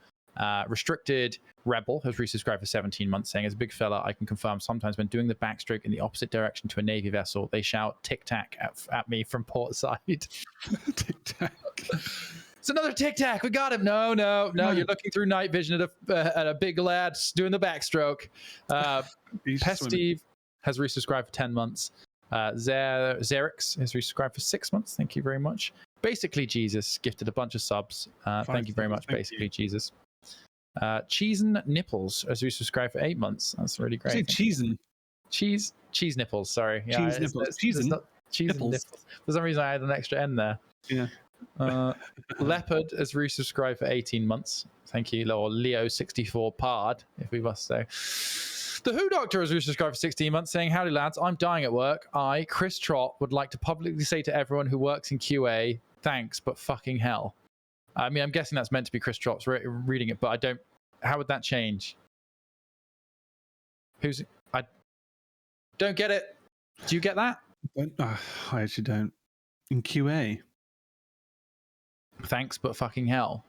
Restricted Rebel has resubscribed for 17 months, saying, as a big fella, I can confirm sometimes when doing the backstroke in the opposite direction to a Navy vessel, they shout tic-tac at me from port side. Tic-tac. It's another tic-tac. We got him. No. You're looking through night vision at a big lad doing the backstroke. Steve has resubscribed for 10 months. Xerix has resubscribed for 6 months. Thank you very much. Basically Jesus gifted a bunch of subs. Thank you very much, Basically Jesus. Cheesin Nipples has resubscribed for 8 months. That's really great. Cheesin? Cheese Nipples, sorry. Cheese Nipples. Cheese Nipples. For some reason I had an extra N there. Yeah. Leopard has resubscribed for 18 months. Thank you. Or Leo64 Pard, if we must say. The Who Doctor has resubscribed for 16 months, saying, howdy lads, I'm dying at work. I, Chris Trott, would like to publicly say to everyone who works in QA, thanks, but fucking hell. I mean, I'm guessing that's meant to be Chris Trott's reading it, but I don't. How would that change? I don't get it. Do you get that? I actually don't. In QA. Thanks, but fucking hell.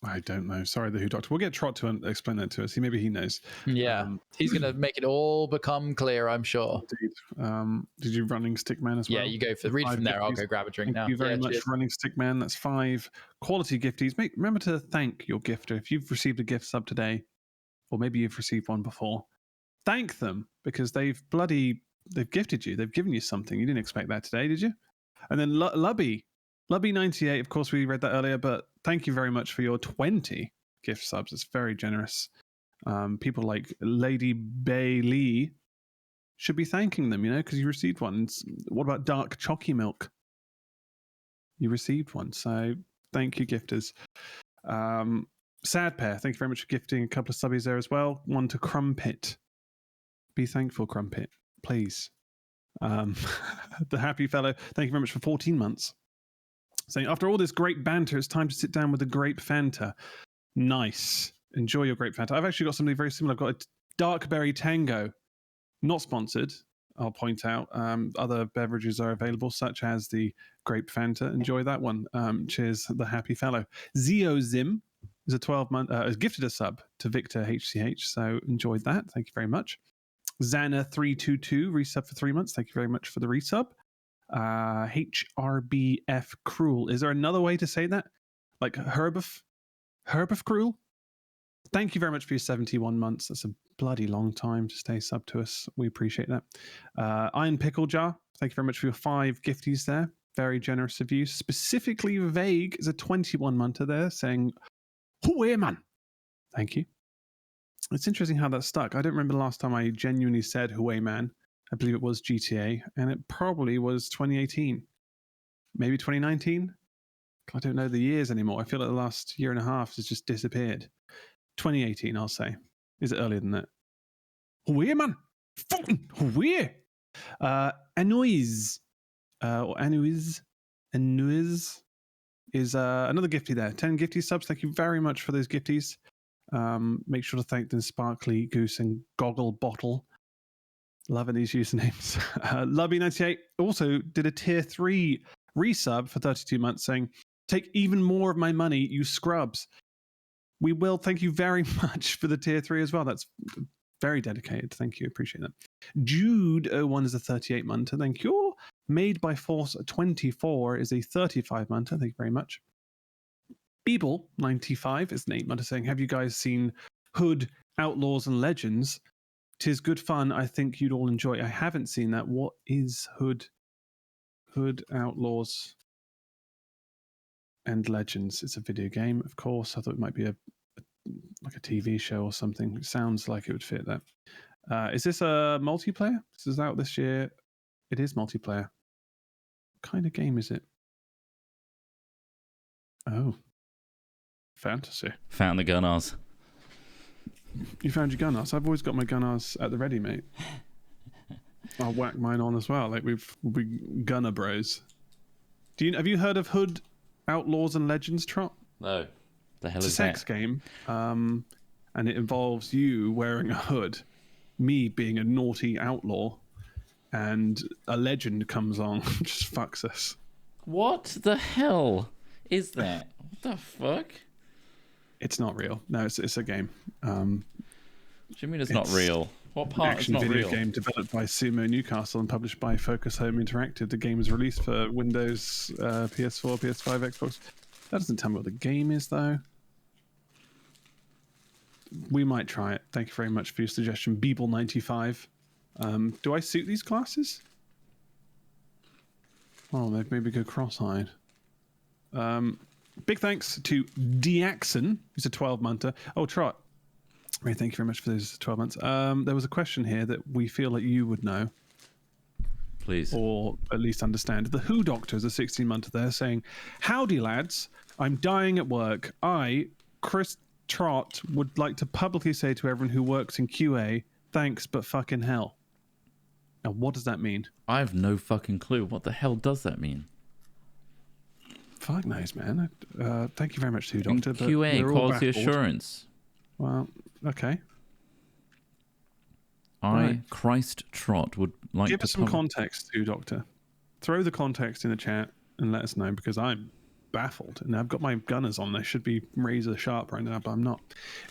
I don't know. Sorry, the Who Doctor. We'll get Trott to explain that to us. Maybe he knows. Yeah, he's going to make it all become clear, I'm sure. Indeed. Did you Running Stickman as well? Yeah, you go for read from there. I'll go grab a drink now. Thank you very much, Running Stickman. That's 5 quality gifties. Remember to thank your gifter. If you've received a gift sub today, or maybe you've received one before, thank them because they've gifted you. They've given you something. You didn't expect that today, did you? And then Lubby98, of course, we read that earlier, but thank you very much for your 20 gift subs. It's very generous. People like Lady Bailey should be thanking them, because you received one. What about Dark Chalky Milk? You received one, so thank you, gifters. Sad Pair, thank you very much for gifting a couple of subbies there as well. One to Crumpet. Be thankful, Crumpet, please. The Happy Fellow, thank you very much for 14 months. Saying, after all this great banter, it's time to sit down with the Grape Fanta. Nice. Enjoy your Grape Fanta. I've actually got something very similar. I've got a Dark Berry Tango. Not sponsored. I'll point out. Other beverages are available, such as the grape Fanta. Enjoy that one. Cheers, the happy fellow. Zeozim is a 12-month, has gifted a sub to Victor HCH, so enjoyed that. Thank you very much. Xana322 resub for 3 months. Thank you very much for the resub. HRBF Cruel. Is there another way to say that? Like Herbif Cruel? Thank you very much for your 71 months. That's a bloody long time to stay sub to us. We appreciate that. Iron Pickle Jar. Thank you very much for your 5 gifties there. Very generous of you. Specifically Vague is a 21-monter there saying, "Hooey man." Thank you. It's interesting how that stuck. I don't remember the last time I genuinely said "Hooey man." I believe it was GTA, and it probably was 2018. Maybe 2019? I don't know the years anymore. I feel like the last year and a half has just disappeared. 2018, I'll say. Is it earlier than that? Hooey man! Fucking hooey! Annoys. Or Annoys is another gifty there. 10 gifty subs. Thank you very much for those gifties. Make sure to thank the Sparkly Goose and Goggle Bottle. Loving these usernames. Lubby98 also did a tier 3 resub for 32 months saying, "Take even more of my money, you scrubs." We will. Thank you very much for the tier 3 as well. That's very dedicated. Thank you. Appreciate that. Jude01 is a 38 monter. Thank you. Made by Force 24 is a 35 monter. Thank you very much. Beeble95 is an 8 monter saying, "Have you guys seen Hood, Outlaws and Legends? 'Tis good fun. I think you'd all enjoy." I haven't seen that. What is Hood, Outlaws and Legends? It's a video game, of course. I thought it might be like a TV show or something. It sounds like it would fit that. Is this a multiplayer? This is out this year. It is multiplayer. What kind of game is it? Oh. Fantasy. Found the Gunnars. You found your Gunnars? I've always got my Gunnars at the ready, mate. I'll whack mine on as well. Like we Gunner bros. Have you heard of Hood, Outlaws and Legends, Trott? No. The hell is that? It's a sex game, and it involves you wearing a hood, me being a naughty outlaw, and a legend comes on and just fucks us. What the hell is that? What the fuck? It's not real. No, it's a game. What do you mean it's not real? What part is not real? Action video game developed by Sumo Newcastle and published by Focus Home Interactive. The game was released for Windows, PS4, PS5, Xbox. That doesn't tell me what the game is, though. We might try it. Thank you very much for your suggestion, Beeble95. Do I suit these classes? Oh, they've maybe go cross-eyed. Big thanks to Diaxon, who's a 12-monter. Oh, Trott. Ray, thank you very much for those 12 months. There was a question here that we feel like you would know. Please. Or at least understand. The Who Doctor is a 16-monter there saying, "Howdy, lads. I'm dying at work. I, Chris Trott, would like to publicly say to everyone who works in QA, thanks, but fucking hell." Now, what does that mean? I have no fucking clue. What the hell does that mean? Fuck knows, man. Thank you very much, Who Doctor. In QA, quality assurance. Well, okay. Christ Trott, would like give to us some context, Who Doctor. Throw the context in the chat and let us know, because I'm baffled. And I've got my Gunners on. They should be razor sharp right now, but I'm not.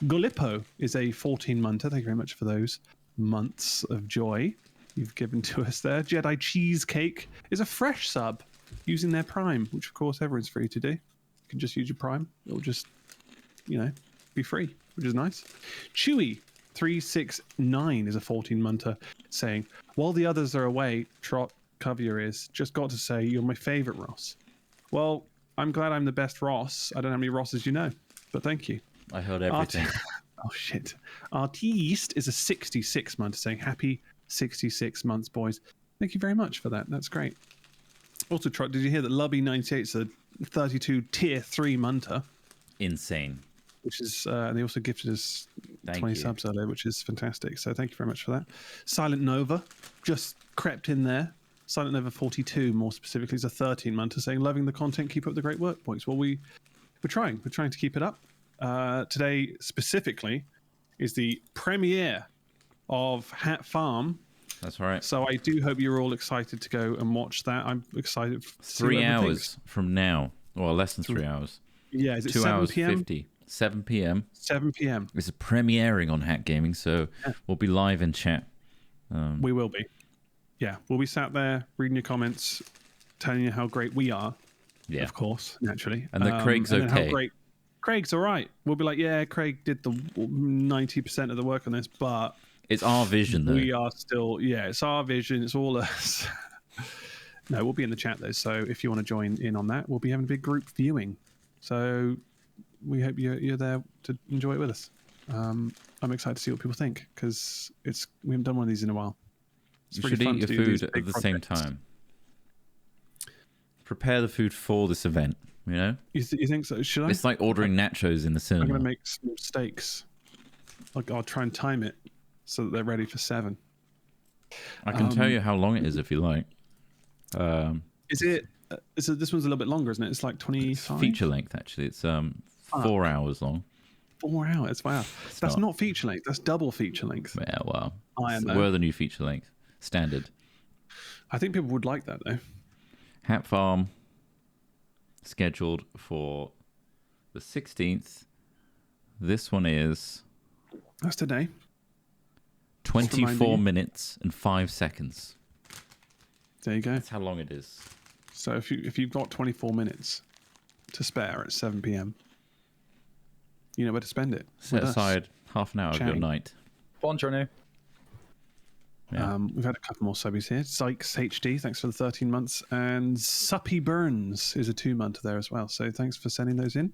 Golippo is a 14-monter. Thank you very much for those months of joy you've given to us there. Jedi Cheesecake is a fresh sub using their Prime, which of course everyone's free to do. You can just use your Prime. It'll just, be free, which is nice. Chewy369 is a 14-monter saying, "While the others are away, Trott, cover your ears. Just got to say you're my favorite Ross." Well, I'm glad I'm the best Ross. I don't know how many Rosses you know, but thank you. I heard everything. Oh, shit. Artiste is a 66-monter saying, "Happy 66 months, boys." Thank you very much for that. That's great. Also, Trott, did you hear that Lubby98 is a 32 tier 3 monter? Insane. Which is, and they also gifted us 20 subs earlier, which is fantastic. So thank you very much for that. Silent Nova just crept in there. Silent Nova 42, more specifically, is a 13-monter saying, "Loving the content, keep up the great work, boys." Well, we're trying to keep it up. Today, specifically, is the premiere of Hat Farm, That's right. So I do hope you're all excited to go and watch that. I'm excited. 3 hours from now. Well, less than 3 hours. Yeah, is it 2 7 hours p.m.? 50. 7 p.m. 7 p.m. It's a premiering on Hack Gaming, so we'll be live in chat. We will be. Yeah, we'll be sat there reading your comments, telling you how great we are. Yeah, of course, naturally. And that Craig's okay. How great Craig's all right. We'll be like, yeah, Craig did the 90% of the work on this, but it's our vision, though. We are still, it's our vision. It's all us. No, we'll be in the chat though. So if you want to join in on that, we'll be having a big group viewing. So we hope you're there to enjoy it with us. I'm excited to see what people think because we haven't done one of these in a while. You should eat your food at the same time. Prepare the food for this event. You know? You think so? Should I? It's like ordering nachos in the cinema. I'm going to make some steaks. I'll try and time it so that they're ready for 7. I can tell you how long it is if you like. Is it? This one's a little bit longer, isn't it? It's like 25. Feature length, actually. It's 4 hours long. 4 hours. Wow. That's not feature length. That's double feature length. Yeah, well, we're the new feature length standard. I think people would like that though. Hat Farm scheduled for the 16th. This one is. That's today. 24 minutes and 5 seconds. There you go. That's how long it is. So if you've got 24 minutes to spare at 7 p.m, you know where to spend it. Set aside half an hour of your night. Buongiorno. Yeah. We've had a couple more subbies here. Sykes HD, thanks for the 13 months. And Suppy Burns is a 2-month there as well. So thanks for sending those in.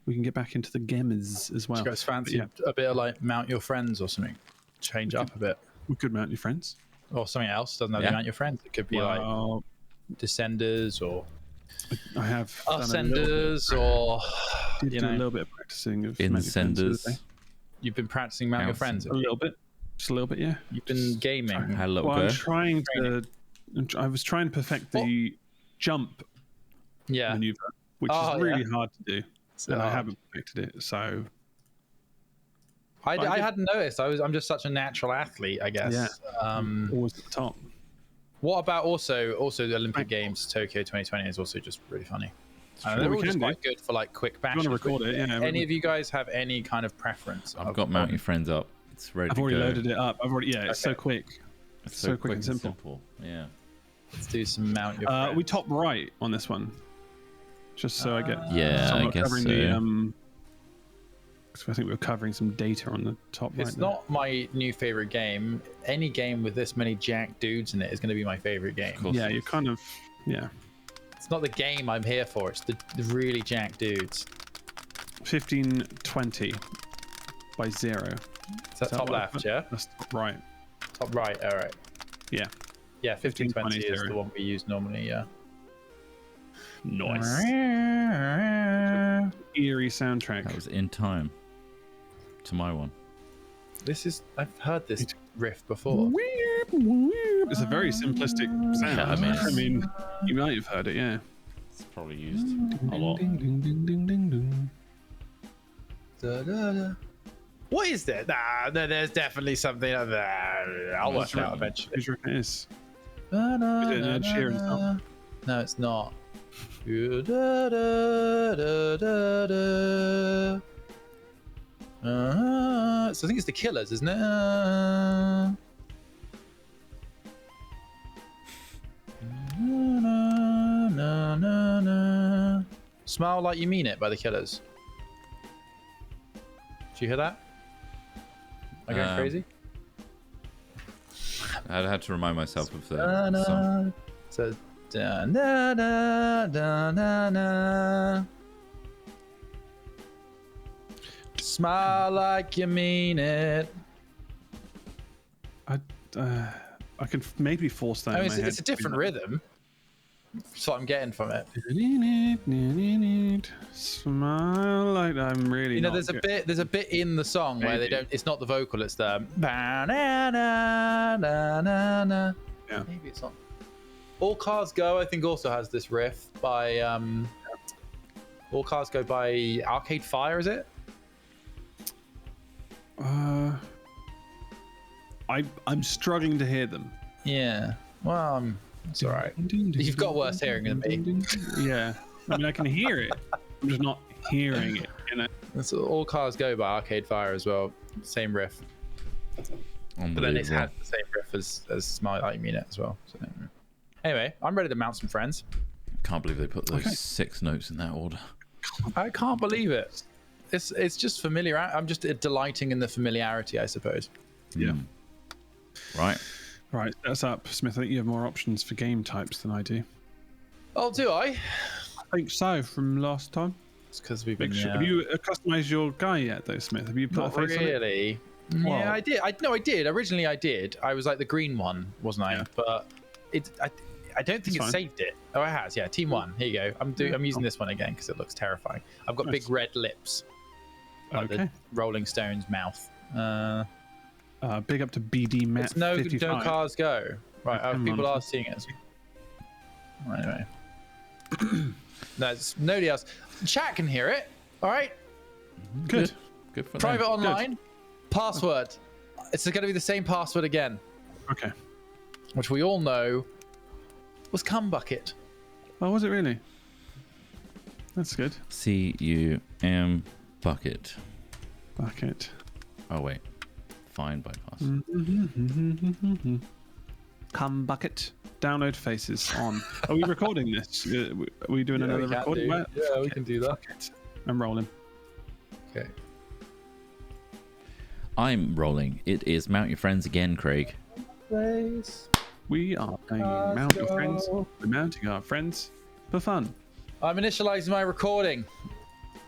We can get back into the games as well. Do you guys fancy a bit of like Mount Your Friends or something? Change up a bit. We could Mount Your Friends. Or something else. Doesn't have to Mount Your Friends. It could be like Descenders or I have Ascenders or do a little bit of practicing of Incenders. You've been practicing Mount Your Friends? A little bit. Just a little bit, yeah. You've been gaming. Well, I was trying to perfect the jump maneuver, which is really hard to do. And I haven't perfected it, so I hadn't noticed. I'm just such a natural athlete, I guess. Yeah. Always at the top. What about also the Olympic Games Tokyo 2020 is also just really funny. They're all just quite good for like quick bashes. You want to record it? Yeah. Any of you guys have any kind of preference? I've got Mount Your Friends up. It's ready. I've already loaded it up. It's so quick. It's so quick and simple. Yeah. Let's do some Mount Your Friends. We top right on this one, just so I get. I guess so. I think we were covering some data on the top right. It's not my new favorite game. Any game with this many jack dudes in it is going to be my favorite game. Yeah, you're kind of. Yeah. It's not the game I'm here for. It's the really jack dudes. 1520 by 0. Is that top left? Yeah. That's top right. Top right. All right. Yeah. Yeah. 1520 is the one we use normally. Yeah. Nice. Eerie soundtrack. That was in time to my one. I've heard this riff before. It's a very simplistic sound. Yeah, I mean, you might have heard it, yeah. It's probably used a lot. What is that? Nah, there's definitely something like that. I'll work it out eventually. Whose reckon it is? Is it an Ed Sheeran song? No, it's not. So I think it's the Killers, isn't it? Smile Like You Mean It by the Killers. Did you hear that? Am I going crazy? I'd had to remind myself of the song. So, da, da, da, da, da, da. Smile like you mean it. I can maybe force that. I mean, it's a different rhythm. That's what I'm getting from it. Smile like I'm really. There's a bit in the song where they don't. It's not the vocal. It's the. Yeah. Maybe it's not. All Cars Go, I think, also has this riff by. All Cars Go by Arcade Fire, is it? I'm struggling to hear them. Yeah. Well, it's all right. You've got worse hearing than me. Yeah. I mean, I can hear it. I'm just not hearing it. You know. That's All Cars Go by Arcade Fire as well. Same riff. But then it's had the same riff as Smart Light Unit as well. So, anyway, I'm ready to mount some friends. Can't believe they put those 6 notes in that order. I can't believe it. It's just familiar. I'm just delighting in the familiarity, I suppose. Yeah. Right. Right. That's up, Smith. I think you have more options for game types than I do. Oh, do I? I think so. From last time. It's because we've been. Have you customized your guy yet, though, Smith? Have you put a face really? On it? Yeah, I did. I did. Originally, I did. I was like the green one, wasn't I? Yeah. But I don't think it saved it. Oh, it has. Yeah, Team 1. Here you go. I'm using this one again because it looks terrifying. I've got big red lips, like the Rolling Stones mouth. Big up to BD Matt. No cars go. Right, people are seeing it. Anyway, no, nobody else. Chat can hear it. All right. Good for private them. Online. Good. Password. It's going to be the same password again. Okay. Which we all know was cum bucket. Oh, was it really? That's good. CUM bucket. Bucket. Oh wait. Fine bypass. Cum bucket. Download faces on. Are we recording this? Are we doing another recording? Yeah, we can do that. I'm rolling. Okay. I'm rolling. It is Mount Your Friends again, Craig. We are playing Mount Your Friends. We're mounting our friends for fun. I'm initializing my recording.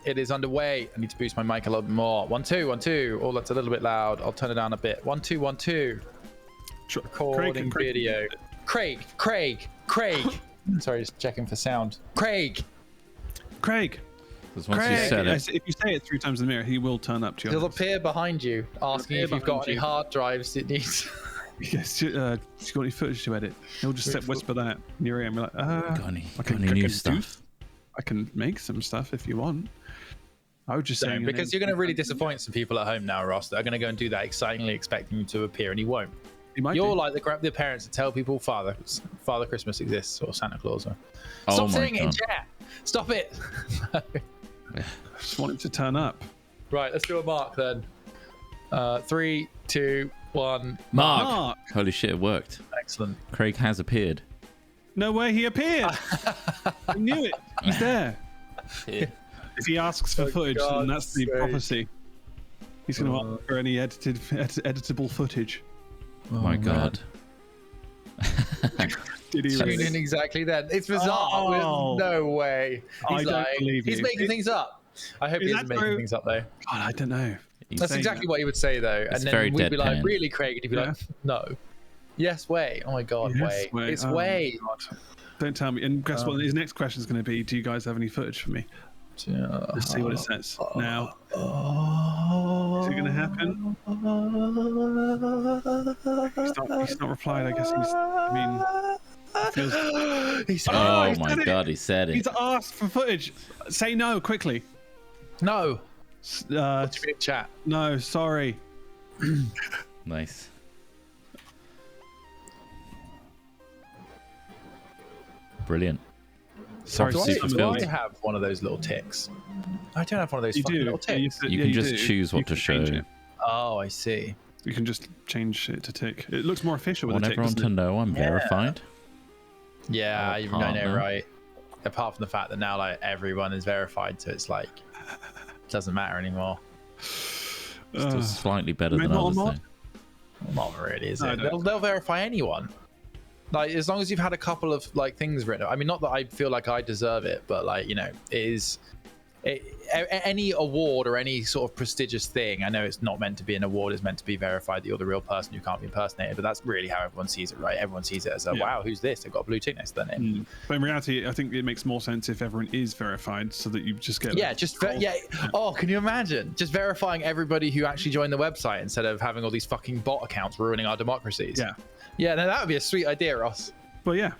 It is underway. I need to boost my mic a little bit more. 1 2 1 2. Oh, that's a little bit loud. I'll turn it down a bit. 1 2 1 2. Recording video. Craig. Sorry, just checking for sound. Craig. Because once you said it, if you say it 3 times in the mirror, he will turn up to you. He'll appear behind you, asking if you've got any hard drives it needs. Yes, you've got any footage to edit. He'll just whisper that in your ear and be like, got any new stuff? I can make some stuff if you want. I would just say because you're going to really disappoint some people at home now, Ross. They're going to go and do that excitingly, expecting you to appear, and he won't. You're like the parents that tell people Father Christmas exists or Santa Claus. Stop saying it in chat. Stop it. I just want him to turn up. Right, let's do a mark then. 3 2 1. Mark. Holy shit, it worked. Excellent. Craig has appeared. No way, he appeared. I knew it. He's there. Yeah. If he asks for footage, then that's the prophecy. He's going to ask for any editable footage. Oh my god. Did he tune in exactly then? It's bizarre. There's no way. I don't believe he's making things up. I hope he isn't making things up though. God, I don't know. That's exactly what he would say though. And then we'd be like, really, Craig? And he'd be like, no. Yes, way. Oh my god, way. It's way. Don't tell me. And guess what? His next question is going to be, do you guys have any footage for me? Let's see what it says. Now, is it going to happen? He's not replied. I guess oh my god, he said it. He's asked for footage. Say no quickly. No. What do you mean, chat? No, sorry. Nice. Brilliant. Sorry, do I have one of those little ticks? I don't have one of those little ticks. You can just choose what to show. Oh, I see. You can just change it to tick. It looks more official with a tick. I want everyone to know I'm verified. Yeah, you know, right? Apart from the fact that now like everyone is verified, so it's like it doesn't matter anymore. Still slightly better than others, though. Not really, is it? They'll verify anyone. Like as long as you've had a couple of like things written. I mean, not that I feel like I deserve it, but like any award or any sort of prestigious thing. I know it's not meant to be an award; it's meant to be verified that you're the real person who can't be impersonated. But that's really how everyone sees it, right? Everyone sees it as a wow, who's this? They've got a blue tick next to their name. But in reality, I think it makes more sense if everyone is verified, so that you just get Oh, can you imagine just verifying everybody who actually joined the website instead of having all these fucking bot accounts ruining our democracies? Yeah, no, that would be a sweet idea, Ross. But yeah,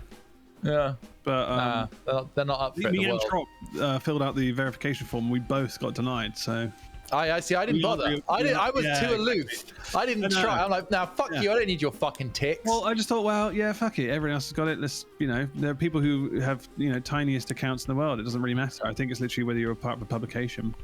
but they're not up for it. Me and Trott filled out the verification form. We both got denied. So I see. I didn't bother. I was too aloof. I didn't try. I'm like, now fuck you. I don't need your fucking ticks. Well, I just thought, well, yeah, fuck it. Everyone else has got it. Let's, there are people who have, tiniest accounts in the world. It doesn't really matter. I think it's literally whether you're a part of a publication.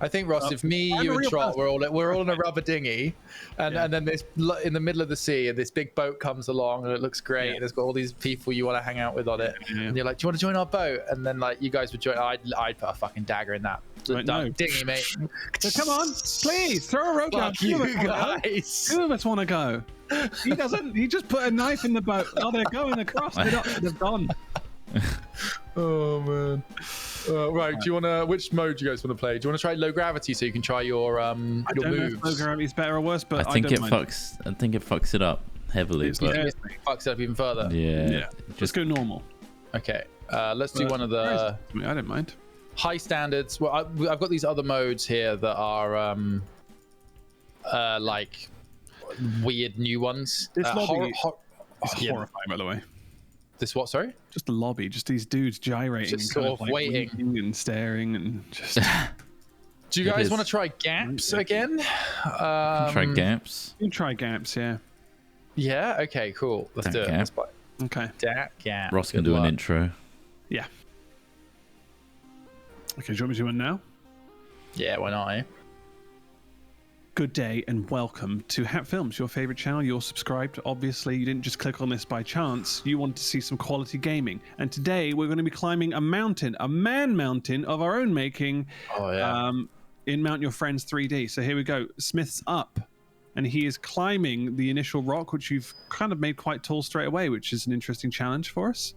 I think, Ross, if me, you, and Trott, we're all in a rubber dinghy, and then this in the middle of the sea, and this big boat comes along, and it looks great, and it's got all these people you want to hang out with on it, and you're like, do you want to join our boat? And then like you guys would join. I'd put a fucking dagger in that dinghy, mate. So come on, please throw a rope down. You guys. Two of us want to go. He doesn't. He just put a knife in the boat. Oh, they're going across. They've gone. Oh man. Right, do you want to? Which mode do you guys want to play? Do you want to try low gravity so you can try your moves? I don't know if low gravity is better or worse, but I think it fucks it up heavily. It fucks it up even further. Yeah. Just go normal. Okay. Let's do one of the. I don't mind. High standards. Well, I've got these other modes here that are like weird new ones. This lobby is horrifying, by the way. This what? Sorry. Just the lobby. Just these dudes gyrating, just sort of like waiting and staring, and just. Do you guys want to try gaps again? Try gaps. You can try gaps, yeah. Yeah. Okay. Cool. Let's do it. Okay. Gap. Ross can do an intro. Yeah. Okay. Do you want me to do one now? Yeah. Why not? Eh? Good day and welcome to Hat Films, your favorite channel. You're subscribed. Obviously, you didn't just click on this by chance. You want to see some quality gaming. And today we're going to be climbing a mountain, a man mountain of our own making. Oh, yeah. In Mount Your Friends 3D. So here we go. Smith's up. And he is climbing the initial rock, which you've kind of made quite tall straight away, which is an interesting challenge for us.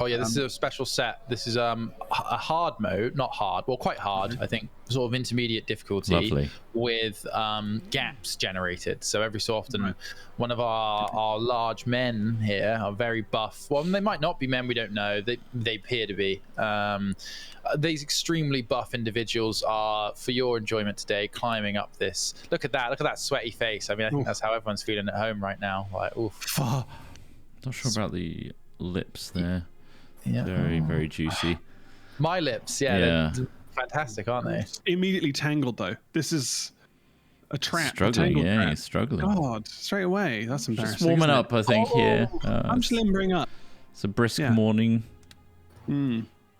Oh yeah, this is a special set. This is a hard mode, not hard, well quite hard, I think, sort of intermediate difficulty. Lovely. With gaps generated. So every so often, one of our large men here are very buff. Well, they might not be men, we don't know. They appear to be. These extremely buff individuals are, for your enjoyment today, climbing up this. Look at that sweaty face. I mean, I think that's how everyone's feeling at home right now. Like, oof. Not sure about the lips there. Yeah. Very, very juicy. My lips, they're fantastic, aren't they? Immediately tangled, though. This is a trap. Struggling, he's struggling. God, straight away. That's embarrassing. Just warming up, I think, here. I'm just limbering up. It's a brisk morning.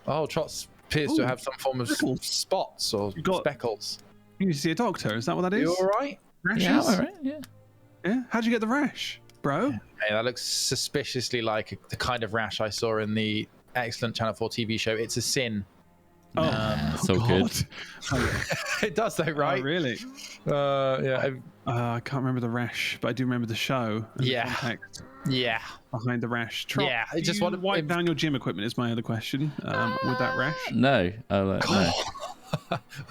Oh, Trott appears to have some form of spots or speckles. You need to see a doctor. Is that what that is? You all right? Rashes? Yeah, all right, yeah. Yeah? How'd you get the rash, bro? Hey, that looks suspiciously like the kind of rash I saw in the excellent Channel 4 TV show It's a Sin. So good. It does though, right? Oh, really? Yeah. I can't remember the rash, but I do remember the show. And the context behind the rash. Trott, yeah. I just want to wipe down your gym equipment. Is my other question. With that rash? No. No.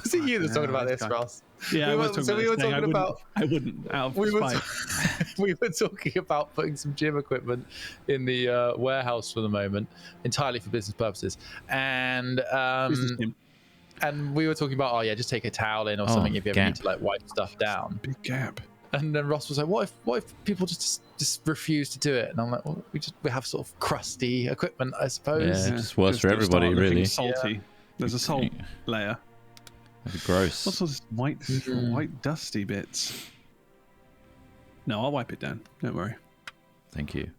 Was it you that's talking about this, Ross? Yeah, we were talking about. I wouldn't. Out of spite. We were talking about putting some gym equipment in the warehouse for the moment, entirely for business purposes, and we were talking about just take a towel in or something if you ever need to like wipe stuff down. Big gap. And then Ross was like, "What if people just refuse to do it?" And I'm like, "Well, we have sort of crusty equipment, I suppose." Yeah, it's just worse for everybody, really. Salty. Yeah. There's a salt layer. That's gross. What's those white dusty bits? No, I'll wipe it down. Don't worry. Thank you.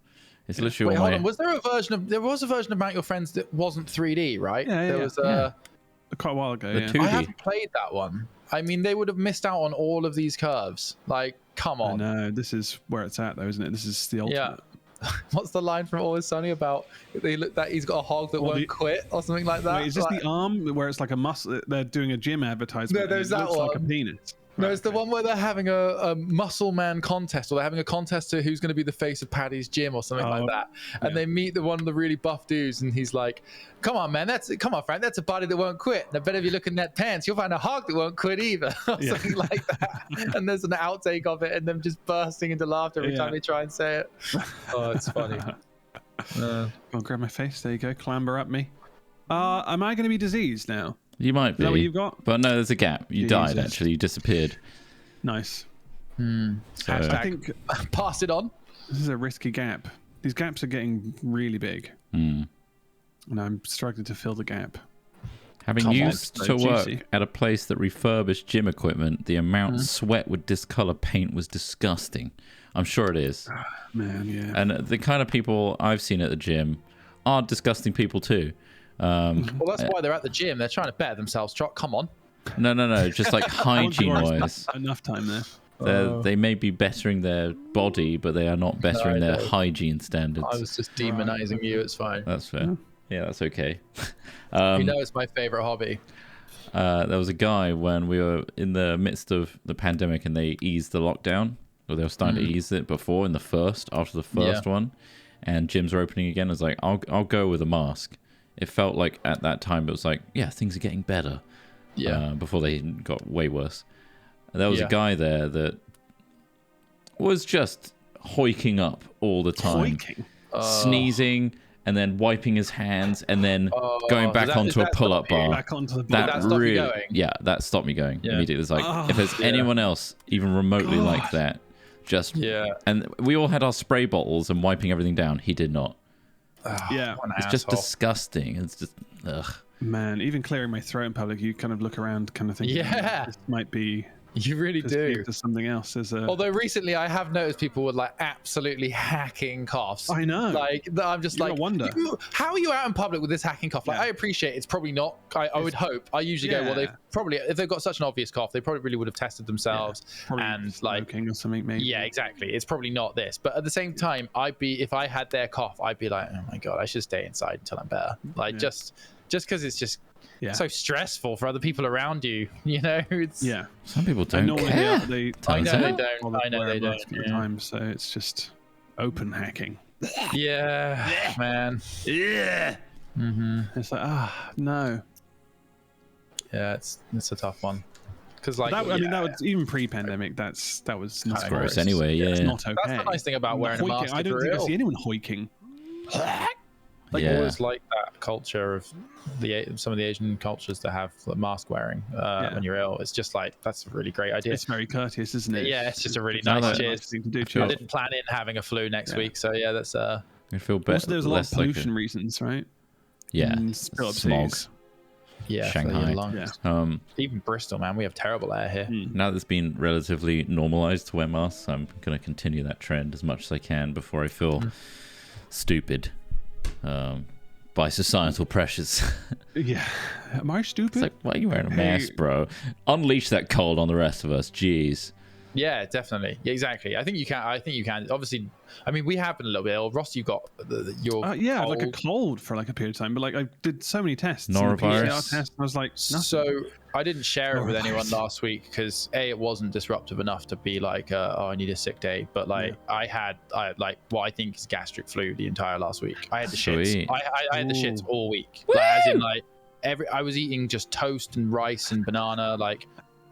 It's literally hold on. There was a version of Mount Your Friends that wasn't 3D, right? There was quite a while ago. The 2D. I haven't played that one. I mean, they would have missed out on all of these curves. Like, come on. No, this is where it's at, though, isn't it? This is the ultimate. Yeah. What's the line from Always Sunny about that he's got a hog that won't quit or something like that? Wait, is this the arm where it's like a muscle? They're doing a gym advertisement. No, there's that one. Like a penis. No, it's the one where they're having a muscle man contest, or they're having a contest to who's going to be the face of Paddy's gym or something like that. And they meet one of the really buff dudes, and he's like, "Come on, man, come on, Frank, that's a body that won't quit. And I bet if you look in that pants, you'll find a hog that won't quit either," or something like that. And there's an outtake of it, and them just bursting into laughter every time they try and say it. Oh, it's funny. Go on, grab my face. There you go. Clamber up me. Am I going to be diseased now? You might be. Is that what you've got? But no, there's a gap. You died, actually. You disappeared. Nice. So I think pass it on. This is a risky gap. These gaps are getting really big. And I'm struggling to fill the gap. Having used to work at a place that refurbished gym equipment, the amount sweat would discolor paint was disgusting. I'm sure it is. Man, yeah. And the kind of people I've seen at the gym are disgusting people too. Well, that's why they're at the gym. They're trying to better themselves. Trott, come on. No. Just like hygiene-wise. Enough time there. They may be bettering their body, but they are not bettering their hygiene standards. I was just demonizing you. It's fine. That's fair. Yeah, that's okay. It's my favorite hobby. There was a guy when we were in the midst of the pandemic and they eased the lockdown, or they were starting to ease it before after the first one, and gyms were opening again. I was like, I'll go with a mask. It felt like at that time it was like, yeah, things are getting better. Yeah. Before they got way worse. There was a guy there that was just hoiking up all the time, sneezing and then wiping his hands and then going back onto a pull-up bar. That stopped me going. Yeah, that stopped me going immediately. It was like, if there's anyone else even remotely like that, and we all had our spray bottles and wiping everything down. He did not. It's just disgusting. It's just ugh. Man, even clearing my throat in public, you kind of look around, kind of think, this might be. You really do. To something else. Although recently I have noticed people with like absolutely hacking coughs. I know. Like I'm just like, wonder. How are you out in public with this hacking cough? Like I appreciate it's probably not. I would hope. I usually go, well, they've probably, if they've got such an obvious cough, they probably really would have tested themselves and like or something maybe. Yeah, exactly. It's probably not this. But at the same time, if I had their cough, I'd be like, oh my god, I should stay inside until I'm better. Like just because it's just. So stressful for other people around you, you know. Some people don't care. I know they don't. I know they don't. At the time, so it's just open hacking. Yeah, man. Yeah. It's like no. Yeah, it's a tough one. Because like that was even pre-pandemic. That was not gross anyway. Yeah, it's not okay. That's the nice thing about wearing a mask. I don't think I see anyone hoiking. Like always like that culture of some of the Asian cultures to have mask wearing when you're ill. It's just like, that's a really great idea. It's very courteous, isn't it? Yeah, it's just a really nice cheers. Thing to do. I didn't plan in having a flu next week, so yeah, that's I feel better. Also, there's a lot of pollution reasons, right? Yeah, smog. Yeah, Shanghai. Even Bristol, man, we have terrible air here. Now that it's been relatively normalized to wear masks, I'm going to continue that trend as much as I can before I feel stupid. By societal pressures. Am I stupid? It's like, why are you wearing a mask, bro? Unleash that cold on the rest of us. Jeez. Yeah, definitely. Yeah, exactly. I think you can. Obviously, I mean, we have been a little bit ill. Ross, you got your cold. like a cold for like a period of time, but like I did so many tests. Norovirus. PCR test, I was like, nothing. So I didn't share it with anyone last week because it wasn't disruptive enough to be like, I need a sick day. But like, I had like what I think is gastric flu the entire last week. I had the shits. I had the shits all week. Like, as in like I was eating just toast and rice and banana, like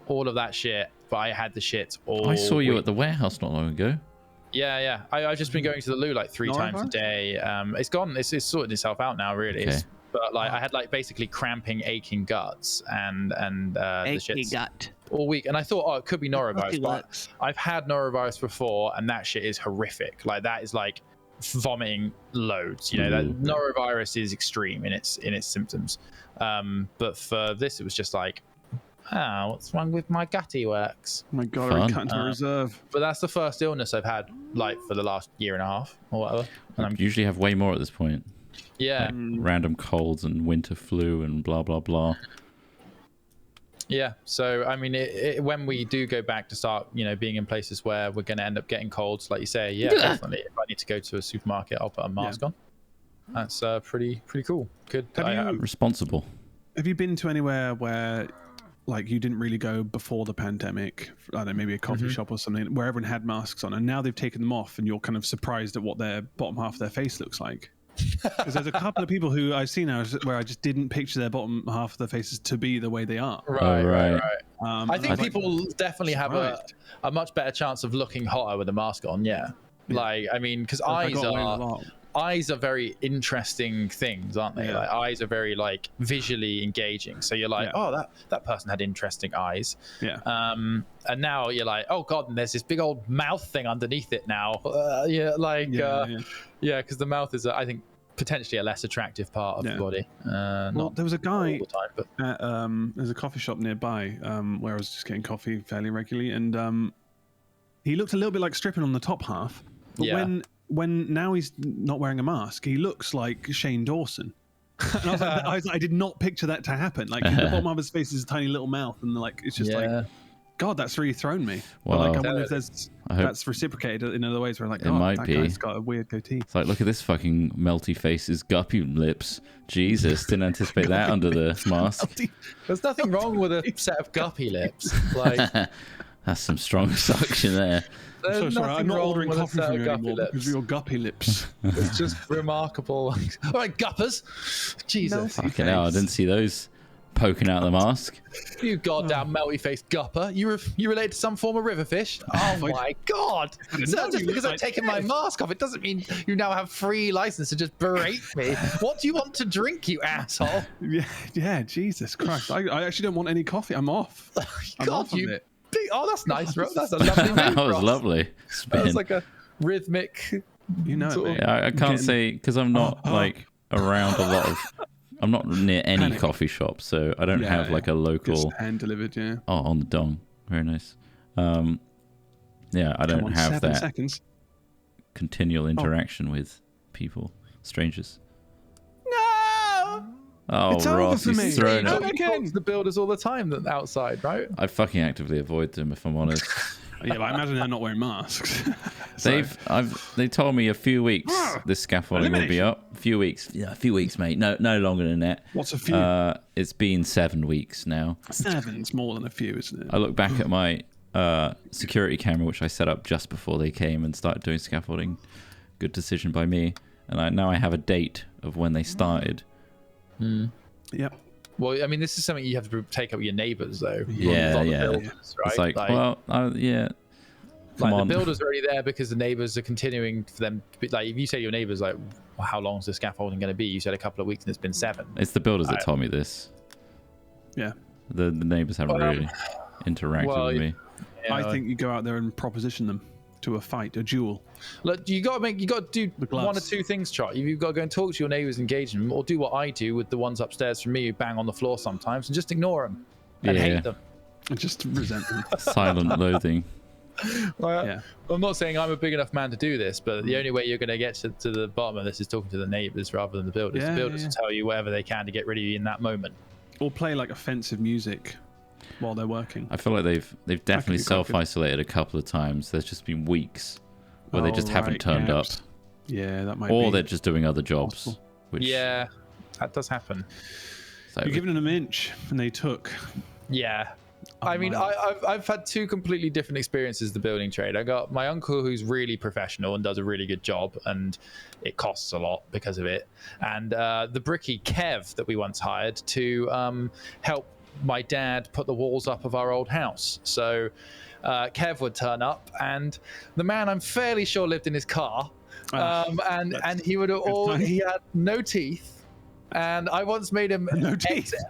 all of that shit. But I had the shits all. I saw you week. at the warehouse not long ago. Yeah. I've just been going to the loo like 3 times a day. It's gone. It's sorted itself out now, really. Okay. But like I had like basically cramping, aching guts and the shits gut all week. And I thought, it could be norovirus. But I've had norovirus before, and that shit is horrific. Like that is like vomiting loads. You know, that norovirus is extreme in its symptoms. But for this, it was just like, what's wrong with my gutty works? Oh my god, I cut into reserve. But that's the first illness I've had like for the last year and a half or whatever. I usually have way more at this point. Yeah. Like random colds and winter flu and blah blah blah. Yeah. So I mean, when we do go back to start, being in places where we're going to end up getting colds, like you say, definitely. If I need to go to a supermarket, I'll put a mask on. That's pretty cool. Good. Responsible. Have you been to anywhere where, like, you didn't really go before the pandemic? I don't know, maybe a coffee shop or something where everyone had masks on, and now they've taken them off, and you're kind of surprised at what their bottom half of their face looks like. Because there's a couple of people who I've seen now where I just didn't picture their bottom half of their faces to be the way they are. Right. I think people definitely have a much better chance of looking hotter with a mask on. Yeah. Like, I mean, because eyes are very interesting things, aren't they? Like eyes are very like visually engaging. So you're like, that person had interesting eyes. Yeah. And now you're like, oh god, and there's this big old mouth thing underneath it now. Because the mouth is, I think, potentially a less attractive part of the body. Well, there was a guy all the time, but at, there's a coffee shop nearby where I was just getting coffee fairly regularly, and he looked a little bit like stripping on the top half. But when now he's not wearing a mask, he looks like Shane Dawson. And I was like, I did not picture that to happen. Like the bottom of his face is a tiny little mouth, and like it's just like, God, that's really thrown me. Well, but like, I wonder if that's reciprocated in other ways where like, it might that be. guy's got a weird goatee. It's like, look at this fucking melty face, his guppy lips. Jesus, didn't anticipate that under the mask. There's nothing wrong with a set of guppy lips. Like that's some strong suction there. So sorry, I'm not ordering coffee from you anymore because of your guppy lips. It's just remarkable. All right, guppers. Jesus. Fucking hell, I didn't see those poking out the mask. You goddamn melty-faced gupper. You related to some form of river fish? Oh my God. So just because I've taken my mask off, it doesn't mean you now have free license to just berate me. What do you want to drink, you asshole? Yeah, Jesus Christ. I actually don't want any coffee. I'm off. I'm off of it. Oh, that's nice, Rob. That's a lovely move, That was lovely. Spin. That was like a rhythmic. You know it, yeah, I can't say because I'm not like around a lot of. I'm not near any coffee shop, so I don't have like a local. Just hand delivered, yeah. Oh, on the dong, very nice. Yeah, I don't have that continual interaction with people, strangers. No. Oh, it's Ross, over for me. he's thrown up. You talk to the builders all the time outside, right? I fucking actively avoid them if I'm honest. Yeah, but I imagine they're not wearing masks. They told me a few weeks this scaffolding will be up. A few weeks, mate. No longer than that. What's a few? It's been 7 weeks now. 7's more than a few, isn't it? I look back at my security camera, which I set up just before they came and started doing scaffolding. Good decision by me. And now I have a date of when they started. Yep. Well, I mean, this is something you have to take up with your neighbours, though. Yeah. Builders, right? It's like well, yeah. Come on. The builders are already there because the neighbours are continuing for them. Like, if you say to your neighbours, like, well, how long is the scaffolding going to be? You said a couple of weeks, and it's been 7. It's the builders that told me this. Yeah. The neighbours haven't really interacted with me. I think you go out there and proposition them to a fight, a duel. Look, you got to do one or two things, Trott. You've got to go and talk to your neighbours, engage them, or do what I do with the ones upstairs from me who bang on the floor sometimes, and just ignore them and hate them. And just resent them. Silent loathing. I'm not saying I'm a big enough man to do this, but the only way you're going to get to the bottom of this is talking to the neighbours rather than the builders. The builders will tell you whatever they can to get rid of you in that moment. Or play like offensive music while they're working. I feel like they've definitely self-isolated a couple of times. There's just been weeks where they just haven't turned up. Yeah, that might be. Or they're just doing other jobs. Which, that does happen. So you're giving them an inch and they took. Yeah. I mean, I've had 2 completely different experiences of the building trade. I got my uncle who's really professional and does a really good job, and it costs a lot because of it. And the brickie Kev that we once hired to help my dad put the walls up of our old house. So Kev would turn up, and the man I'm fairly sure lived in his car, and he had no teeth. And I once made him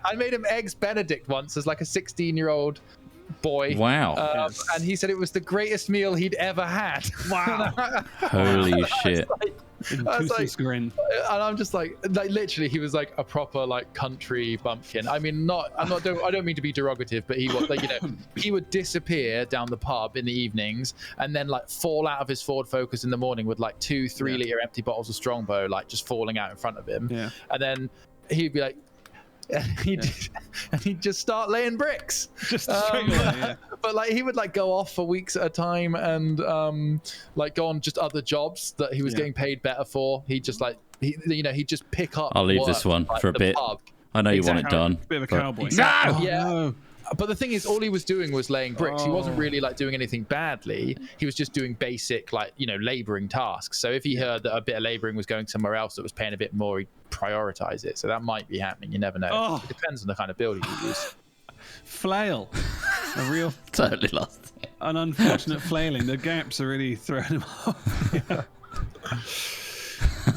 I made him eggs Benedict once as like a 16-year-old boy. Wow. And he said it was the greatest meal he'd ever had. Wow. Holy shit. I was like, grin. and I'm just like literally, he was like a proper like country bumpkin. I mean, I don't mean to be derogative, but he was like, he would disappear down the pub in the evenings and then like fall out of his Ford Focus in the morning with like 2 3-liter empty bottles of Strongbow like just falling out in front of him. Yeah. And then he'd be like, and he'd just start laying bricks. Just straight away, But like he would like go off for weeks at a time and like go on just other jobs that he was getting paid better for. He'd just like he'd just pick up. I'll leave this one for a bit. Pub. I know you want it done. Bit of a cowboy. No. But the thing is, all he was doing was laying bricks. He wasn't really like doing anything badly. He was just doing basic like labouring tasks. So if he heard that a bit of labouring was going somewhere else that was paying a bit more, he'd prioritise it. So that might be happening. You never know. It depends on the kind of building you use. Flail. A real totally lost it. An unfortunate flailing. The gaps are really throwing him off.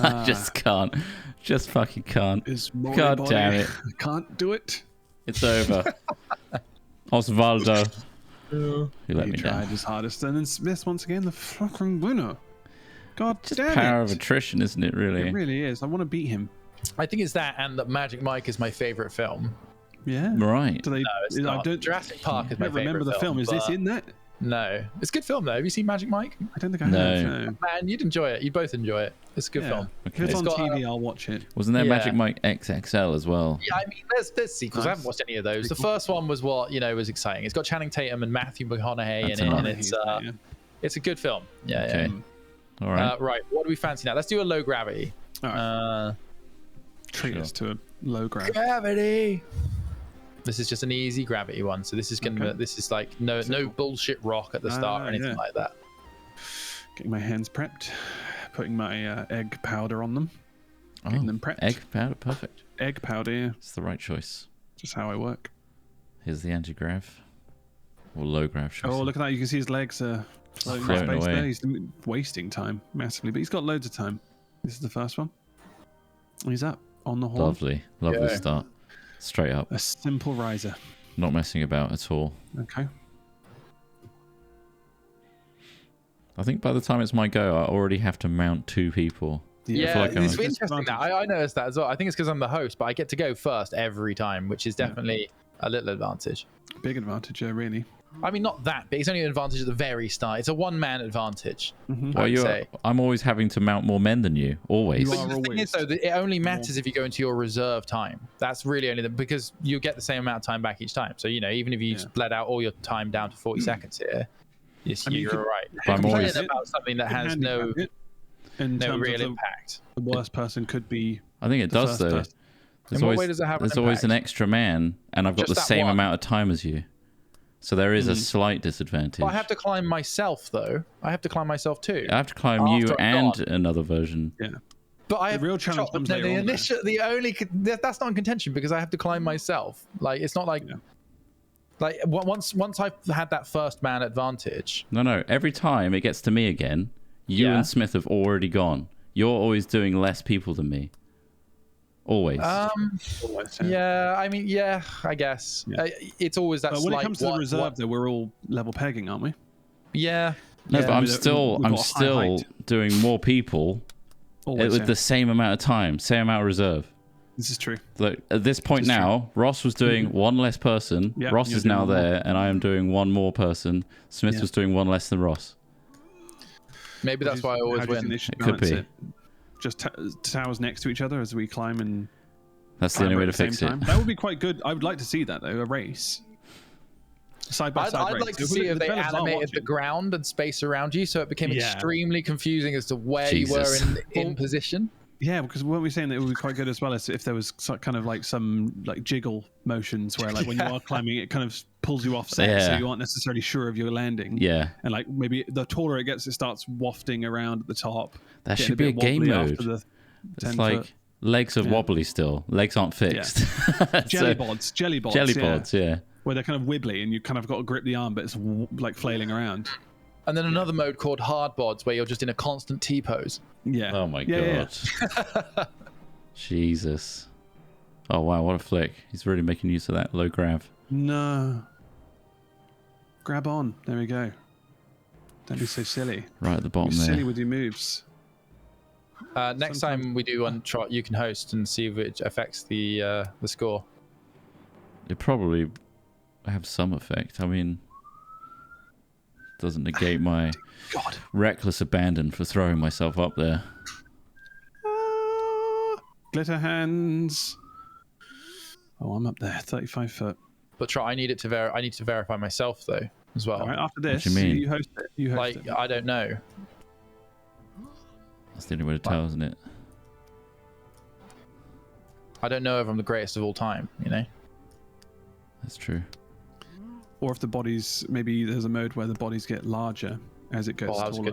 I just can't. Just fucking can't. God damn it. I can't do it. It's over. Osvaldo. You let me down. He tried his hardest, and then Smith once again the fucking winner. God just damn power it. of attrition, isn't it? Really. It really is. I want to beat him. I think it's that, and that Magic Mike is my favorite film. Yeah. Right. Do they, No, it's not. Jurassic Park is my favorite remember the film. Is this in that? No. It's a good film, though. Have you seen Magic Mike? I don't think I have. No. Man, you'd enjoy it. You both enjoy it. It's a good film. Okay. If it's on TV, I'll watch it. Wasn't there Magic Mike XXL as well? Yeah, I mean, there's sequels. I haven't watched any of those. The first one was what, was exciting. It's got Channing Tatum and Matthew McConaughey in it, and it's a good film. Yeah, okay. All right. Right, what do we fancy now? Let's do a low gravity. All right. Treat us to a low gravity. Gravity. This is just an easy gravity one, so this is gonna. This is like no bullshit rock at the start or anything like that. Getting my hands prepped, putting my egg powder on them, getting them prepped. Egg powder, perfect. Egg powder, yeah. It's the right choice. Just how I work. Here's the anti-grav, or low grav. Oh, look at that! You can see his legs floating in space there. He's wasting time massively, but he's got loads of time. This is the first one. He's up on the horn. Lovely start. Straight up. A simple riser. Not messing about at all. Okay. I think by the time it's my go, I already have to mount 2 people. Yeah, it's interesting that. I noticed that as well. I think it's because I'm the host, but I get to go first every time, which is definitely a little advantage. Big advantage, really. I mean, not that big. It's only an advantage at the very start. It's a one-man advantage. Well, I'm always having to mount more men than you. Always. But the thing is, though, that it only matters if you go into your reserve time. That's really only because you get the same amount of time back each time. So, even if you bled out all your time down to 40 seconds here, you're all right. I'm always about something that has no real impact. The worst person could be. I think it does, though. In what way does it have an impact? There's always an extra man, and I've got the same amount of time as you. So there is a slight disadvantage. Well, I have to climb myself, though. I have to climb myself, too. I have to climb you and another version. Yeah. But I have the real challenge comes later on. That's not in contention because I have to climb myself. Like, it's not like... Like, once I've had that first man advantage... No. Every time it gets to me again, you and Smith have already gone. You're always doing less people than me. Always. Yeah, I mean, I guess. It's always that. But when it comes to the reserve, though, we're all level pegging, aren't we? Yeah. No, but I'm still doing more people with the same amount of time, same amount of reserve. This is true. Look, at this point now, Ross was doing one less person. Yeah, Ross is now there, and I am doing one more person. Smith was doing one less than Ross. Maybe that's why I always win. It could be. Just towers next to each other as we climb and... That's the only way to fix it. That would be quite good. I would like to see that, though, a race. Side by side I'd race. like to see if they animated the ground and space around you so it became extremely confusing as to where you were in position. Yeah, because what we're saying that it would be quite good as well is if there was kind of like some like jiggle motions where like when you are climbing it kind of pulls you off set so you aren't necessarily sure of your landing. Yeah. And like maybe the taller it gets, it starts wafting around at the top. That should be a game mode. It's like legs are wobbly still. Legs aren't fixed. Yeah. Jelly bods. Jelly bods, yeah. Where they're kind of wibbly and you kind of got to grip the arm but it's like flailing around. And then another mode called hard bods where you're just in a constant T-pose. Yeah. Oh my god. Jesus. Oh wow, what a flick. He's really making use of that low grav. No. Grab on. There we go. Don't be so silly. Right at the bottom there. Silly with your moves. Next time we do one Trott, you can host and see if it affects the score. It probably have some effect. I mean, doesn't negate my reckless abandon for throwing myself up there. Glitter hands. Oh, I'm up there, 35 foot. But Trott, I need to verify myself though as well. All right, after this, what do you mean? you host it. You host it. I don't know. That's the only way to tell, isn't it? I don't know if I'm the greatest of all time. That's true. Or if the bodies, maybe there's a mode where the bodies get larger as it goes taller. That was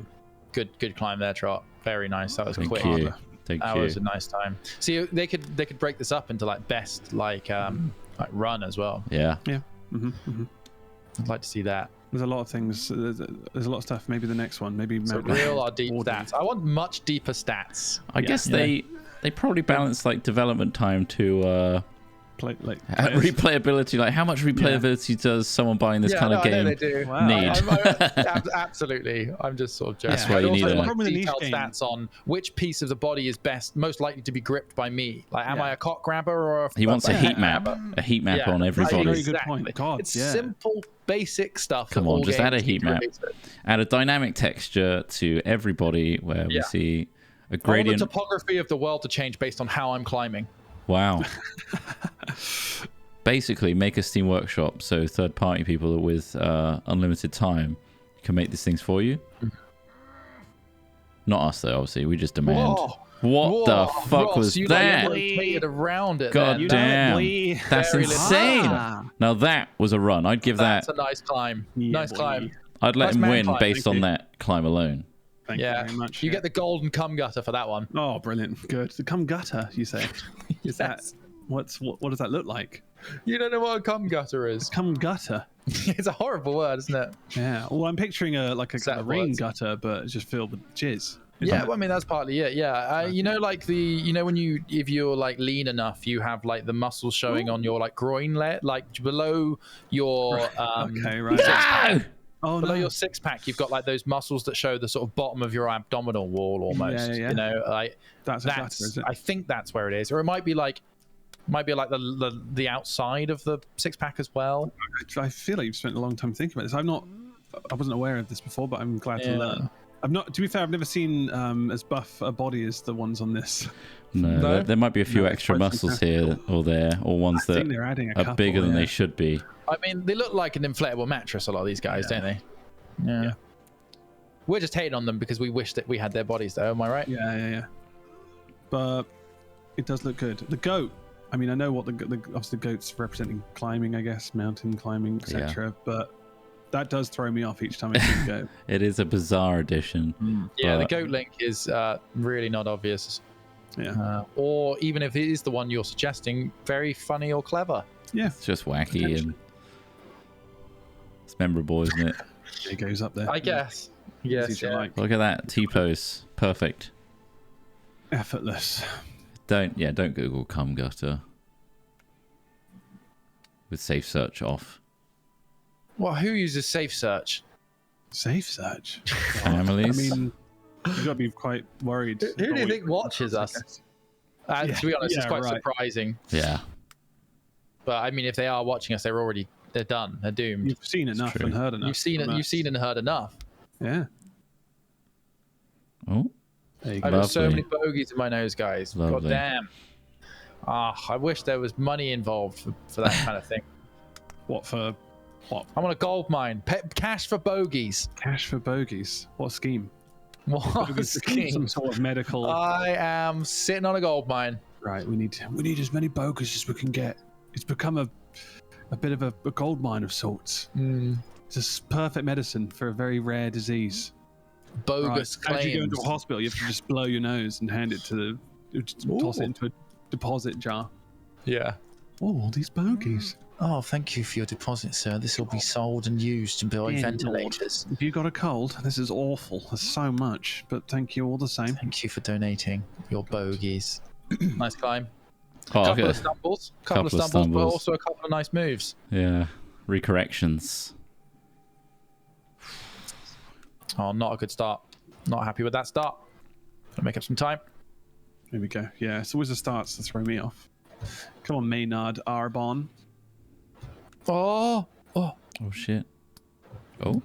a good climb there, Trott. Very nice. That was quick. Thank you. That was a nice time. See, they could break this up into like best like run as well. Yeah. Yeah. I'd like to see that. There's a lot of things. There's a lot of stuff. Maybe the next one. Maybe real or deep stats. I want much deeper stats. I guess they probably balance like development time to replayability. Like, how much replayability does someone buying this kind of game need? Absolutely. I'm just sort of joking. That's why you need detailed stats on which piece of the body is most likely to be gripped by me. Like, am I a cock grabber or he wants a heat map? A heat map on everybody. Very good point. God, it's simple, basic stuff. Come on, just add a heat map. Add a dynamic texture to everybody where we see a gradient. I want the topography of the world to change based on how I'm climbing. Wow. Basically, make a Steam Workshop so third-party people with unlimited time can make these things for you. Not us, though, obviously. We just demand. Whoa. What the fuck Ross, was you that? rotated around it. God damn. That's insane. Now that was a run. I'd give that. That's a nice climb. Nice climb. I'd let him win based on that climb alone. Thank you very much. You get the golden cum gutter for that one. Oh, brilliant. Good. The cum gutter, you say? Is that what does that look like? You don't know what a cum gutter is? Cum gutter. It's a horrible word, isn't it? Yeah. Well, I'm picturing a rain gutter, but it's just filled with jizz. Well, I mean, that's partly it. Yeah. You know, like if you're like lean enough, you have like the muscles showing on your like groin, like below your okay, right. Below your six pack, you've got like those muscles that show the sort of bottom of your abdominal wall almost. Yeah. You know, like that's is it? I think that's where it is, or it might be like the outside of the six pack as well. I feel like you've spent a long time thinking about this. I wasn't aware of this before, but I'm glad to learn. To be fair, I've never seen as buff a body as the ones on this. No, there might be a few extra muscles here or there, or ones that are bigger than they should be. I mean, they look like an inflatable mattress, a lot of these guys, don't they? Yeah. We're just hating on them because we wish that we had their bodies, though. Am I right? Yeah. But it does look good. The goat. I mean, I know what obviously the goat's representing climbing, I guess, mountain climbing, etc. But that does throw me off each time I see the goat. It is a bizarre addition. Yeah, the goat link is really not obvious. Yeah. Or even if it is the one you're suggesting, very funny or clever. Yeah. It's just wacky and it's memorable, isn't it? It goes up there. I guess. Yes. Yeah. Look at that T-pose. Perfect. Effortless. Don't Google cum gutter with safe search off. Well, who uses safe search? Safe search? Families? I mean, you've got to be quite worried. Who do you think watches us? To be honest, it's quite surprising. Yeah. But I mean, if they are watching us, they're done. They're doomed. You've seen enough and heard enough. You've seen and heard enough. Yeah. Oh. I've got so many bogeys in my nose, guys. Lovely. God damn. I wish there was money involved for that kind of thing. What? I want a gold mine. Cash for bogeys. Cash for bogeys. What scheme? What scheme? Some sort of medical. I am sitting on a gold mine. Right. We need as many bogeys as we can get. It's become a bit of a gold mine of sorts. It's a perfect medicine for a very rare disease. Bogus claims. As you go into a hospital, you have to just blow your nose and hand it to toss it into a deposit jar. Yeah. Oh, all these bogeys. Oh, thank you for your deposit, sir. This will be sold and used to build ventilators. If you got a cold, this is awful. There's so much, but thank you all the same. Thank you for donating your bogeys. Nice climb. Oh, couple of stumbles, but also a couple of nice moves. Yeah. Recorrections. Oh, not a good start. Not happy with that start. Gonna make up some time. Here we go. Yeah, it's always the starts that throw me off. Come on, Maynard Arbon. Oh shit. Oh.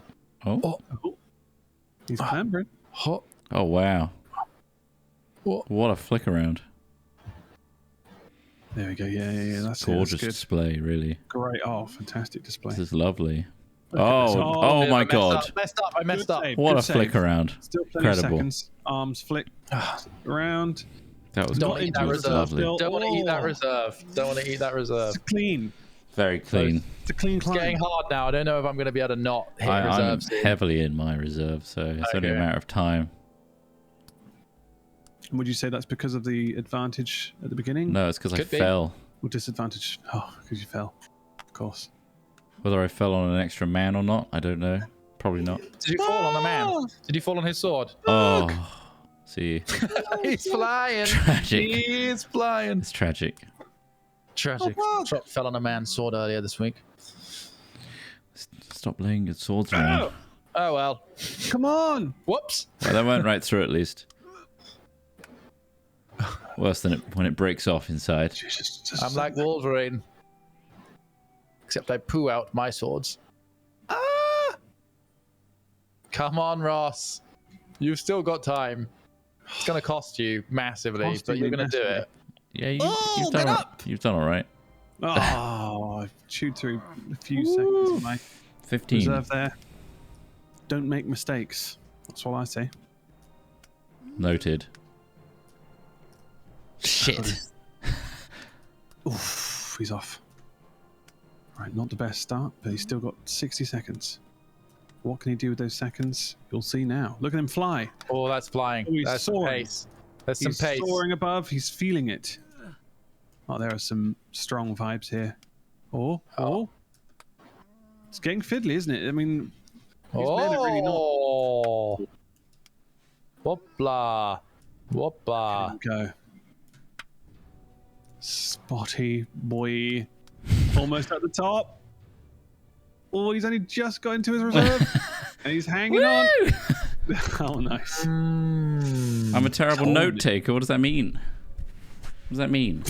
He's clambering. Oh wow. What a flick around. There we go. Yeah. That's gorgeous good. display, really. Great. Oh, fantastic display. This is lovely. Oh my god. I messed up. What a flick around. Still plenty of Incredible. seconds. Arms flick around. That was Don't eat that reserve. lovely. Don't want to eat that reserve. It's clean. Very clean. It's a clean climb. It's getting hard now. I don't know if I'm going to be able to not hit reserves. I'm heavily in my reserve, so it's only a matter of time. Would you say that's because of the advantage at the beginning? No, it's because I fell. Or disadvantage? Oh, because you fell. Of course. Whether I fell on an extra man or not, I don't know. Probably not. Did you fall on a man? Did you fall on his sword? Oh, see. He's flying. Tragic. He's flying. It's tragic. Tragic. Trott fell on a man's sword earlier this week. Stop laying your swords around. Oh well. Come on. Whoops. Well, that went right through at least. Worse than when it breaks off inside. I'm like Wolverine. Except I poo out my swords. Ah! Come on, Ross. You've still got time. It's going to cost you massively, but you're going to do it. Yeah, you've done all right. Oh, I chewed through a few seconds of my 15. reserve there. Don't make mistakes. That's what I say. Noted. Shit. Oof, he's off. Right, not the best start, but he's still got 60 seconds. What can he do with those seconds? You'll see now. Look at him fly. Oh, that's flying. Oh, that's some pace. There's some pace. He's soaring above. He's feeling it. Oh, there are some strong vibes here. Oh. It's getting fiddly, isn't it? I mean, these men are really not. Whoopla. Whoopla. Go. Spotty boy. Almost at the top. Oh, he's only just got into his reserve. And he's hanging on. Oh, nice. I'm a terrible note taker. What does that mean? What does that mean?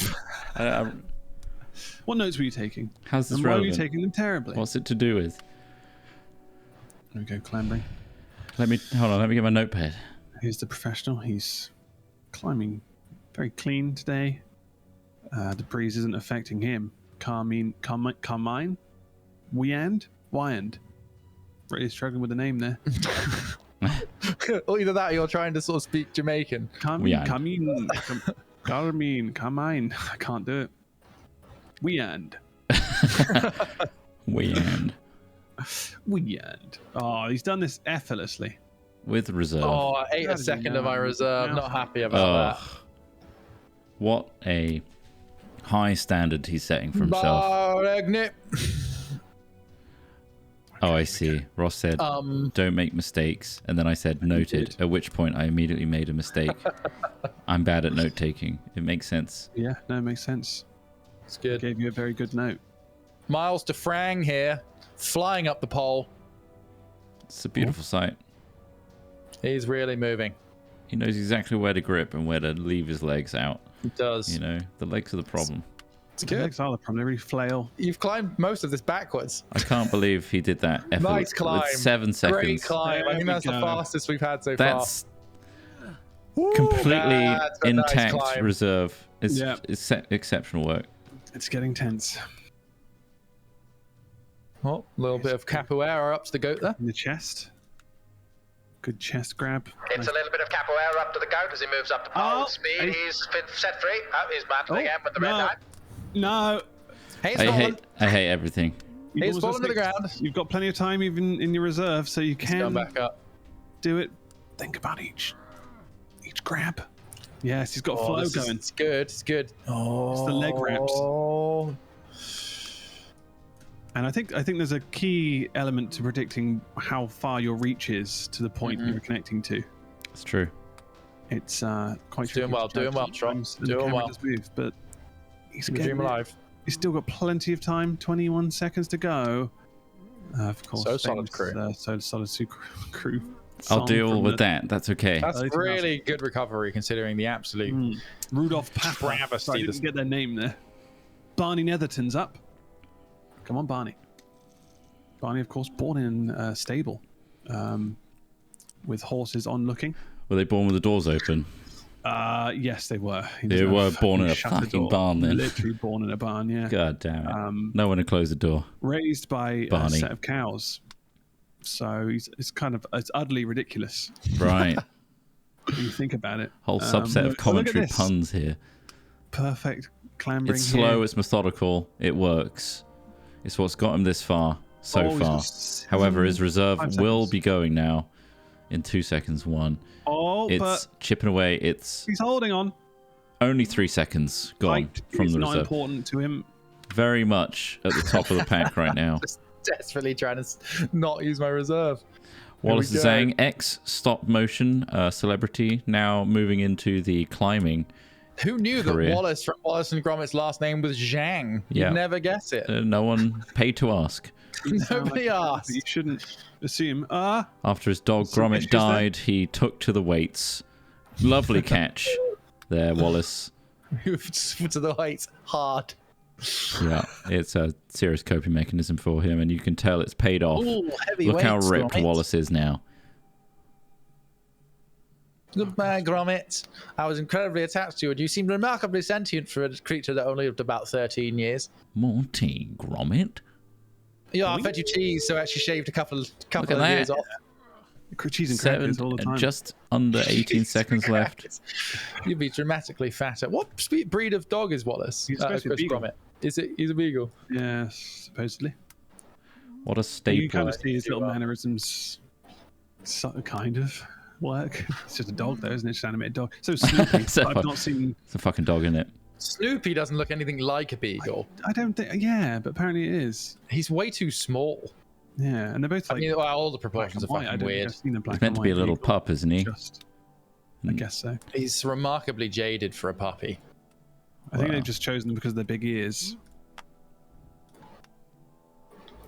What notes were you taking? How's this and relevant? Why are you taking them terribly? What's it to do with? There we go, clambering. Hold on, let me get my notepad. Here's the professional. He's climbing very clean today. The breeze isn't affecting him. Carmine? Wyand? Really struggling with the name there. Or either that or you're trying to sort of speak Jamaican. Carmine. I can't do it. Wyand. Wyand. Oh, he's done this effortlessly. With reserve. Oh, I ate a second of my reserve. Not happy about that. What a high standard he's setting for himself. Oh, I see. Ross said, don't make mistakes. And then I said, noted. At which point I immediately made a mistake. I'm bad at note taking. It makes sense. Yeah, no, it makes sense. It's good. I gave you a very good note. Miles to Frang here, flying up the pole. It's a beautiful sight. He's really moving. He knows exactly where to grip and where to leave his legs out. He does. You know, the legs are the problem. It's good. The legs are the problem. They really flail. You've climbed most of this backwards. I can't believe he did that. Nice climb. 7 seconds. Great climb. I think that's the fastest we've had so far. That's completely intact reserve. It's exceptional work. It's getting tense. Oh, a little bit of capoeira up to the goat there. In the chest. Good chest grab. It's a little bit of capoeira up to the goat as he moves up to pole speed. He's been set free. Oh, he's mantled again with the red line. No. I hate everything. He's fallen to the ground. You've got plenty of time even in your reserve, so you can come back up. Do it. Think about each grab. Yes, he's got flow going. It's good. It's good. Oh, it's the leg wraps. And I think there's a key element to predicting how far your reach is to the point you're connecting to. It's true. It's quite tricky. Doing well, Trott. Doing well. Move, but he's dream alive. He's still got plenty of time. 21 seconds to go. Of course. So solid crew. So solid crew. I'll deal with that. That's okay. That's really good recovery considering the absolute Rudolph travesty. Sorry, I didn't get their name there. Barney Netherton's up. Come on, Barney. Barney, of course, born in a stable with horses on looking. Were they born with the doors open? Yes, they were. They were born in a fucking barn then. Literally born in a barn, yeah. God damn it. No one to close the door. Raised by Barney. A set of cows. So it's utterly ridiculous. Right. When you think about it. Whole subset of commentary puns here. Perfect clambering. It's slow, it's methodical, it works. It's what's got him this far so far. However, his reserve will be going now in 2 seconds. It's chipping away. He's holding on. Only 3 seconds gone from the reserve. It's not important to him. Very much at the top of the pack right now. Just desperately trying to not use my reserve. Wallace is saying, ex stop motion celebrity now moving into the climbing Who knew that Wallace from Wallace and Gromit's last name was Zhang? You'd never guess it. No one paid to ask. Nobody asked. You shouldn't assume. After his dog Gromit died, he took to the weights. Lovely catch there, Wallace. To the weights hard. Yeah, it's a serious coping mechanism for him, and you can tell it's paid off. Ooh, Look how ripped Wallace is now. Good man, Gromit. I was incredibly attached to you, and you seemed remarkably sentient for a creature that only lived about 13 years. Morty, Gromit? Yeah, I fed you cheese, so I actually shaved a couple of years off. Cheese and crackers all the time. Just under 18 seconds left. You'd be dramatically fatter. What breed of dog is Wallace? He's supposed to be a beagle. Gromit. Is it? He's a beagle. Yeah, supposedly. What a staple. You kind of see his little mannerisms, kind of work. It's just a dog, though, isn't it? Just an animated dog. So Snoopy. I've not seen. It's a fucking dog, isn't it? Snoopy doesn't look anything like a beagle. I don't think. Yeah, but apparently it is. He's way too small. Yeah, and they're both like. I mean, well, all the proportions are fucking weird. He's meant to be a little pup, isn't he? I guess so. He's remarkably jaded for a puppy. I think they've just chosen them because of their big ears.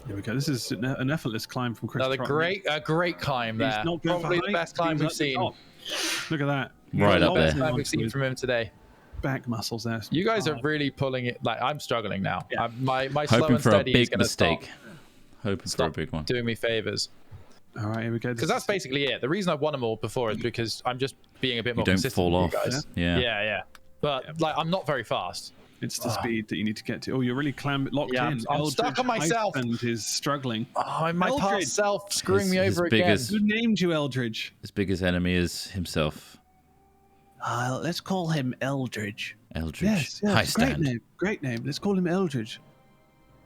Here we go. This is an effortless climb from Chris. Another great climb there. He's not probably the best climb we've seen. Look at that. Right up there. Best climb we've seen from him today. Back muscles there. You guys are really pulling it. Like I'm struggling now. Yeah. My slow hoping and for steady a is big going to mistake. Hoping for a stop big one. doing me favors. All right, here we go. Because that's basically it. The reason I've won them all before is because I'm just being a bit more consistent. You don't fall with off. you guys. Yeah. But like, I'm not very fast. It's the speed that you need to get to. Oh, you're really locked in. I'm stuck on myself. And is struggling. Oh, my past self screwing me over again. Who named you Eldridge? His biggest enemy is himself. Let's call him Eldridge. Eldridge. Yes, great name. Let's call him Eldridge.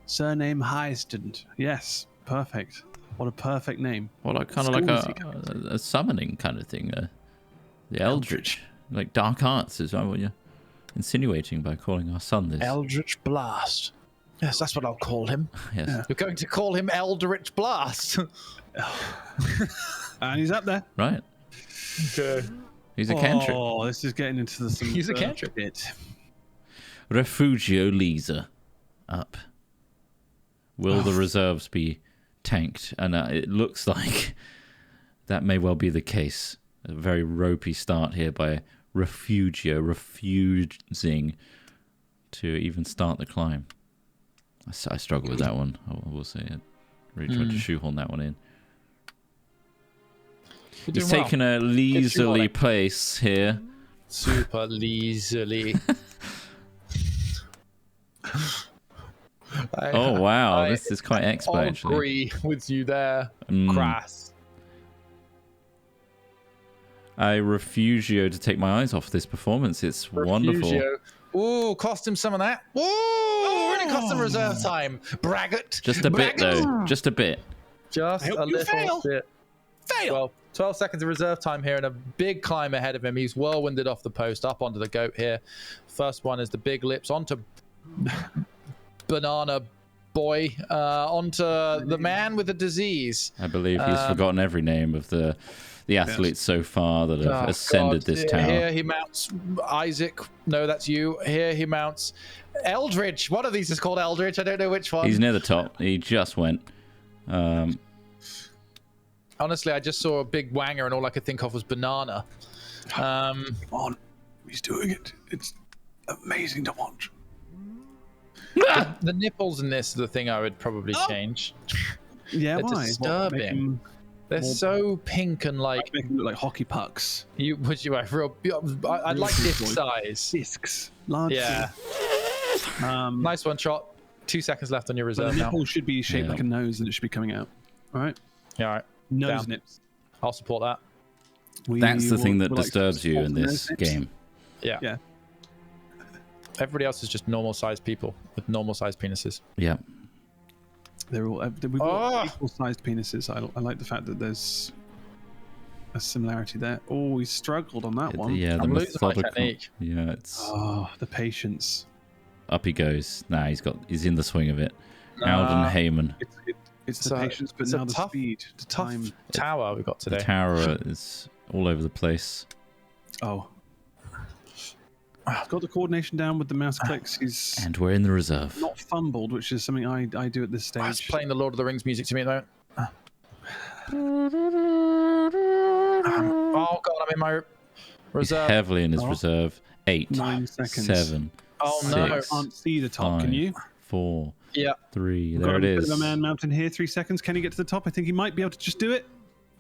Surname Heiston. Yes, perfect. What a perfect name. Well, like kind of like a summoning kind of thing. The Eldritch. Like dark arts is what you're insinuating by calling our son this. Eldritch Blast. Yes, that's what I'll call him. Yes. Yeah. You're going to call him Eldritch Blast. And he's up there. Right. Okay. He's a cantrip. Oh, this is getting into some. He's a cantrip. Refugio Lisa. Up. Will the reserves be tanked? And it looks like that may well be the case. A very ropey start here by Refugio, refusing to even start the climb. I struggle with that one, I will say. I really tried to shoehorn that one in. He's taken a leisurely pace here. Super leisurely. Oh, wow. This is quite expert, actually. I agree with you there, Crass. I refugio to take my eyes off this performance. It's wonderful. Ooh, cost him some of that. Ooh, really cost him reserve time. Braggart. Just a bit, though. Just a bit. Just a little bit. Fail. Well, 12 seconds of reserve time here and a big climb ahead of him. He's whirlwinded off the post, up onto the goat here. First one is the big lips, onto Banana Boy, onto the man with the disease. I believe he's forgotten every name of the athletes so far that have ascended this tower. Here he mounts Isaac. No, that's you. Here he mounts Eldridge. One of these is called Eldridge. I don't know which one. He's near the top. He just went. Honestly, I just saw a big wanger and all I could think of was banana. Come on. He's doing it. It's amazing to watch. The nipples in this are the thing I would probably change. Yeah, they're why? disturbing. They're so pink and like make them look like hockey pucks. I'd like disc size. Discs. Large. Yeah. Nice one, Trott. 2 seconds left on your reserve the now. nipple should be shaped like a nose and it should be coming out. All right. Yeah, all right. Nose Down. nips. I'll support that. That's the thing that disturbs you in this game. Yeah. Everybody else is just normal sized people with normal sized penises. Yeah. They're all we've got equal sized penises. I like the fact that there's a similarity there. Oh, he struggled on that one. Yeah, I'm losing my technique. Yeah, it's the patience. Up he goes. Nah, he's in the swing of it. Alden Heyman. It's the patience, but now the speed, the time. Tower we got today. The tower is all over the place. Oh. got the coordination down with the mouse clicks. And we're in the reserve. Not fumbled, which is something I do at this stage. It's playing the Lord of the Rings music to me at the moment. Oh god, I'm in my reserve. He's heavily in his reserve. 8, 9 seconds. 7. Oh 6, no, I can't see the top. 5, Can you? 4. Yeah. 3. We've There got it a bit is. of a man mountain here. 3 seconds. Can he get to the top? I think he might be able to just do it.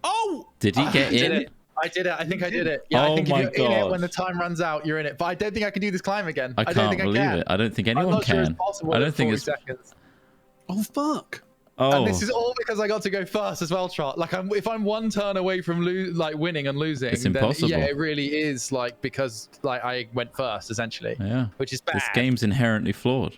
Oh! Did he get in? I did it. I think I did it. Yeah, Oh I think my if you're in it God. when the time runs out, you're in it. But I don't think I can do this climb again. I don't can't think believe I can. it. I don't think I'm anyone not sure it's can. possible I don't in think 40 it's. seconds. Oh, fuck. Oh, And this is all because I got to go first as well, Trott. Like, if I'm one turn away from winning and losing, It's then impossible. yeah, it really is like because like I went first essentially. yeah. Which is bad. This game's inherently flawed.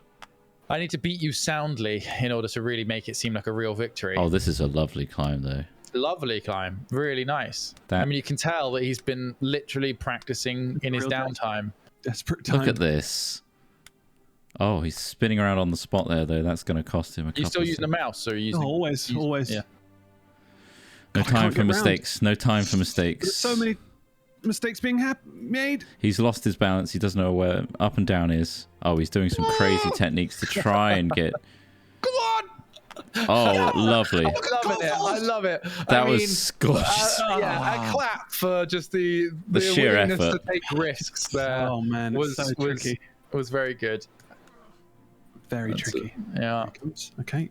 I need to beat you soundly in order to really make it seem like a real victory. Oh, this is a lovely climb, though. Lovely climb, really nice. I mean, you can tell that he's been literally practicing in his downtime. Desperate time. Look at this. Oh, he's spinning around on the spot there, though. That's going to cost him a couple. You still using a mouse, or are you using? Always. Yeah. No God, I time can't for get mistakes. No time for mistakes. There's so many mistakes being made. He's lost his balance. He doesn't know where up and down is. Oh, he's doing some crazy techniques to try and get. Come on! Oh, lovely. I love it. That was gorgeous. Yeah, a clap for just the sheer willingness effort. to take risks there. Oh man, it's so tricky. Was very good. Very tricky. Yeah. Okay.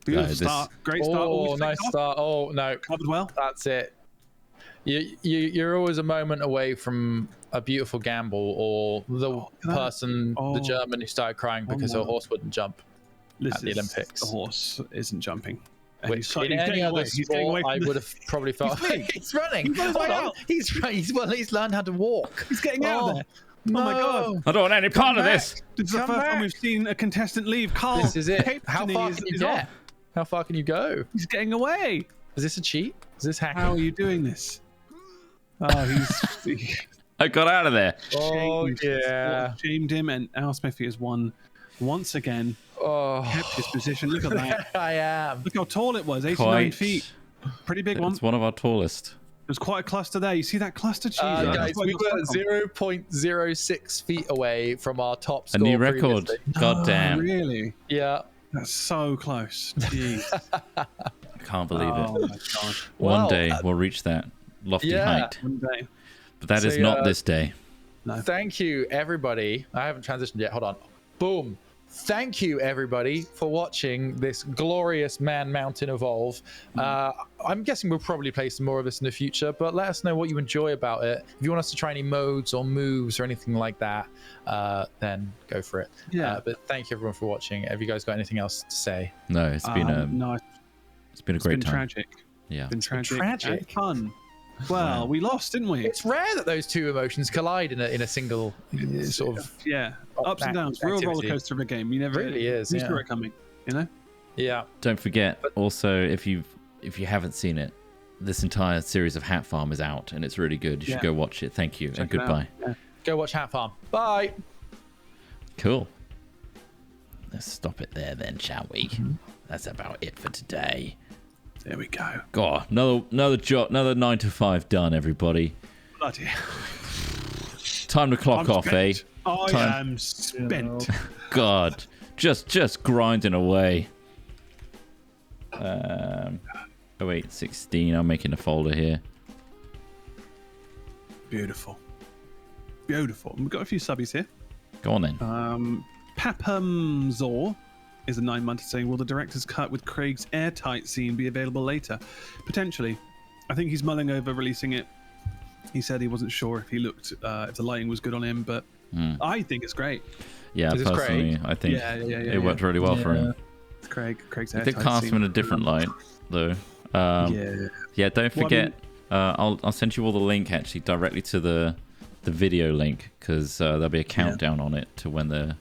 Beautiful start. Great start. Oh, nice start. Oh no, covered well. That's it. You're always a moment away from a beautiful gamble, or the the German who started crying because her horse wouldn't jump at the Olympics. The horse isn't jumping. Which in any other sport, I would have probably felt. He's running. He's learned how to walk. He's getting out of there. No. Oh my god! I don't want any part of this. This is the first time we've seen a contestant leave. Carl, this is it. How far can you get? How far can you go? He's getting away. Is this a cheat? Is this hacking? How are you doing this? Oh, he's. I got out of there. Oh yeah. Shamed him, and Al Smithy has won once again. Oh, kept his position. Look at that. I am. Look how tall it was. 89 feet. Pretty big one. It's one of our tallest. There's quite a cluster there. You see that cluster? Guys, we were 0.06 feet away from our top score. A new record. God damn. Really? Yeah. That's so close. Jeez. I can't believe it. Oh my god. One day we'll reach that lofty height. One day. But that is not this day. No. Thank you, everybody. I haven't transitioned yet. Hold on. Boom. Thank you, everybody, for watching this glorious Man Mountain evolve. I'm guessing we'll probably play some more of this in the future, but let us know what you enjoy about it. If you want us to try any modes or moves or anything like that, then go for it. Yeah. But thank you, everyone, for watching. Have you guys got anything else to say? No, it's been it's been a great time. Tragic. Yeah. It's been tragic. Tragic. Fun. Well, we lost, didn't we? It's rare that those two emotions collide in a single sort of ups and downs. Real roller coaster of a game. You never really is. You saw it coming. You know. Yeah. Don't forget. Also, if you haven't seen it, this entire series of Hat Farm is out, and it's really good. You should go watch it. Thank you, and goodbye. Go watch Hat Farm. Bye. Cool. Let's stop it there then, shall we? That's about it for today. There we go. God, another job, another 9 to 5 done, everybody. Bloody. Time to clock off, spent. eh? I am spent. God, just grinding away. Oh wait, 16. I'm making a folder here. Beautiful. Beautiful. We've got a few subbies here. Go on then. Papamzor is a 9-month saying, will the director's cut with Craig's airtight scene be available later? Potentially. I think he's mulling over releasing it. He said he wasn't sure if he looked, if the lighting was good on him, but I think it's great. Yeah, personally, I think it worked really well for him. Craig's airtight scene. They cast him in a different light, though. Yeah, don't forget. I'll send you all the link actually directly to the video link, because there'll be a countdown on it to when the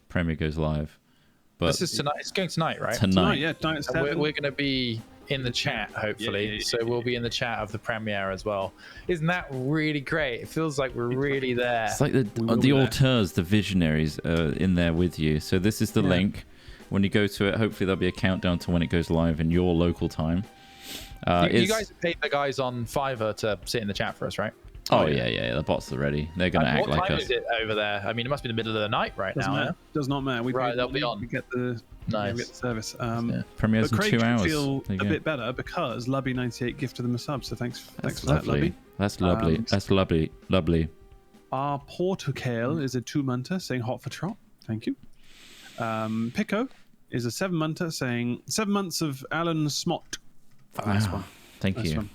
premiere goes live. But this is tonight. It's going tonight, right? Tonight, yeah. We're going to be in the chat, hopefully. So we'll be in the chat of the premiere as well. Isn't that really great? It feels like we're really there. It's like the auteurs, the visionaries in there with you. So this is the link. When you go to it, hopefully there'll be a countdown to when it goes live in your local time. You guys paid the guys on Fiverr to sit in the chat for us, right? Oh yeah. The bots are ready. They're gonna act like us. What time is it over there? I mean, it must be the middle of the night now. Does not matter. They'll be on. We get the service. Premieres in 2 hours. Feel a bit better because Lubby98 gifted them a sub. So thanks for that, Lubby. That's lovely. That's lovely. Our Portugal is a 2-month saying hot for Trott. Thank you. Pico is a 7-month saying 7 months of Alan Smott. Nice one. Thank you.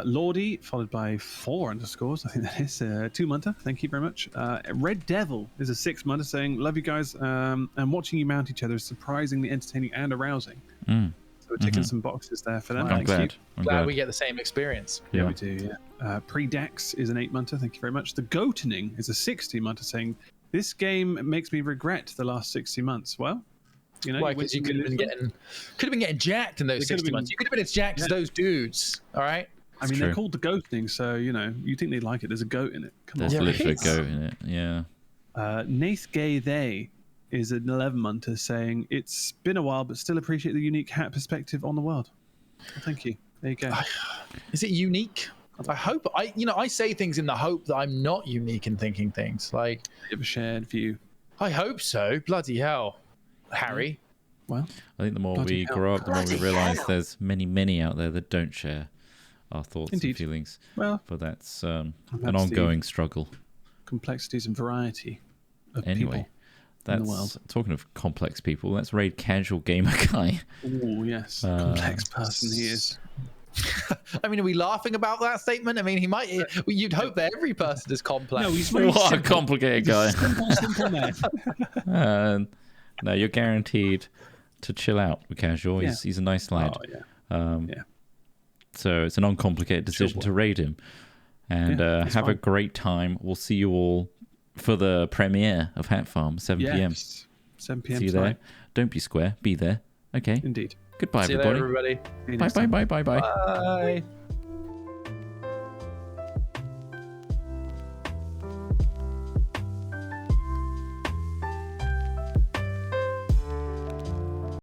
Lordy, followed by 4 underscores. I think that is a 2-month. Thank you very much. Red Devil is a 6-month saying, love you guys. And watching you mount each other is surprisingly entertaining and arousing. So we're ticking some boxes there for them. I'm glad we get the same experience. Yeah, we do. Yeah. Pre-Dex is an 8-month. Thank you very much. The Goatening is a 60-month saying, this game makes me regret the last 60 months. Well, you know, because you could have been getting jacked in those 60 months. You could have been as jacked as those dudes. All right. I mean, they're called the Goatening, so you know you think they'd like it. There's a goat in it. There's literally a goat in it. Yeah. Nath Gay They is an 11-month saying it's been a while, but still appreciate the unique hat perspective on the world. Well, thank you. There you go. Is it unique? I hope I say things in the hope that I'm not unique in thinking things. Like you have a shared view. I hope so. Bloody hell, Harry. Well, I think the more we grow up, the more we realise there's many out there that don't share our thoughts and feelings. Well, but that's an ongoing struggle. Complexities and variety of people in the world. Talking of complex people, that's Raid Casual Gamer Guy. Oh yes, complex person he is. I mean, are we laughing about that statement? I mean, he might. You'd hope that every person is complex. No, he's really what a complicated guy. Simple man. No, you're guaranteed to chill out with Casual. He's a nice lad. Oh, yeah. So it's an uncomplicated decision to raid him. And have a great time. We'll see you all for the premiere of Hat Farm, 7 p.m. 7 p.m. See you there. Don't be square. Be there. Okay. Indeed. Goodbye, see everybody. You later, everybody. Bye. Bye.